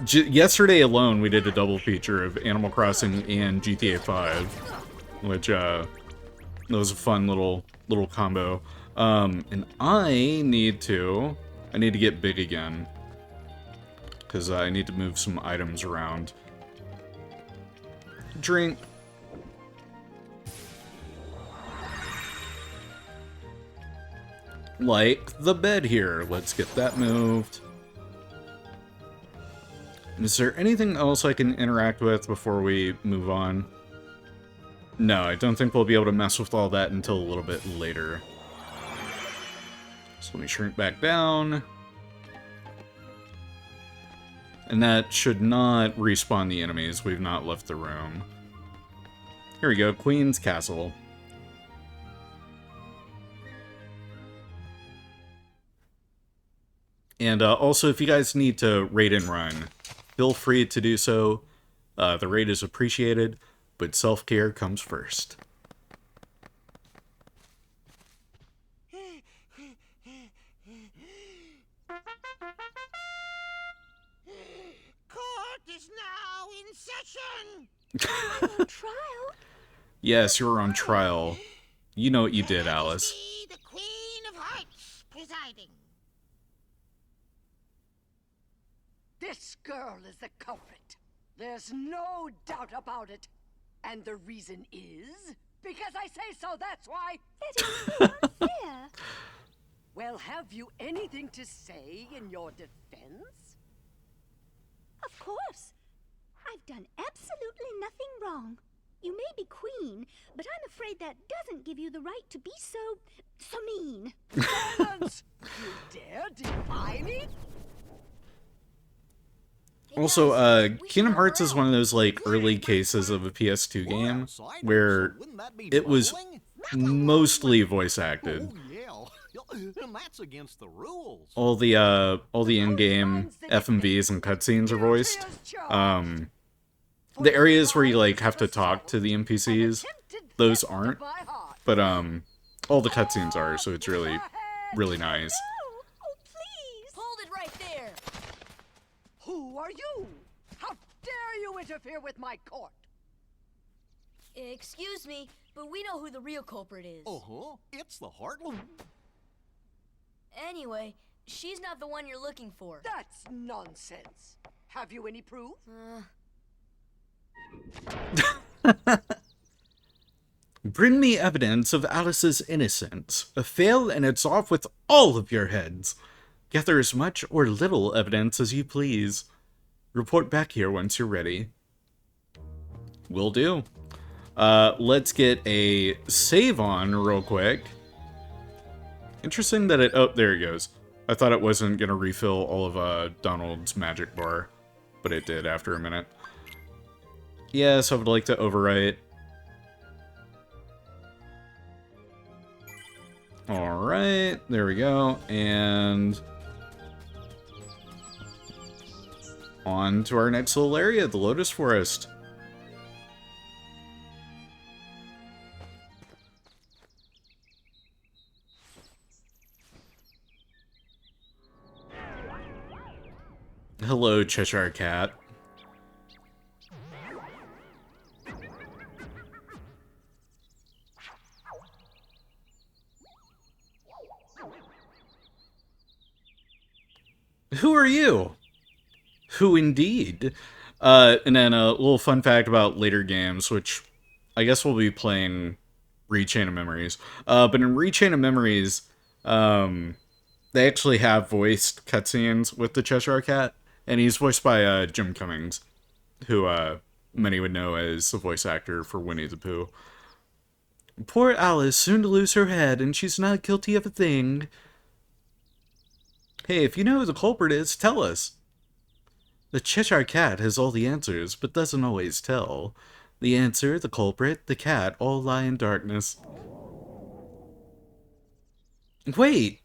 Yesterday alone, we did a double feature of Animal Crossing and GTA 5, which that was a fun little combo. And I need to get big again, because I need to move some items around. Drink. Like the bed here. Let's get that moved. Is there anything else I can interact with before we move on? No, I don't think we'll be able to mess with all that until a little bit later. So let me shrink back down. And that should not respawn the enemies. We've not left the room. Here we go, Queen's Castle. And also, if you guys need to raid and run, feel free to do so. The raid is appreciated, but self-care comes first. Court is now in session. On trial? Yes, you're on trial. You know what you did, Alice. The Queen of Hearts presiding. This girl is the culprit. There's no doubt about it. And the reason is because I say so, that's why. That is unfair. Well, have you anything to say in your defense? Of course. I've done absolutely nothing wrong. You may be queen, but I'm afraid that doesn't give you the right to be so mean. Silence! You dare defy me? Also, Kingdom Hearts is one of those, like, early cases of a PS2 game where it was mostly voice acted. That's against the rules. All the in-game FMVs and cutscenes are voiced. The areas where you, like, have to talk to the NPCs, those aren't. But, all the cutscenes are, so it's really, really nice. Oh, please! Hold it right there! Who are you? How dare you interfere with my court? Excuse me, but we know who the real culprit is. Uh-huh. It's the Heartless. Anyway, she's not the one you're looking for. That's nonsense. Have you any proof? Bring me evidence of Alice's innocence. A fail and it's off with all of your heads. Gather as much or little evidence as you please. Report back here once you're ready. Will do. Let's get a save on real quick. Interesting that it... Oh, there it goes. I thought it wasn't going to refill all of Donald's magic bar, but it did after a minute. Yes, I would like to overwrite. Alright, there we go. And on to our next little area, the Lotus Forest. Hello, Cheshire Cat. Who are you? Who indeed? And then a little fun fact about later games, which I guess we'll be playing Rechain of Memories. But in Rechain of Memories, they actually have voiced cutscenes with the Cheshire Cat, and he's voiced by Jim Cummings, who many would know as the voice actor for Winnie the Pooh. Poor Alice, soon to lose her head, and she's not guilty of a thing. Hey, if you know who the culprit is, tell us. The Cheshire Cat has all the answers, but doesn't always tell. The answer, the culprit, the cat all lie in darkness. Wait!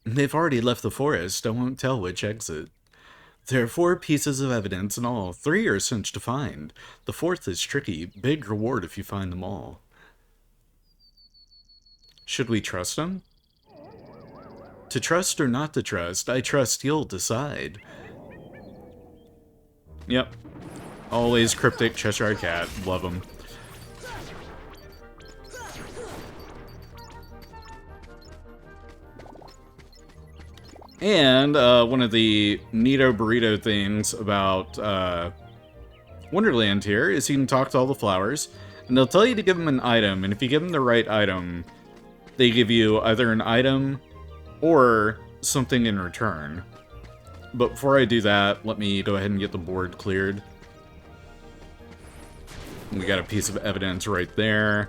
They've already left the forest. I won't tell which exit. There are 4 pieces of evidence in all. 3 are cinch to find. The 4th is tricky. Big reward if you find them all. Should we trust them? To trust or not to trust, I trust you'll decide. Yep. Always cryptic Cheshire Cat. Love him. And one of the neato burrito things about Wonderland here is you can talk to all the flowers, and they'll tell you to give them an item, and if you give them the right item, they give you either an item or something in return. But before I do that, let me go ahead and get the board cleared. We got a piece of evidence right there.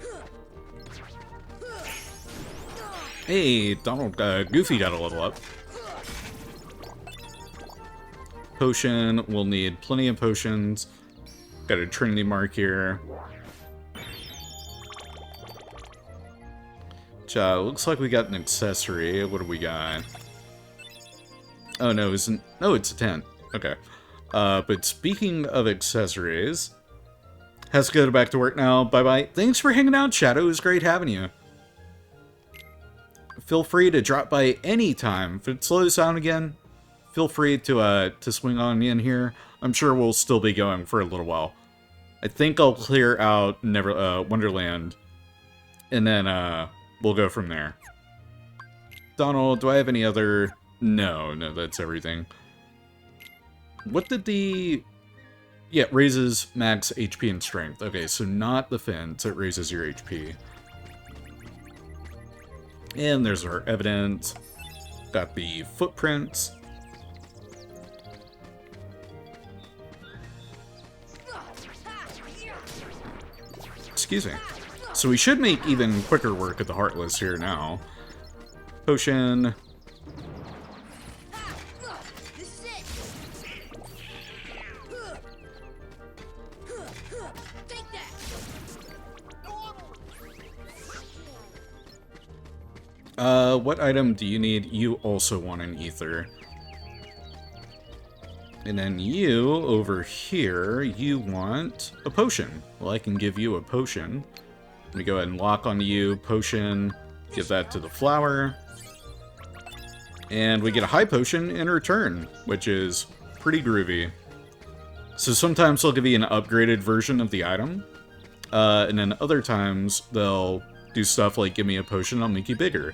Hey, Donald, Goofy got a level up. Potion, we'll need plenty of potions. Got a Trinity mark here. Looks like we got an accessory. What do we got? Oh, no, isn't... No, it's a tent. Okay. But speaking of accessories... Has to go back to work now. Bye-bye. Thanks for hanging out, Shadow. It was great having you. Feel free to drop by anytime. If it slows down again, feel free to swing on in here. I'm sure we'll still be going for a little while. I think I'll clear out Wonderland, and then we'll go from there. Donald, do I have any other... No, that's everything. What did the... Yeah, it raises max HP and strength. Okay, so not the fence, it raises your HP. And there's our evidence. Got the footprints. Excuse me. So we should make even quicker work of the Heartless here now. Potion. What item do you need? You also want an ether. And then you, over here, you want a potion. Well, I can give you a potion. Let me go ahead and lock onto you. Potion. Give that to the flower. And we get a high potion in return, which is pretty groovy. So sometimes they'll give you an upgraded version of the item. And then other times they'll do stuff like give me a potion, I'll make you bigger.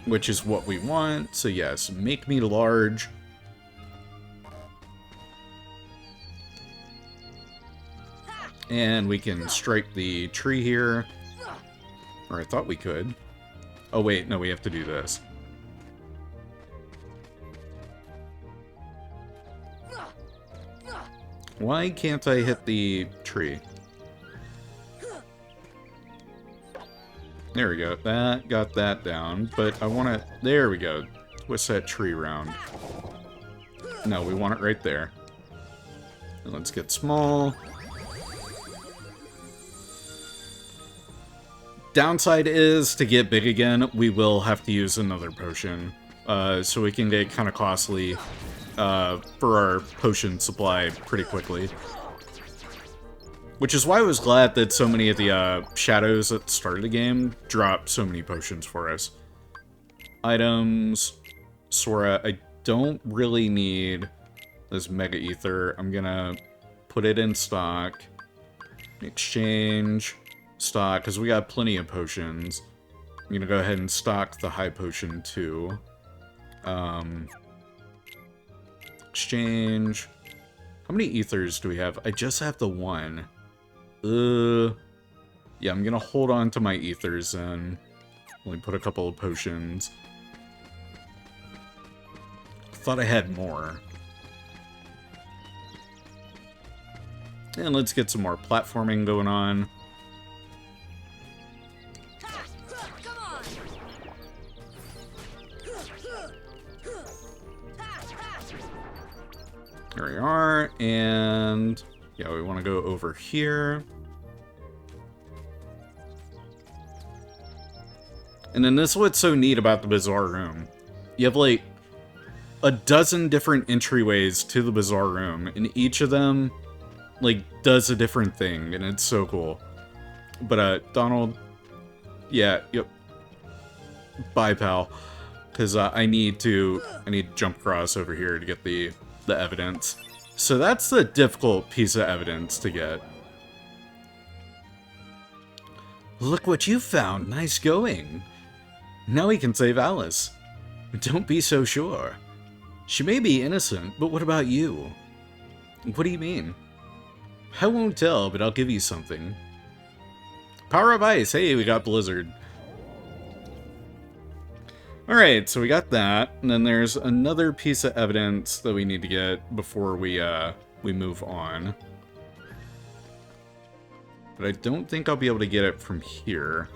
Which is what we want. So yes, make me large. And we can strike the tree here. Or I thought we could. Oh wait, no, we have to do this. Why can't I hit the tree? There we go. That got that down, but I want to... There we go. Twist that tree around. No, we want it right there. And let's get small. Downside is, to get big again, we will have to use another potion. So we can get kind of costly for our potion supply pretty quickly. Which is why I was glad that so many of the shadows at the start of the game dropped so many potions for us. Items. Sora, I don't really need this Mega Ether. I'm gonna put it in stock. Exchange. Stock, because we got plenty of potions. I'm gonna go ahead and stock the high potion too. Exchange. How many ethers do we have? I just have the one. Yeah, I'm gonna hold on to my ethers and only put a couple of potions. Thought I had more. And let's get some more platforming going on. There we are, and yeah, we want to go over here. And then this is what's so neat about the Bizarre Room. You have like a dozen different entryways to the Bizarre Room, and each of them like does a different thing, and it's so cool. But Donald, yeah, yep. Bye, pal, because I need to jump across over here to get the evidence. So that's the difficult piece of evidence to get. Look what you found. Nice going. Now we can save Alice. Don't be so sure. She may be innocent, but what about you? What do you mean? I won't tell, but I'll give you something. Power of Ice. Hey, we got Blizzard. Alright, so we got that, and then there's another piece of evidence that we need to get before we move on. But I don't think I'll be able to get it from here.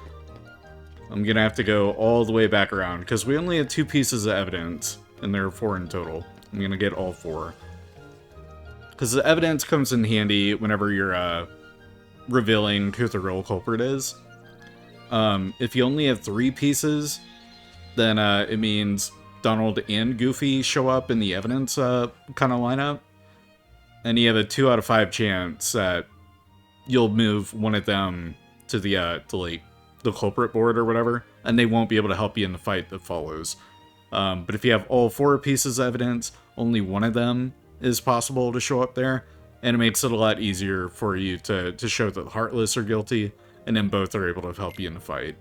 I'm gonna have to go all the way back around, because we only have 2 pieces of evidence, and there are 4 in total. I'm gonna get all 4. Because the evidence comes in handy whenever you're revealing who the real culprit is. If you only have 3 pieces, then it means Donald and Goofy show up in the evidence kind of lineup. And you have a 2 out of 5 chance that you'll move one of them to the like the culprit board or whatever, and they won't be able to help you in the fight that follows. But if you have all 4 pieces of evidence, only one of them is possible to show up there, and it makes it a lot easier for you to show that the Heartless are guilty, and then both are able to help you in the fight.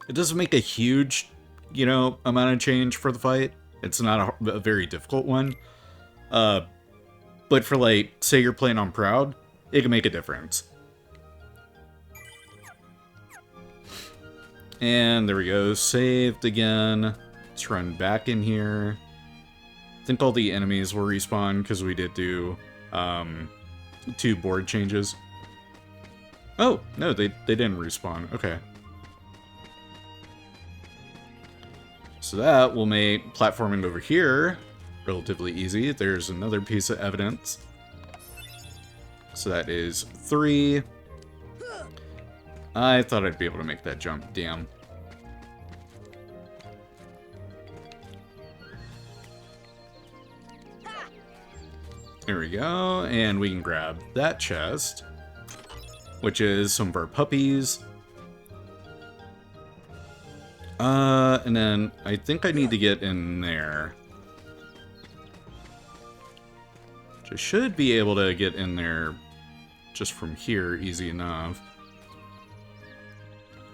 It doesn't make a huge, amount of change for the fight. It's not a very difficult one. But for, like, say you're playing on Proud, it can make a difference. And there we go, saved again. Let's run back in here. I think all the enemies will respawn because we did do 2 board changes. Oh, no, they didn't respawn. Okay. So that will make platforming over here relatively easy. There's another piece of evidence. So that is 3. I thought I'd be able to make that jump. Damn. There we go. And we can grab that chest, which is some of our puppies. And then I think I need to get in there. I should be able to get in there just from here easy enough.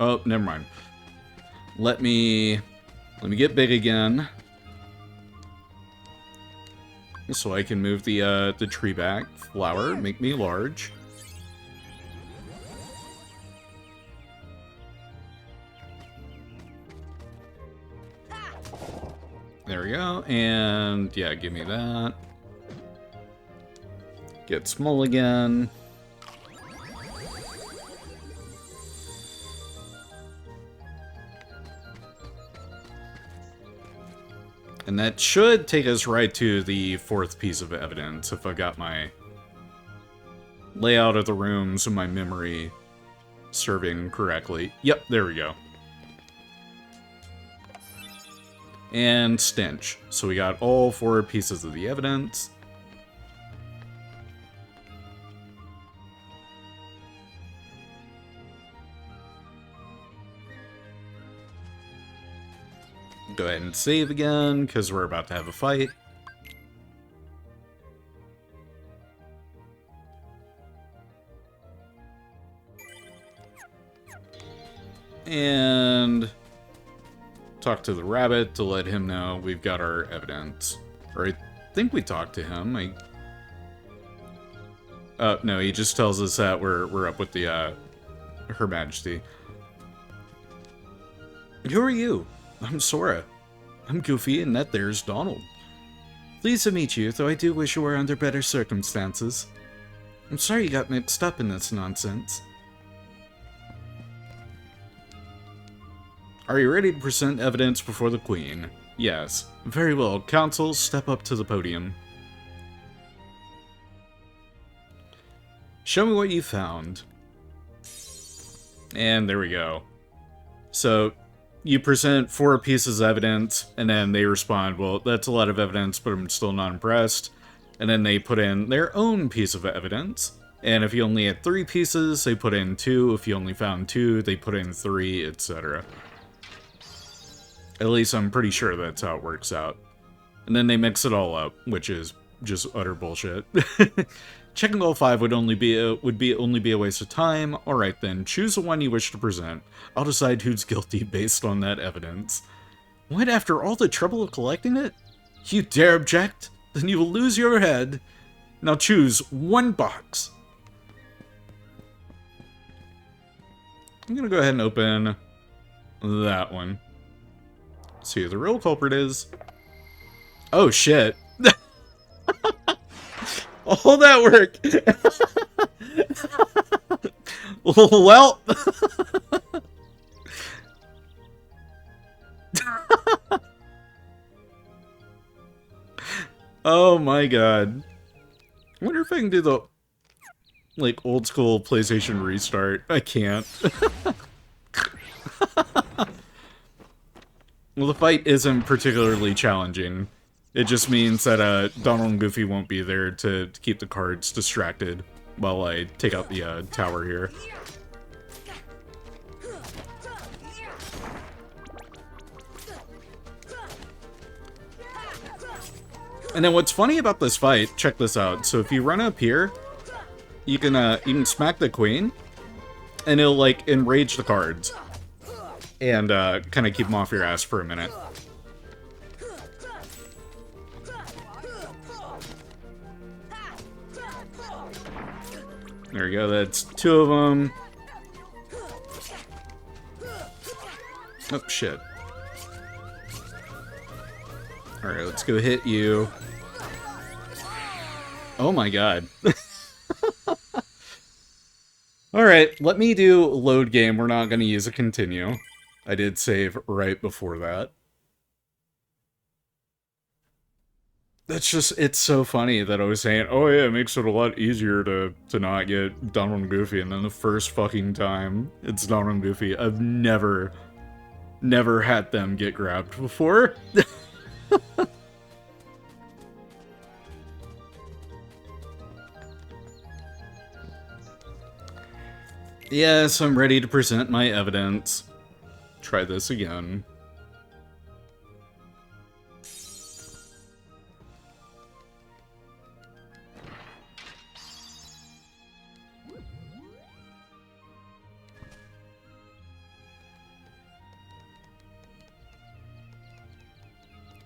Oh, never mind. Let me get big again, so I can move the tree back. Flower, make me large. There we go, and yeah, give me that. Get small again. And that should take us right to the 4th piece of evidence, if I got my layout of the rooms and my memory serving correctly. Yep, there we go. And stench. So we got all 4 pieces of the evidence. Go ahead and save again, because we're about to have a fight. And talk to the rabbit to let him know we've got our evidence. Or I think we talked to him. No, he just tells us that we're up with the Her Majesty. Who are you? I'm Sora. I'm Goofy, and that there's Donald. Pleased to meet you, though I do wish you were under better circumstances. I'm sorry you got mixed up in this nonsense. Are you ready to present evidence before the Queen? Yes. Very well. Council, step up to the podium. Show me what you found. And there we go. So, you present 4 pieces of evidence, and then they respond, well, that's a lot of evidence, but I'm still not impressed. And then they put in their own piece of evidence. And if you only had 3 pieces, they put in 2. If you only found 2, they put in 3, etc. At least I'm pretty sure that's how it works out. And then they mix it all up, which is just utter bullshit. Checking all 5 would only be a waste of time. Alright then, choose the one you wish to present. I'll decide who's guilty based on that evidence. What, after all the trouble of collecting it? You dare object? Then you will lose your head. Now choose one box. I'm gonna go ahead and open that one. See who the real culprit is. Oh shit. All that work. Well. Oh my god. I wonder if I can do the... like old school PlayStation restart. I can't. Well, the fight isn't particularly challenging. It just means that Donald and Goofy won't be there to keep the cards distracted while I take out the tower here. And then what's funny about this fight, check this out. So if you run up here, you can smack the queen, and it'll like enrage the cards. And kind of keep them off your ass for a minute. There we go, that's 2 of them. Oh, shit. Alright, let's go hit you. Oh my god. Alright, let me do load game. We're not going to use a continue. I did save right before that. That's just, it's so funny that I was saying, oh yeah, it makes it a lot easier to not get Donald and Goofy, and then the first fucking time it's Donald and Goofy, I've never had them get grabbed before. Yes, I'm ready to present my evidence. Try this again.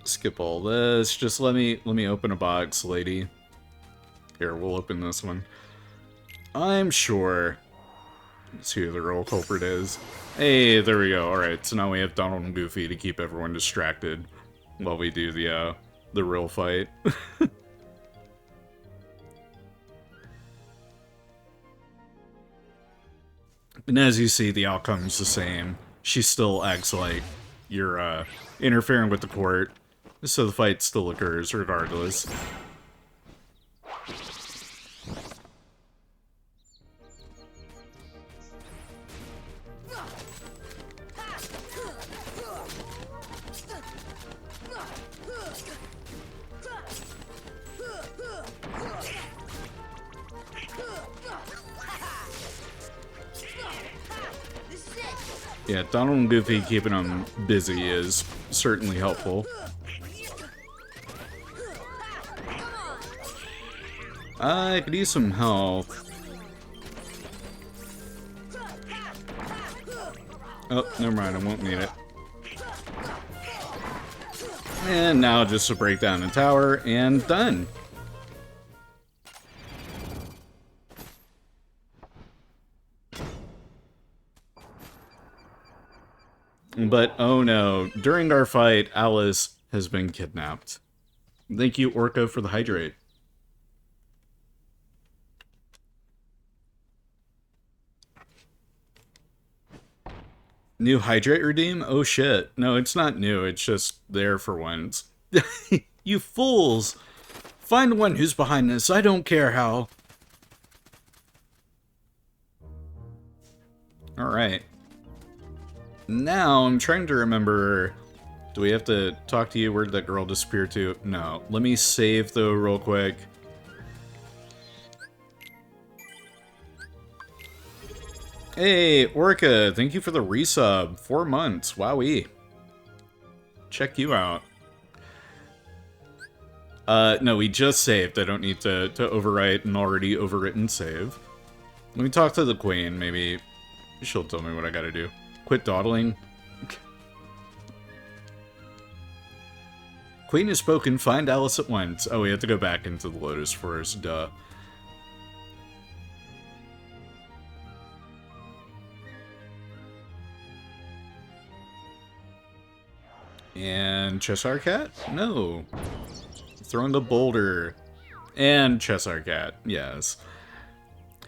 Skip all this. Just let me open a box, lady. Here, we'll open this one. I'm sure. Let's see who the real culprit is. Hey, there we go. Alright, so now we have Donald and Goofy to keep everyone distracted while we do the real fight. And as you see, the outcome's the same. She still acts like you're interfering with the court, so the fight still occurs regardless. Yeah, Donald and Goofy keeping them busy is certainly helpful. I could use some health. Oh, never mind, I won't need it. And now just to break down the tower, and done. But, oh no, during our fight, Alice has been kidnapped. Thank you, Orca, for the hydrate. New hydrate redeem? Oh shit. No, it's not new, it's just there for once. You fools! Find one who's behind this, I don't care how. Alright. Now, I'm trying to remember... Do we have to talk to you? Where did that girl disappear to? No. Let me save, though, real quick. Hey, Orca, thank you for the resub. 4 months. Wowee. Check you out. No, we just saved. I don't need to overwrite an already overwritten save. Let me talk to the queen. Maybe she'll tell me what I gotta do. Quit dawdling. Queen has spoken. Find Alice at once. Oh, we have to go back into the Lotus Forest. Duh. And Cheshire Cat? No. Throwing the boulder. And Cheshire Cat, yes.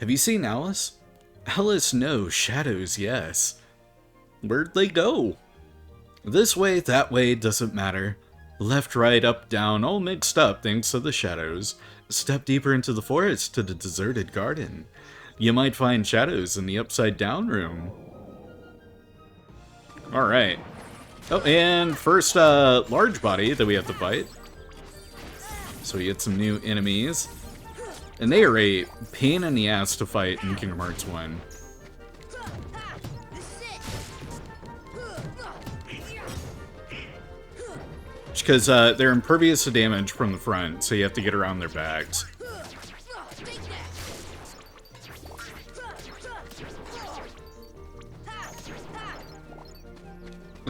Have you seen Alice? Alice, no. Shadows, yes. Where'd they go? This way, that way, doesn't matter. Left, right, up, down, all mixed up thanks to the shadows. Step deeper into the forest to the deserted garden. You might find shadows in the upside down room. Alright. Oh, and first large body that we have to fight. So we get some new enemies. And they are a pain in the ass to fight in Kingdom Hearts 1. Because they're impervious to damage from the front, so you have to get around their backs.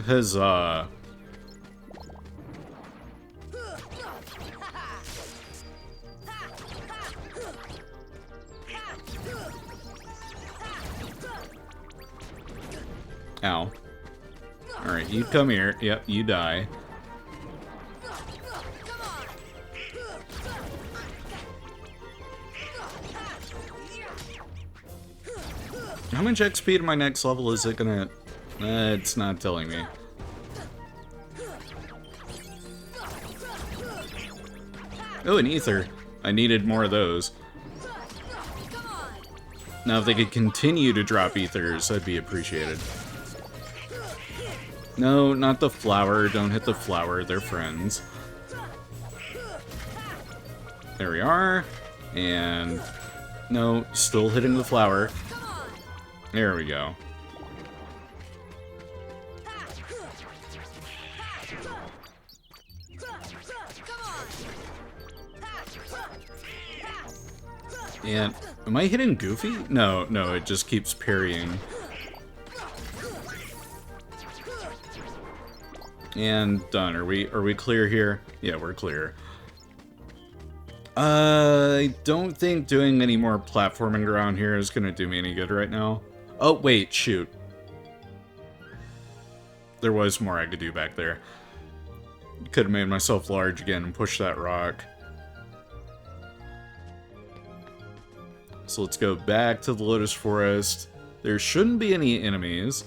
Huzzah. Ow. Alright, you come here. Yep, you die. How much XP to my next level is it gonna... it's not telling me. Oh, an ether. I needed more of those. Now, if they could continue to drop ethers, that'd be appreciated. No, not the flower. Don't hit the flower. They're friends. There we are. And... no, still hitting the flower. There we go. And am I hitting Goofy? No, no, it just keeps parrying. And done. Are we clear here? Yeah, we're clear. I don't think doing any more platforming around here is gonna do me any good right now. Oh, wait, shoot. There was more I could do back there. Could have made myself large again and pushed that rock. So let's go back to the Lotus Forest. There shouldn't be any enemies.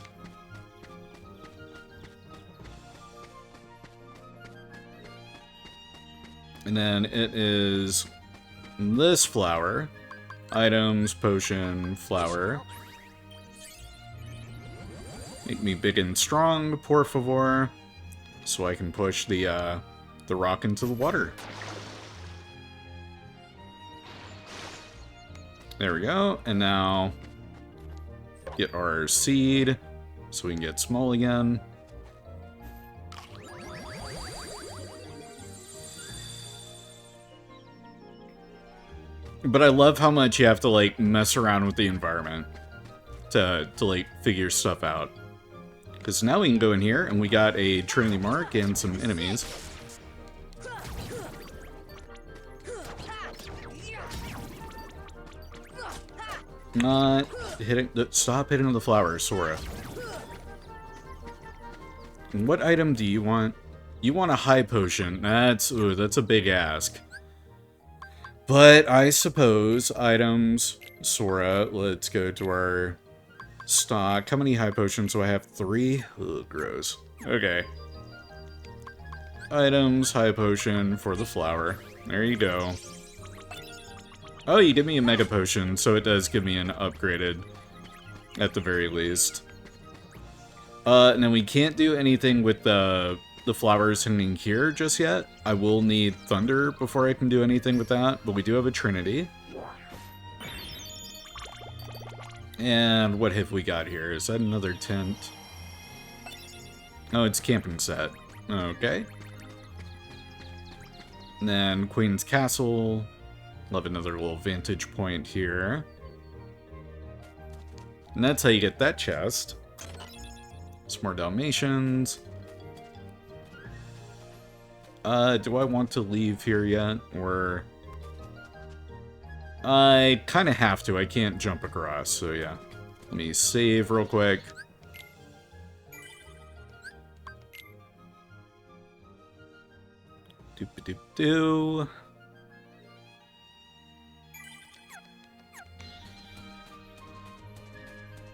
And then it is this flower. Items, potion, flower. Make me big and strong, por favor. So I can push the rock into the water. There we go. And now get our seed so we can get small again. But I love how much you have to, like, mess around with the environment to like, figure stuff out. Because now we can go in here, and we got a Trinity Mark and some enemies. Not hitting... stop hitting the flower, Sora. And what item do you want? You want a high potion. That's a big ask. But I suppose items, Sora, let's go to our stock. How many high potions do I have? 3? Ugh, gross. Okay. Items, high potion for the flower. There you go. Oh, you give me a mega potion, so it does give me an upgraded, at the very least. And then we can't do anything with the flowers hanging here just yet. I will need thunder before I can do anything with that, but we do have a Trinity. And what have we got here? Is that another tent? Oh, it's camping set. Okay. And then Queen's Castle. Love another little vantage point here. And that's how you get that chest. Some more Dalmatians. Do I want to leave here yet? Or... I kind of have to. I can't jump across, so yeah. Let me save real quick. Doop-a-doop-doo.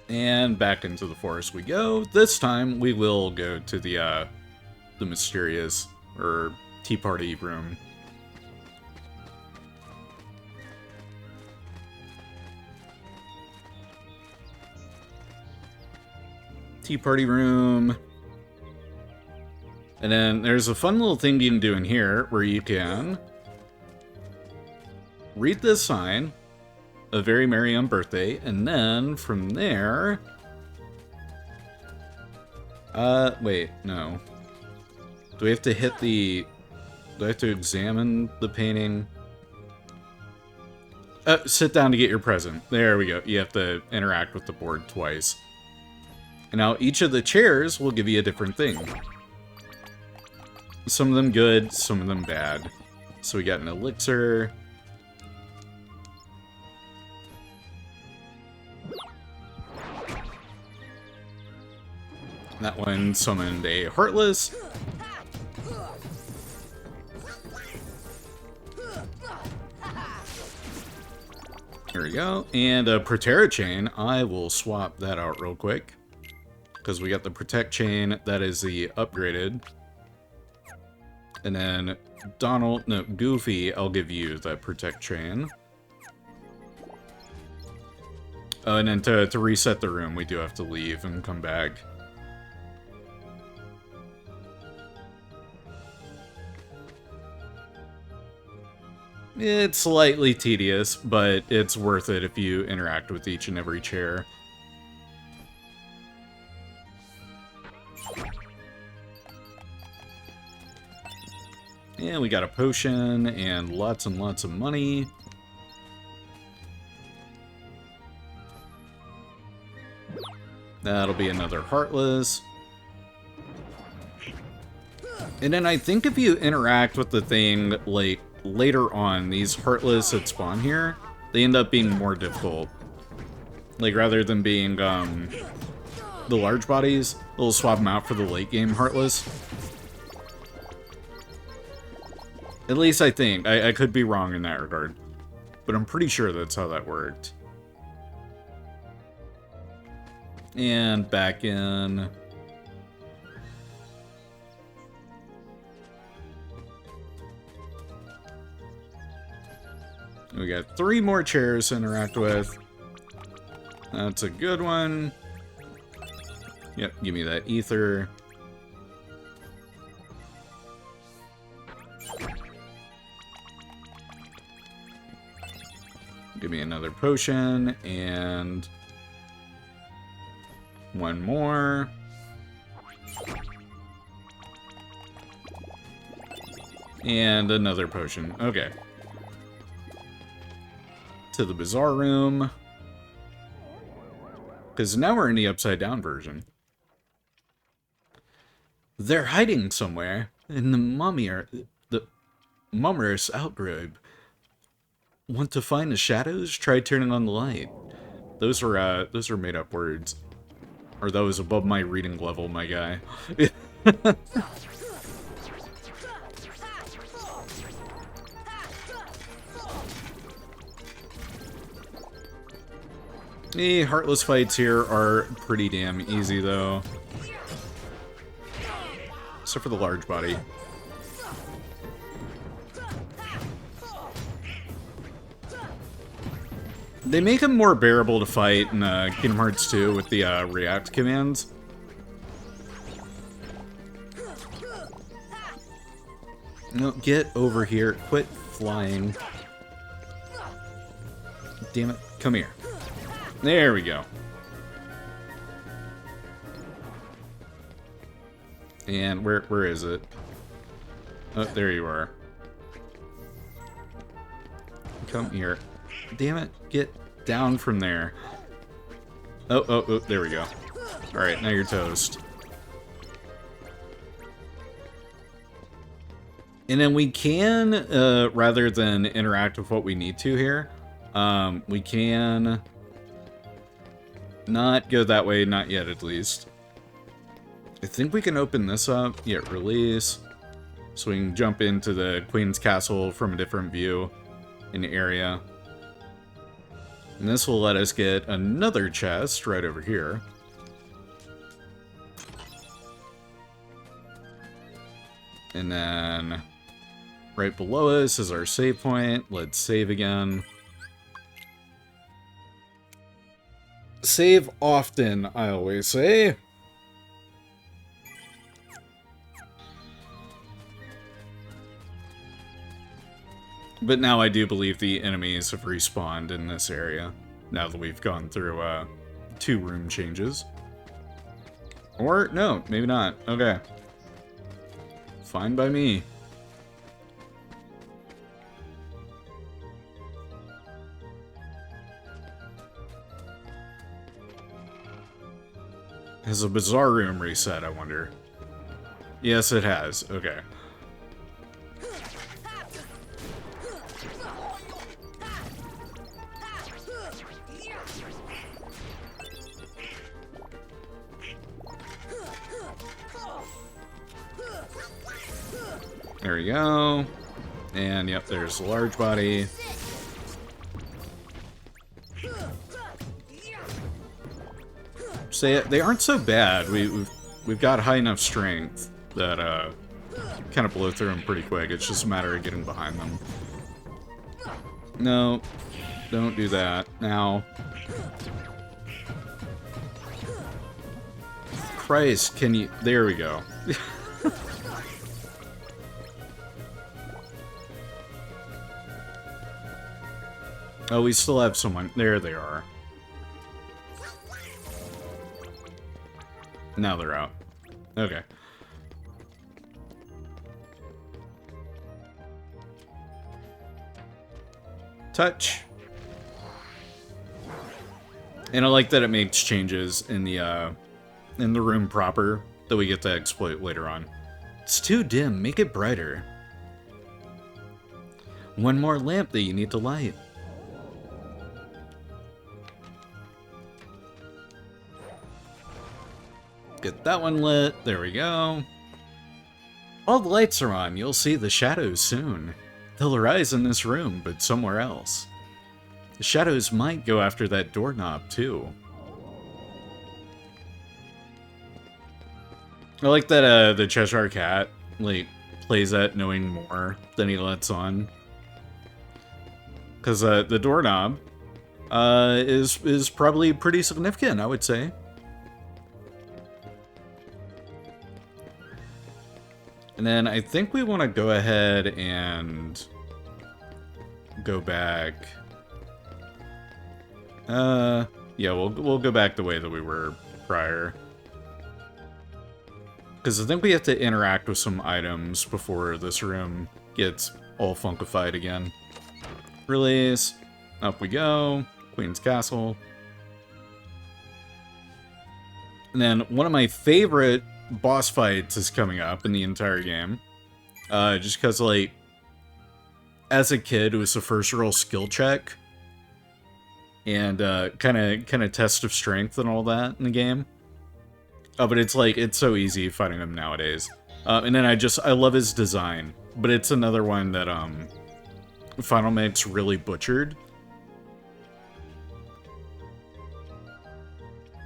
And back into the forest we go. This time, we will go to the mysterious, or tea party room. Tea party room. And then there's a fun little thing you can do in here where you can read this sign, A Very Merry on Birthday, and then from there... wait, no. Do we have to hit the... Do I have to examine the painting? Sit down to get your present. There we go. You have to interact with the board twice. And now each of the chairs will give you a different thing. Some of them good, some of them bad. So we got an elixir. That one summoned a Heartless. There we go. And a Protera chain. I will swap that out real quick. Because we got the Protect chain. That is the upgraded. And then Goofy, I'll give you the Protect chain. And then to reset the room, we do have to leave and come back. It's slightly tedious, but it's worth it if you interact with each and every chair. And we got a potion and lots of money. That'll be another Heartless. And then I think if you interact with the thing, like, later on, these Heartless that spawn here, they end up being more difficult. Like, rather than being, the large bodies, they'll swap them out for the late game Heartless. At least I think. I could be wrong in that regard. But I'm pretty sure that's how that worked. And back in. We got 3 more chairs to interact with. That's a good one. Yep, give me that ether. Give me another potion, and one more. And another potion. Okay. To the Bazaar Room. Because now we're in the upside down version. They're hiding somewhere in the Mummer's outgrove. Want to find the shadows? Try turning on the light. Those are made up words. Or those above my reading level, my guy. The Heartless fights here are pretty damn easy, though. Except for the large body. They make them more bearable to fight in Kingdom Hearts 2 with the react commands. No, get over here. Quit flying. Damn it. Come here. There we go. And where is it? Oh, there you are. Come here. Damn it, get down from there. Oh, there we go. Alright, now you're toast. And then we can, rather than interact with what we need to here, we can not go that way, not yet at least. I think we can open this up. Yeah, release. So we can jump into the Queen's Castle from a different view in the area. And this will let us get another chest right over here. And then right below us is our save point. Let's save again. Save often, I always say. But now I do believe the enemies have respawned in this area, now that we've gone through 2 room changes. Or, no, maybe not. Okay. Fine by me. Has a bizarre room reset, I wonder? Yes, it has. Okay. There we go. And yep, there's the large body. Say they aren't so bad. We've got high enough strength that kind of blow through them pretty quick. It's just a matter of getting behind them. No, don't do that now. Christ, can you? There we go. Oh, we still have someone. There they are. Now they're out. Okay. Touch. And I like that it makes changes in the room proper that we get to exploit later on. It's too dim. Make it brighter. One more lamp that you need to light. Get that one lit. There we go. All the lights are on. You'll see the shadows soon. They'll arise in this room, but somewhere else. The shadows might go after that doorknob, too. I like that the Cheshire Cat, like, plays that knowing more than he lets on. Because the doorknob is probably pretty significant, I would say. And then I think we want to go ahead and go back. Yeah, we'll go back the way that we were prior. Because I think we have to interact with some items before this room gets all funkified again. Release. Up we go. Queen's Castle. And then one of my favorite boss fights is coming up in the entire game. Just because, like, as a kid, it was the first real skill check. And kind of test of strength and all that in the game. But it's like, it's so easy fighting him nowadays. And then I love his design. But it's another one that Final Mix really butchered.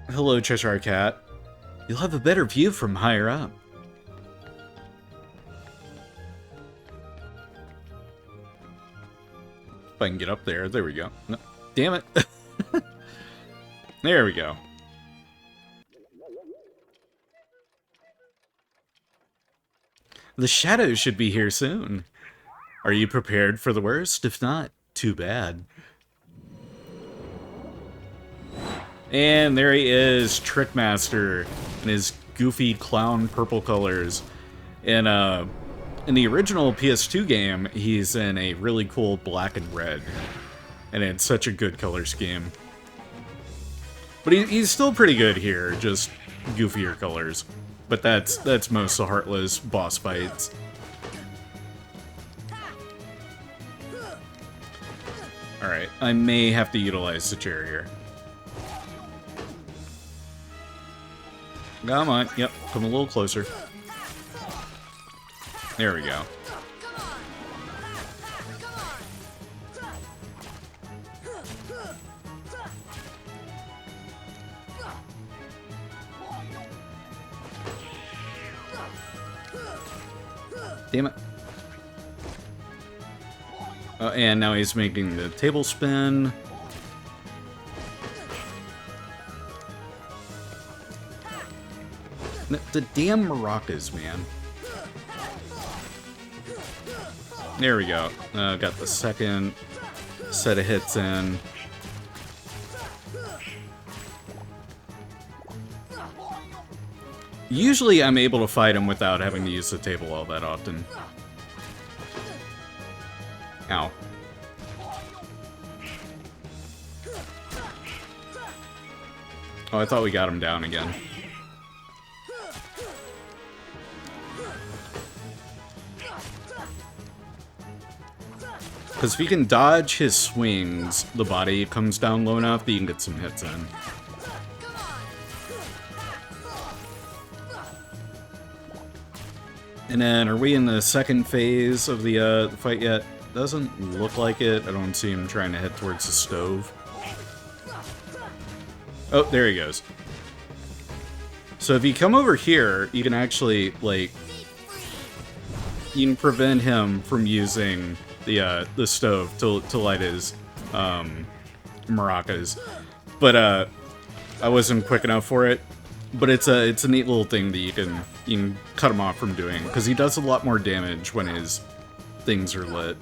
Hello, Cheshire Cat. You'll have a better view from higher up. If I can get up there. There we go. No, damn it. There we go. The shadows should be here soon. Are you prepared for the worst? If not, too bad. And there he is, Trickmaster, in his goofy clown purple colors. In the original PS2 game, he's in a really cool black and red. And it's such a good color scheme. But he's still pretty good here, just goofier colors. But that's most of Heartless boss fights. Alright, I may have to utilize the chair here. Come on, yep, come a little closer. There we go. Damn it. And now he's making the table spin. The damn maracas, man. There we go. Got the second set of hits in. Usually I'm able to fight him without having to use the table all that often. Ow. Oh, I thought we got him down again. Because if you can dodge his swings, the body comes down low enough that you can get some hits in. And then, are we in the second phase of the fight yet? Doesn't look like it. I don't see him trying to head towards the stove. Oh, there he goes. So if you come over here, you can actually, like, you can prevent him from using the stove to light his maracas. But I wasn't quick enough for it. But it's a neat little thing that you can cut him off from doing, because he does a lot more damage when his things are lit.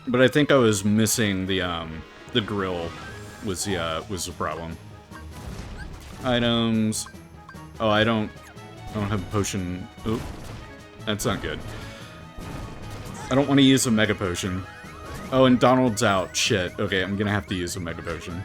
But I think I was missing the grill was the problem. Items. Oh, I don't have a potion. Oop, that's not good. I don't want to use a mega potion. Oh, and Donald's out. Shit. Okay, I'm gonna have to use a mega potion.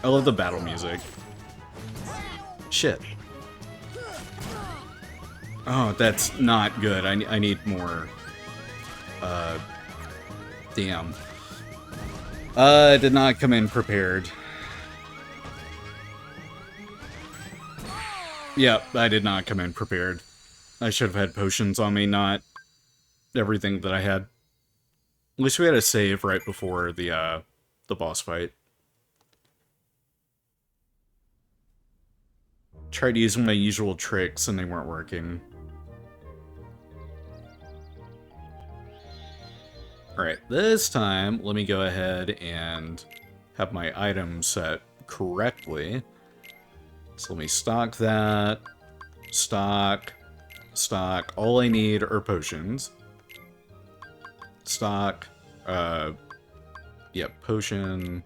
I love the battle music. Shit. Oh, that's not good. I need more. Damn. I did not come in prepared. Yep, I did not come in prepared. I should have had potions on me, not everything that I had. At least we had a save right before the boss fight. Tried using my usual tricks and they weren't working. Alright, this time, let me go ahead and have my items set correctly. So let me stock that. Stock. Stock. All I need are potions. Stock. Yeah, potion.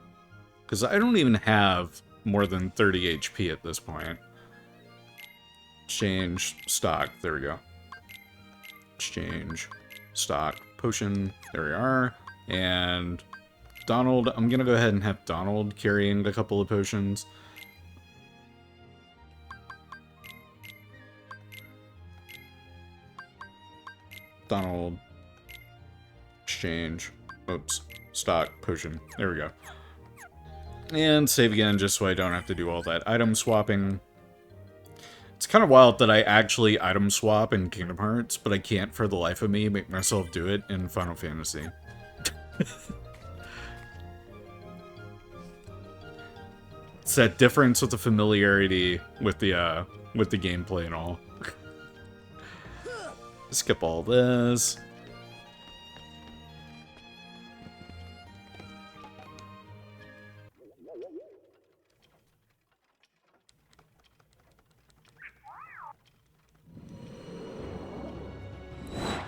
Because I don't even have more than 30 HP at this point. Exchange. Stock. There we go. Exchange. Stock. Potion. There we are. And Donald, I'm gonna go ahead and have Donald carrying a couple of potions. Donald. Exchange. Oops. Stock. Potion. There we go. And save again just so I don't have to do all that item swapping. It's kind of wild that I actually item swap in Kingdom Hearts, but I can't for the life of me make myself do it in Final Fantasy. It's that difference with the familiarity with the gameplay and all. Skip all this.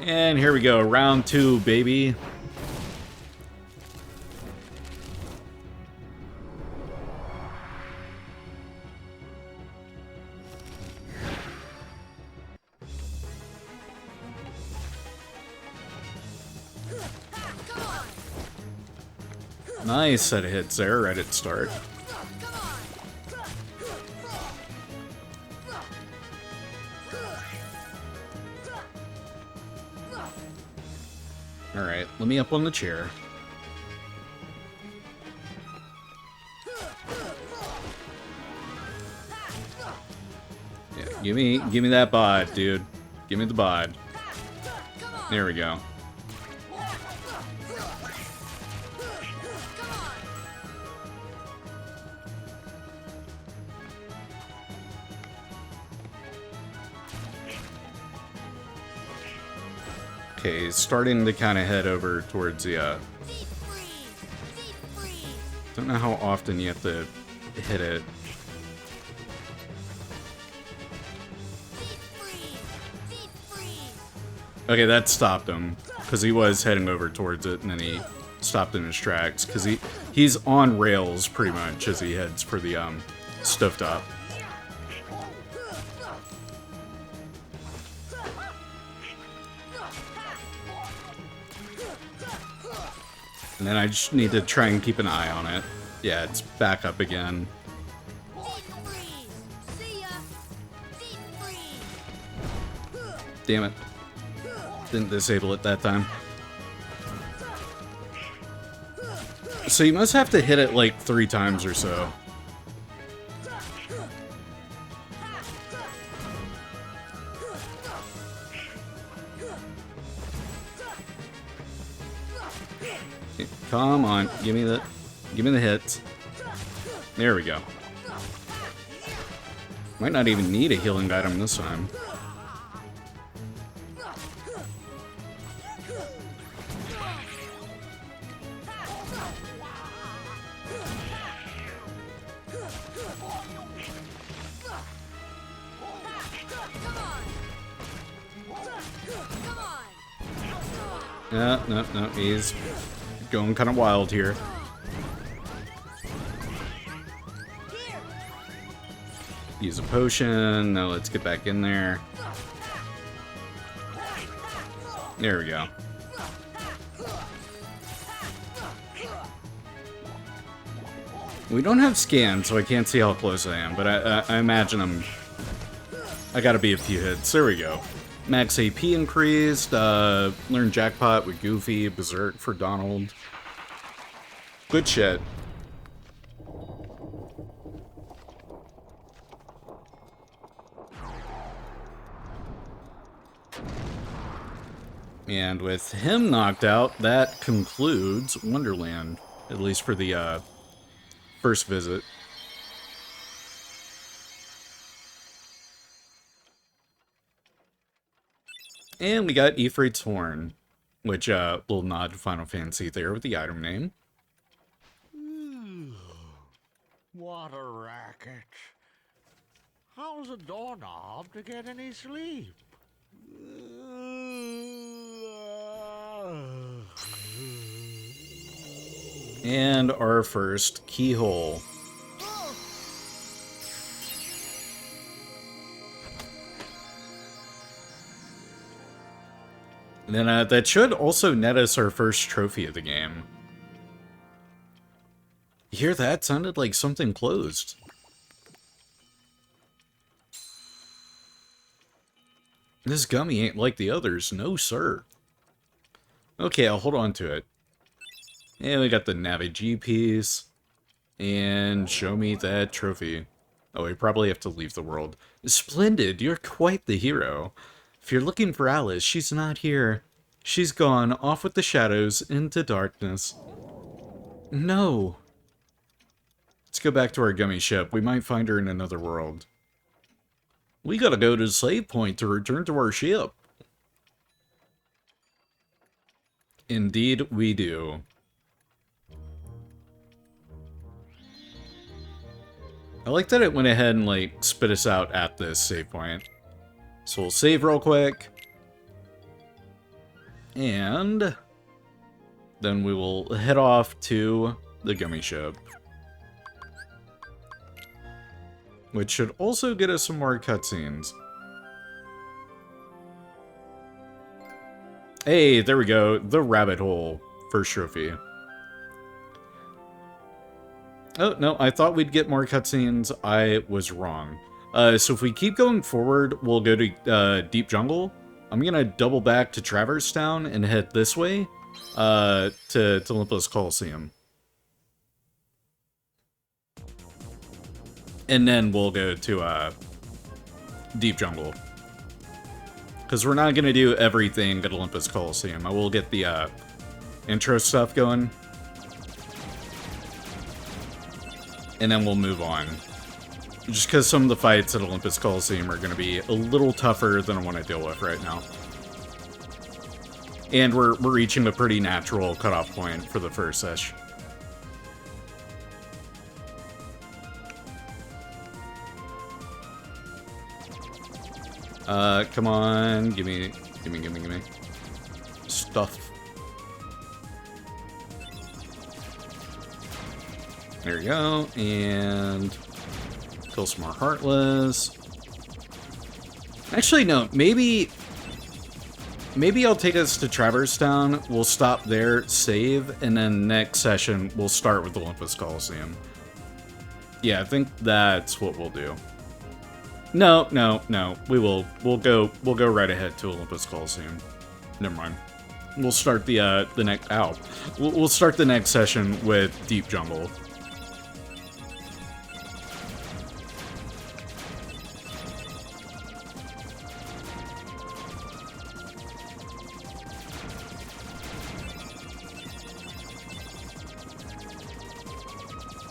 And here we go, round 2, baby. Nice set of hits there right at start. Alright, let me up on the chair. Yeah, give me that bod, dude. Give me the bod. There we go. Okay, he's starting to kind of head over towards the, don't know how often you have to hit it. Okay, that stopped him, because he was heading over towards it, and then he stopped in his tracks, because he's on rails, pretty much, as he heads for the, stovetop. And then I just need to try and keep an eye on it. Yeah, it's back up again. Damn it. Didn't disable it that time. So you must have to hit it like 3 times or so. Come on, give me the hits. There we go. Might not even need a healing item this time. No, he's going kind of wild here. Use a potion. Now let's get back in there. There we go. We don't have scan, so I can't see how close I am, but I imagine I gotta be a few hits. There we go. Max AP increased, learn Jackpot with Goofy, Berserk for Donald. Good shit. And with him knocked out, that concludes Wonderland, at least for the first visit. And we got Ifrit's Horn, which, little nod to Final Fantasy there with the item name. What a racket. How's a doorknob to get any sleep? And our first keyhole. And then that should also net us our first trophy of the game. You hear that? Sounded like something closed. This gummy ain't like the others, no sir. Okay, I'll hold on to it. And we got the Navi G piece. And show me that trophy. Oh, we probably have to leave the world. Splendid, you're quite the hero. If you're looking for Alice, she's not here. She's gone, off with the shadows, into darkness. No. Let's go back to our gummy ship. We might find her in another world. We gotta go to the save point to return to our ship. Indeed, we do. I like that it went ahead and, like, spit us out at this save point. So we'll save real quick. And then we will head off to the gummy ship. Which should also get us some more cutscenes. Hey, there we go. The rabbit hole. First trophy. Oh, no, I thought we'd get more cutscenes. I was wrong. So if we keep going forward, we'll go to Deep Jungle. I'm gonna double back to Traverse Town and head this way to Olympus Coliseum. And then we'll go to Deep Jungle. Because we're not going to do everything at Olympus Coliseum. I will get the intro stuff going. And then we'll move on. Just because some of the fights at Olympus Coliseum are going to be a little tougher than I want to deal with right now. And we're reaching a pretty natural cutoff point for the first sesh. Come on, give me stuff. There we go, and kill some more Heartless. Actually, no, maybe I'll take us to Traverse Town, we'll stop there, save, and then next session we'll start with Olympus Coliseum. Yeah, I think that's what we'll do. No, we'll go right ahead to Olympus Coliseum. Never mind. We'll start the next we'll start the next session with Deep Jungle.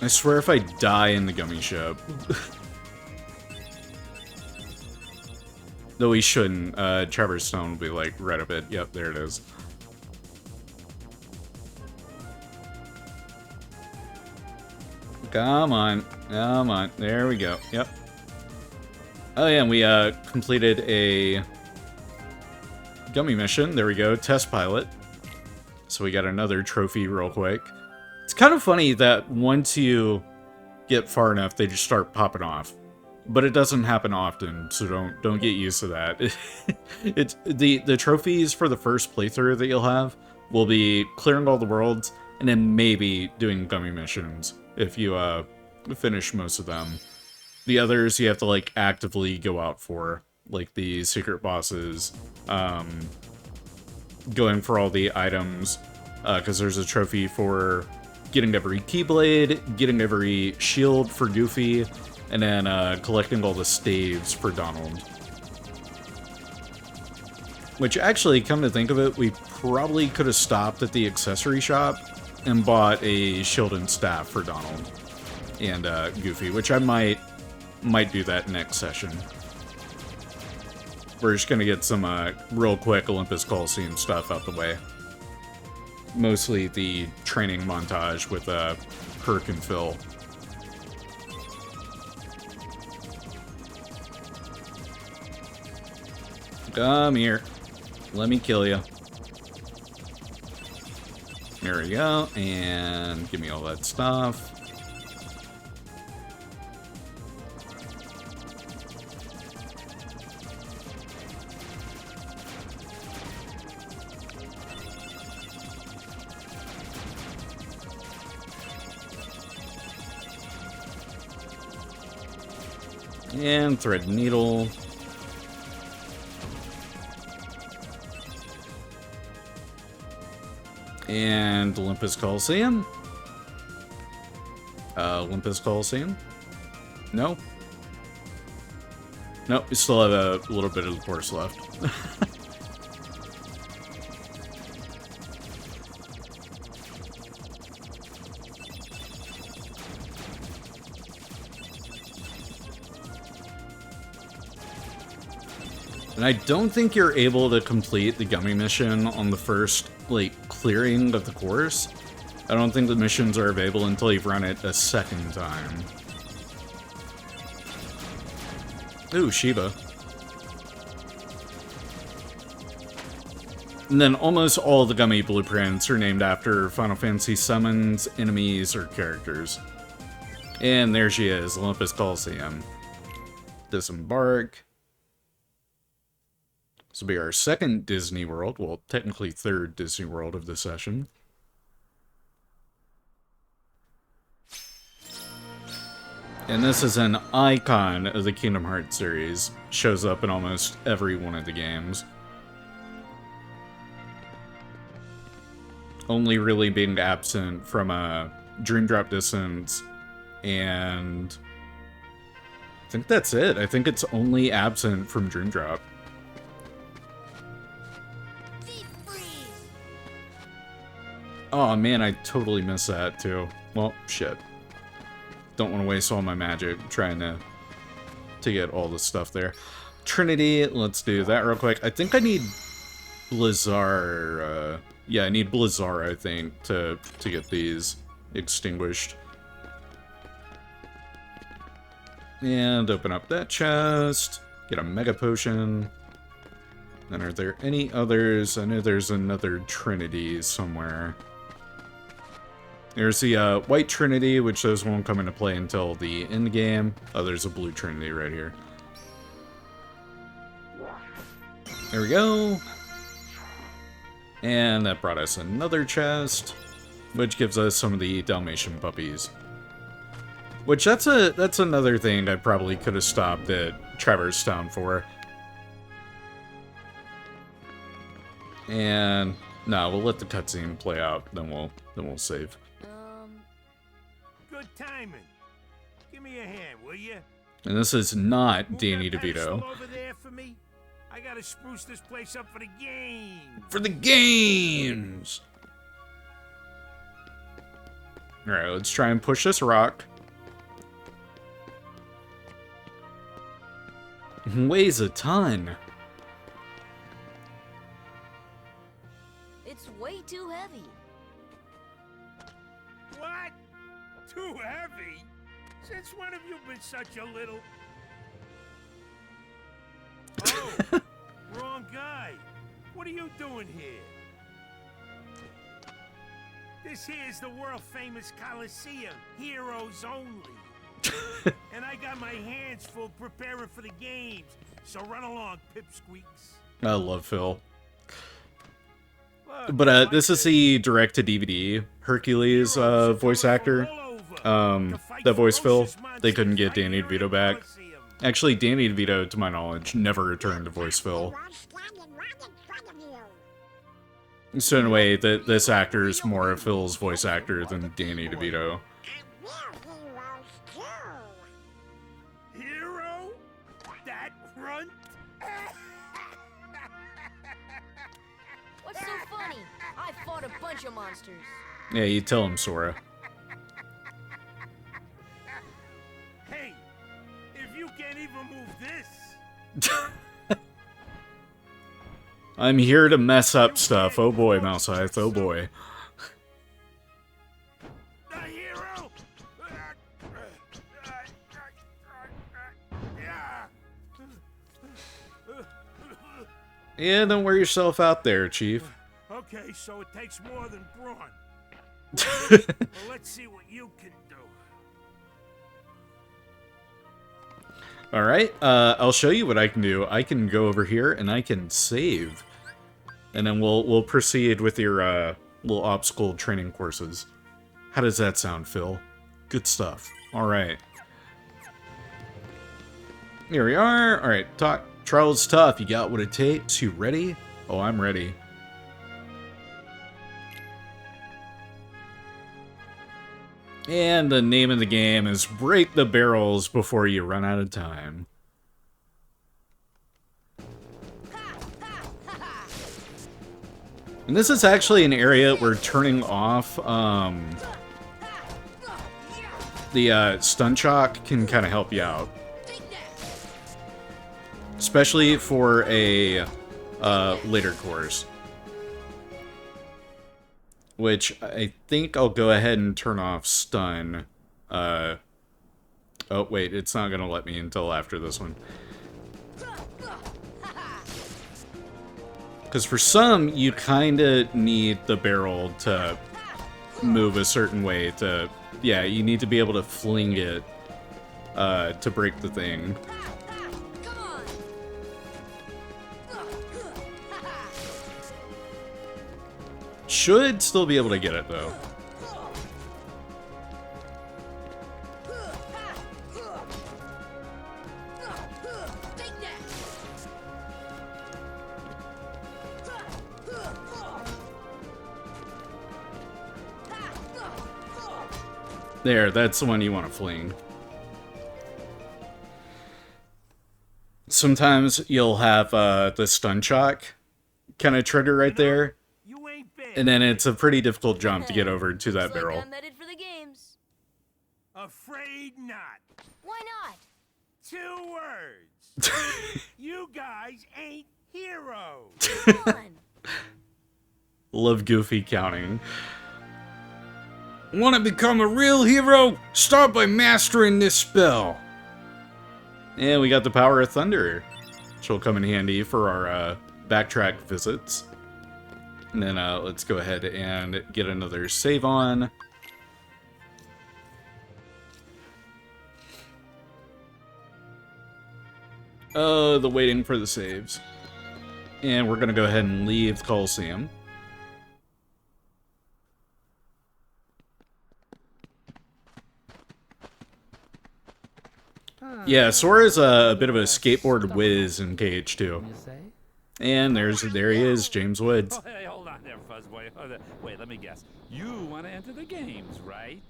I swear if I die in the gummy ship. Though we shouldn't. Traverse Stone will be like right up it. Yep, there it is. Come on. Come on. There we go. Yep. Oh yeah, and we completed a gummy mission. There we go. Test pilot. So we got another trophy real quick. It's kind of funny that once you get far enough, they just start popping off. But it doesn't happen often, so don't get used to that. It's the trophies for the first playthrough that you'll have will be clearing all the worlds and then maybe doing gummy missions if you finish most of them. The others you have to like actively go out for, like the secret bosses, going for all the items, because there's a trophy for getting every Keyblade, getting every shield for Goofy, and then collecting all the staves for Donald. Which actually, come to think of it, we probably could have stopped at the accessory shop and bought a shield and staff for Donald and Goofy, which I might do that next session. We're just gonna get some real quick Olympus Coliseum stuff out the way. Mostly the training montage with Herc and Phil. Come here. Let me kill you. There we go. And give me all that stuff. And thread needle. And Olympus Coliseum. Olympus Coliseum. No. Nope, we still have a little bit of the course left. And I don't think you're able to complete the gummy mission on the first, like, clearing of the course. I don't think the missions are available until you've run it a second time. Ooh, Shiva. And then almost all the gummy blueprints are named after Final Fantasy summons, enemies, or characters. And there she is, Olympus Coliseum. Disembark. This will be our second Disney World, well, technically third Disney World of the session. And this is an icon of the Kingdom Hearts series. Shows up in almost every one of the games. Only really being absent from Dream Drop Distance, and I think that's it. I think it's only absent from Dream Drop. Oh man, I totally missed that too. Well, shit. Don't want to waste all my magic trying to get all the stuff there. Trinity, let's do that real quick. I think I need Blizzar, yeah, I need Blizzar, I think, to get these extinguished. And open up that chest, get a Mega Potion. Then are there any others? I know there's another Trinity somewhere. There's the White Trinity, which those won't come into play until the end game. Oh, there's a Blue Trinity right here. There we go. And that brought us another chest, which gives us some of the Dalmatian puppies. Which, that's another thing I probably could have stopped at Traverse Town for. And no, we'll let the cutscene play out, then we'll save. Good timing. Give me a hand, will you? And this is not Danny DeVito. Over there for me? I gotta spruce this place up for the game. For the games! Alright, let's try and push this rock. Weighs a ton. It's way too heavy. What? Too heavy? Since when have you been such a little... Oh, wrong guy. What are you doing here? This here's the world-famous Coliseum. Heroes only. And I got my hands full preparing for the games. So run along, pipsqueaks. I love Phil. But this is the direct-to-DVD Hercules voice actor. That voice Phil. They couldn't get Danny DeVito back. Actually, Danny DeVito, to my knowledge, never returned to voice Phil. So in a way, this actor is more of Phil's voice actor than Danny DeVito. Hero? That runt? What's so funny? I fought a bunch of monsters. Yeah, you tell him, Sora. Hey, if you can't even move this... I'm here to mess up stuff. Oh boy, Mouse Eyes. Oh boy. The hero! Yeah, don't wear yourself out there, Chief. Okay, so it takes more than brawn. Well, let's see what you can do. Alright, I'll show you what I can do. I can go over here and I can save. And then we'll proceed with your little obstacle training courses. How does that sound, Phil? Good stuff. Alright. Here we are. Alright, Trials tough. You got what it takes. You ready? Oh, I'm ready. And the name of the game is Break the Barrels Before You Run Out of Time. And this is actually an area where turning off the stun shock can kind of help you out. Especially for a later course. Which I think I'll go ahead and turn off stun. Oh wait, it's not gonna let me until after this one. Because for some, you kinda need the barrel to move a certain way to... Yeah, you need to be able to fling it to break the thing. Should still be able to get it, though. There, that's the one you want to fling. Sometimes you'll have the stun shock kind of trigger right there. And then it's a pretty difficult jump to get over to that barrel. I'm headed for the games. Afraid not. Why not? 2 words. You guys ain't heroes. Come on. Love Goofy counting. Want to become a real hero? Start by mastering this spell. And we got the Power of Thunder, which will come in handy for our backtrack visits. And then let's go ahead and get another save on. The waiting for the saves. And we're going to go ahead and leave the Coliseum. Yeah, Sora's a bit of a skateboard whiz in KH2. And there he is, James Woods. Oh, hey, hold on there, Fuzzboy. Wait, let me guess. You want to enter the games, right?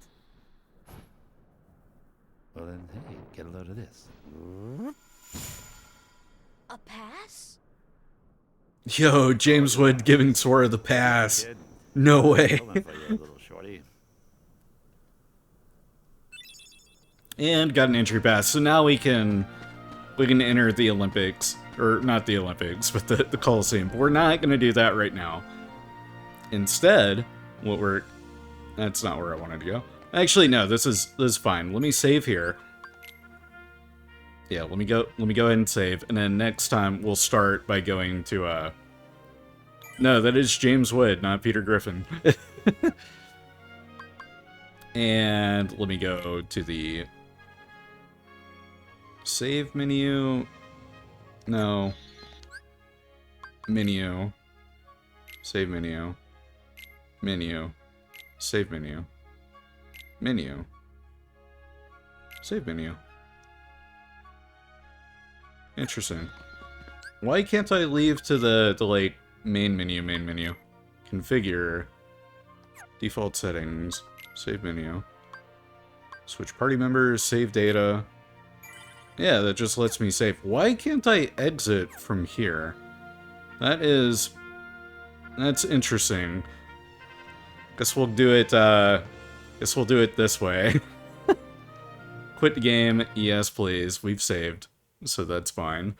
Well then, hey, get a load of this. A pass? Yo, James Wood giving Sora the pass. No way. And got an entry pass, so now we can enter the Olympics. Or not the Olympics, but the Coliseum. But we're not gonna do that right now. Instead, that's not where I wanted to go. Actually, no, this is fine. Let me save here. Yeah, let me go ahead and save, and then next time we'll start by going to no, that is James Wood, not Peter Griffin. And let me go to the save menu. No. Menu. Save menu. Menu. Save menu. Menu. Save menu. Interesting. Why can't I leave to the like main menu? Configure. Default settings. Save menu. Switch party members. Save data. Yeah, that just lets me save. Why can't I exit from here? That's interesting. Guess we'll do it this way. Quit the game. Yes, please. We've saved. So that's fine.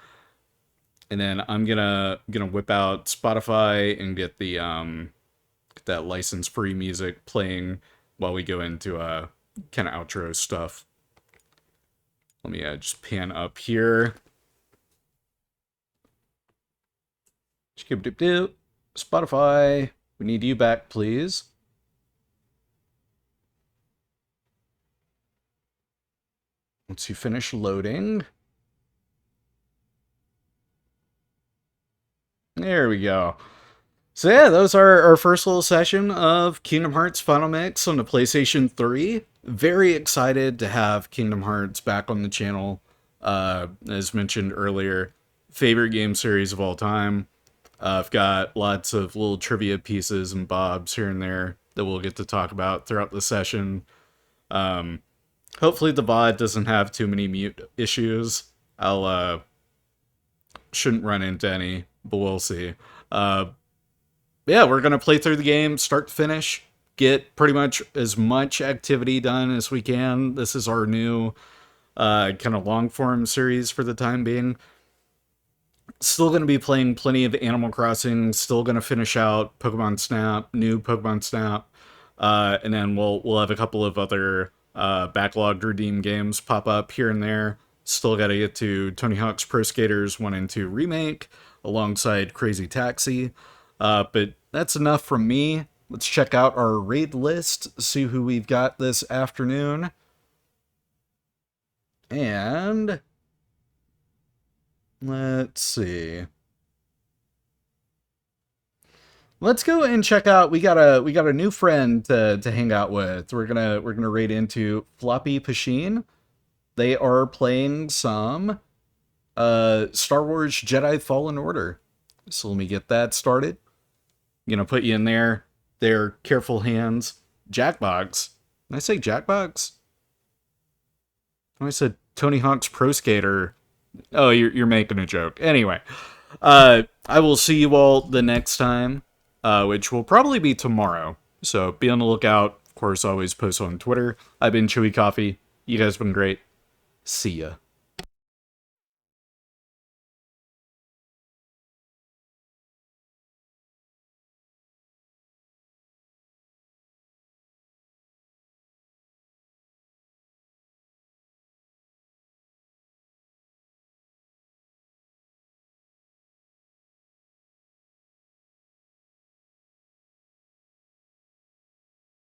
And then I'm gonna whip out Spotify and get the get that license-free music playing while we go into kind of outro stuff. Let me just pan up here. Spotify, we need you back, please. Once you finish loading. There we go. So yeah, that was our first little session of Kingdom Hearts Final Mix on the PlayStation 3. Very excited to have Kingdom Hearts back on the channel. As mentioned earlier, favorite game series of all time. I've got lots of little trivia pieces and bobs here and there that we'll get to talk about throughout the session. Hopefully the VOD doesn't have too many mute issues. I'll shouldn't run into any, but we'll see. Yeah, we're gonna play through the game, start to finish, get pretty much as much activity done as we can. This is our new kind of long form series for the time being. Still gonna be playing plenty of Animal Crossing. Still gonna finish out Pokemon Snap, new Pokemon Snap, and then we'll have a couple of other backlogged redeem games pop up here and there. Still got to get to Tony Hawk's Pro Skaters 1 and 2 Remake alongside Crazy Taxi. But that's enough from me. Let's check out our raid list, see who we've got this afternoon. And let's see. Let's go and check out. We got a new friend to hang out with. We're gonna raid into Floppy Pasheen. They are playing some Star Wars Jedi Fallen Order. So let me get that started. I'm gonna put you in there. Their careful hands. Jackbox. Did I say Jackbox? I said Tony Hawk's Pro Skater. Oh, you're making a joke. Anyway, I will see you all the next time, which will probably be tomorrow. So be on the lookout. Of course, always post on Twitter. I've been Chewy Coffee. You guys have been great. See ya.